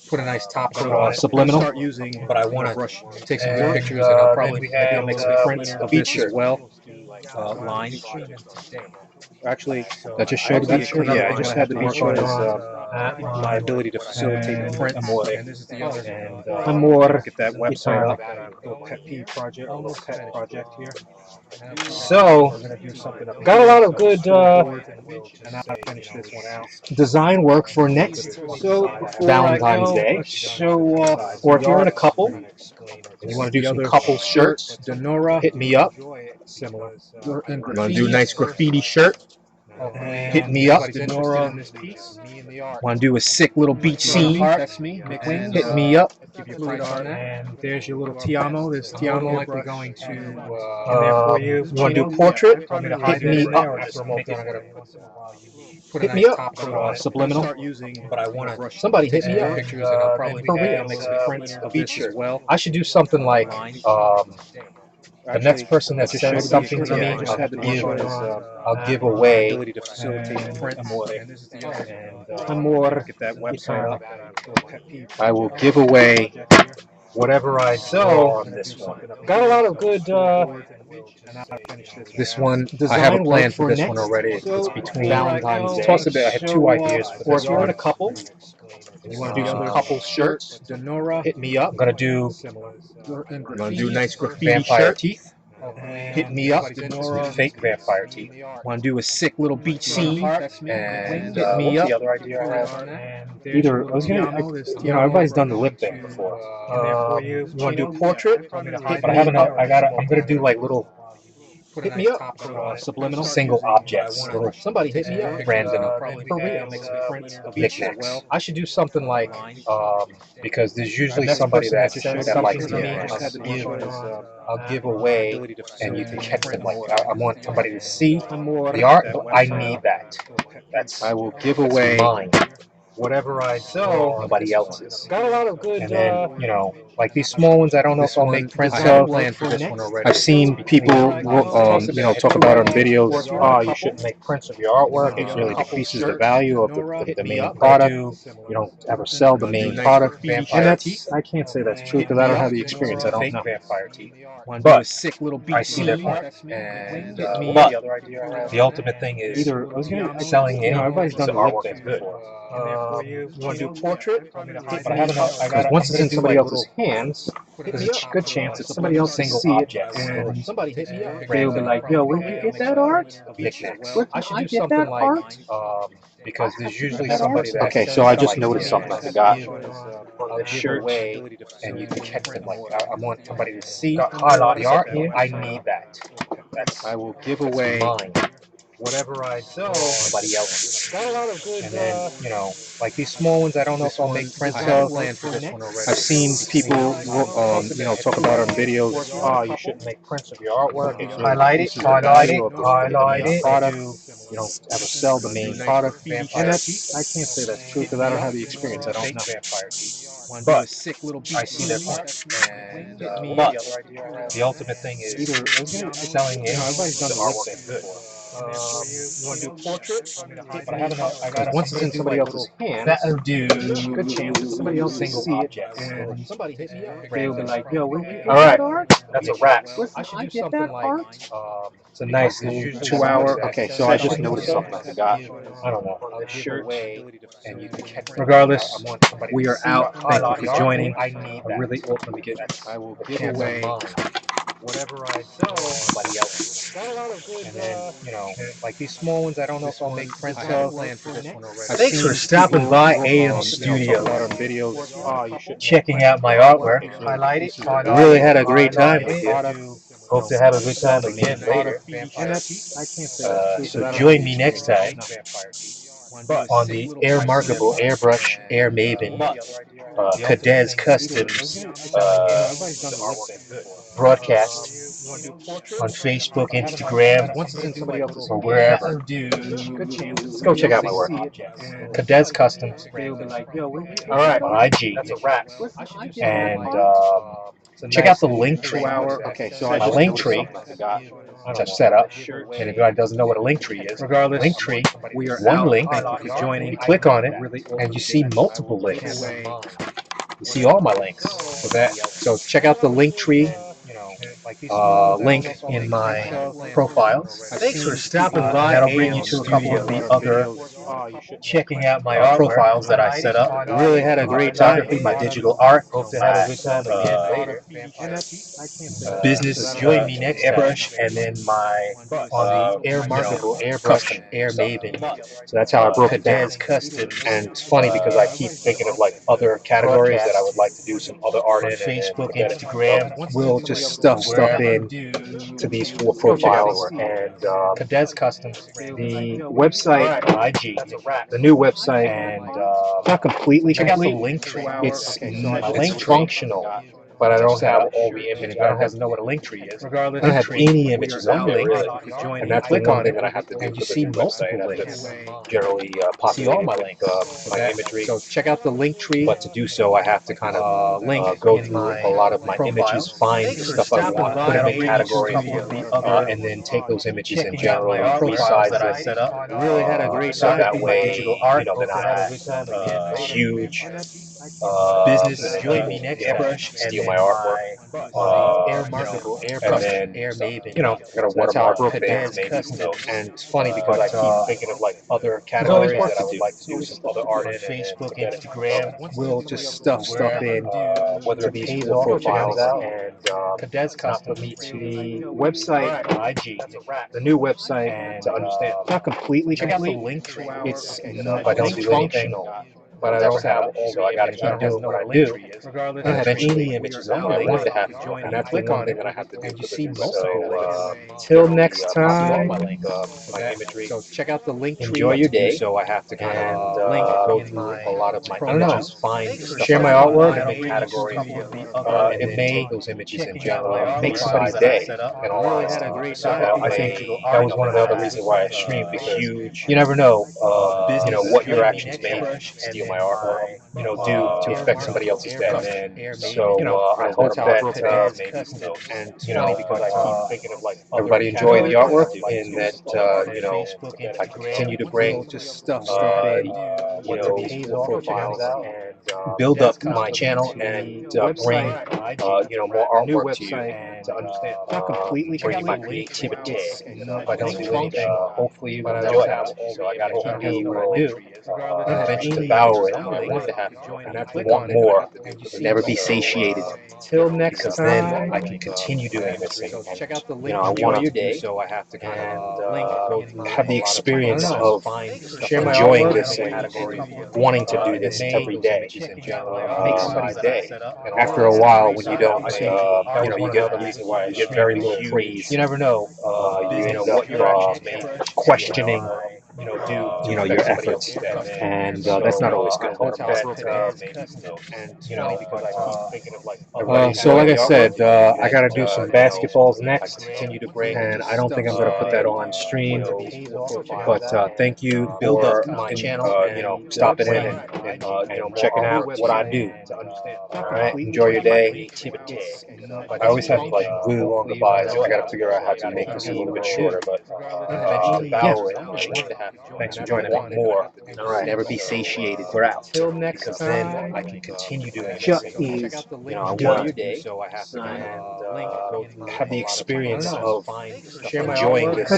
put a nice top coat on it. subliminal? Start using, but I want to brush. take some And, good pictures, and I'll then probably we maybe I'll have, make some prints of of this each as well. lines. Actually, That just showed that's that. yeah, I I'm just gonna had to have work on is my ability to facilitate the and prints. amore. And this is the other, and Amore. Get that website up. little pet peeve project, a little pet project here. So, We're gonna do something up got a here, lot of so good and I'll finish this one out. design work for next Valentine's Day. let's Show off, Or or if you're in a couple and and you want to do some couple shirts, Dinora, hit me up. similar You want to do a nice graffiti shirt? Hit me up. Dinora in this piece. Want to do a sick little beach scene? That's me. Hit me up. Give you fluid on that. And there's your little Tiamo. There's Tiamo likely going to in there for you. You want to do Chino? portrait? Want me to Hit hide me it in there, up. or just make it put a Hit nice me up. top coat on it. Subliminal. Start using, but I want to Somebody hit me up. pictures, and I'll probably for real. make some prints of beach this as shirt. well. I should do something like the next person that says something to me, I'll give away ability to facilitate prints. more. Get that website up. I will give away whatever I draw on this one. Got a lot of good. This one, I have a plan for this one already. It's between Valentine's Day. Toss a bit. I have two ideas for this one. Or if you're in a couple, you want to do some couple shirts, Dinora. hit me up. I'm gonna do nice graffiti vampire teeth. Hit me up. Some fake vampire teeth. Want to do a sick little beach scene, and hit me up. The other idea I have. Either I was gonna, everybody's done the lip thing before. You want to do portrait? But I haven't. I'm gonna do like little. Hit me up. Subliminal single objects. Somebody hit me up. Random. For real. Knickknacks. I should do something like because there's usually somebody that likes to me. I'll give away, and you can check them. Like I want somebody to see the art. I need that. I will give away mine. Whatever I sell, nobody else's. Got a lot of good, and then like these small ones. I don't know if I'll make prints of. I've seen people, talk about on videos. Oh, you shouldn't make prints of your artwork. It really decreases the value of the main product. You don't ever sell the main product. And that's, I can't say that's true because I don't have the experience. I don't know. But I see their point. And but the ultimate thing is selling any artwork is good. You want to do portrait? But I haven't. Because once it's in somebody else's hands, there's a good chance it's somebody else's single object. And somebody hit me up. They'll be like, "Yo, where you get that art?" Knickknacks. I should do something like because there's usually somebody that. Okay, so I just noticed something I forgot. The shirt, and you can check them. Like I want somebody to see the art here. I need that. I will give away mine. Whatever I sell, nobody else's. Got a lot of good, and then like these small ones. I don't know if I'll make prints of. I've seen people, talk about on videos. Oh, you shouldn't make prints of your artwork. Highlight it. Product. You don't ever sell the main product. And that's, I can't say that's true because I don't have the experience. I don't know. But I see their point. And but the ultimate thing is selling any artwork is good. You want to do portrait? But I haven't. Because once it's in somebody else's hands, that'll do. Good chance it's somebody else's single object. And somebody hit me up. They'll be like, "Yo, where you get that art?" That's a wrap. I should do something like. It's a nice little 2-hour. Okay, so I just noticed something I forgot. I don't know. The shirt, and you can check. Regardless, we are out. Thank you for joining. I really let me get. I will give away whatever I sell. Somebody else. Got a lot of good, and then like these small ones. I don't know if I'll make prints of. Thanks for stopping by AM Studio. Checking out my artwork. Really had a great time with you. Hope to have a good time again later. So join me next time on the Air Markable Airbrush Air Maven Cadez Customs broadcast on Facebook, Instagram, or wherever. Let's go check out my work. Cadez Customs. Alright, on IG. And check out the link tree. Okay, so my link tree, which I've set up. And if anybody doesn't know what a link tree is, regardless, link tree, one link, you click on it, and you see multiple links. You see all my links for that. So check out the link tree link in my profiles. Thanks for stopping by. That'll bring you to a couple of the other checking out my profiles that I set up. Really had a great time with my digital art. Hope to have a good time again later. Business, join me next Airbrush, and then my Air Markable Airbrush Air Maven. So that's how I broke it down. Custom, and it's funny because I keep thinking of like other categories that I would like to do some other art in. Facebook, Instagram. We'll just stuff in to these 4 profiles, and Cadets Customs, the website, IG, the new website, and not completely check out the complete. link tree. It's functional, but I don't have all the images. I don't have know what a link tree is. I don't have any images on there really, and that's the click one on thing it, that I have to do and you for the see new multiple website. I have links. to generally See all populate my it links. with my imagery. So check out the link tree. But to do so, I have to kind of Link go in through my a lot of my profile. images, find the stuff I want, put them in categories, and then take those images and generally resize that I them. set up. Really had a great So time that with my way, digital art. they're not huge Business that join people me next can't brush, steal and my then artwork. Airbrush, And then Air Maven. I got a That's how watermark thing, Cadets maybe. Customs. And it's funny because I keep thinking of like other categories that I would like to do some other art in, and Facebook, to get it. Instagram, We'll just stuff in, whether to these pays 4 off or profiles, pays out. and Cadets it's not for Customs. me to the website, IG, the new website, and to understand. Not completely check out the complete. link tree. It's if I don't do anything, but I don't have all, so I got to keep doing what I do. I don't have any images on there. I want to have, and that's the one thing that I have to do for the new. So till next time, my imagery. So check out the link tree. Enjoy your day. So I have to kind of go through a lot of my images, find share my artwork, and make categories. It may those images in general make somebody's day. In all honesty, so I think that was one of the other reasons why I streamed, because you never know, what your actions may steal my artwork, do to affect somebody else's day. So I hope that and because I keep thinking of like everybody enjoy the artwork, and that I can continue to bring these 4 profiles and build up my channel and bring more artwork to you, to understand. Not completely bring my creativity. If I don't do anything, hopefully you enjoy it. So I got to keep doing what I do. Eventually devour it. I want to have, and I want more. Never be satiated. Till next time, then I can continue doing this. And, I want your day. So I have to kind of have the experience of enjoying this and wanting to do this every day. Make somebody's day. And after a while, when you don't, you get very little praise. You never know. You end up questioning your efforts, and that's not always good. So like I said, I got to do some basketballs next, and I don't think I'm going to put that on stream, but thank you for stopping in and checking out what I do. All right, enjoy your day. I always have like really long goodbyes. I got to figure out how to make this a little bit shorter, but yeah. Thanks for joining me. More. All right. Never be satiated. We're out. Till next time. Then I can continue doing this. I want your day. So I have to have the experience of enjoying this.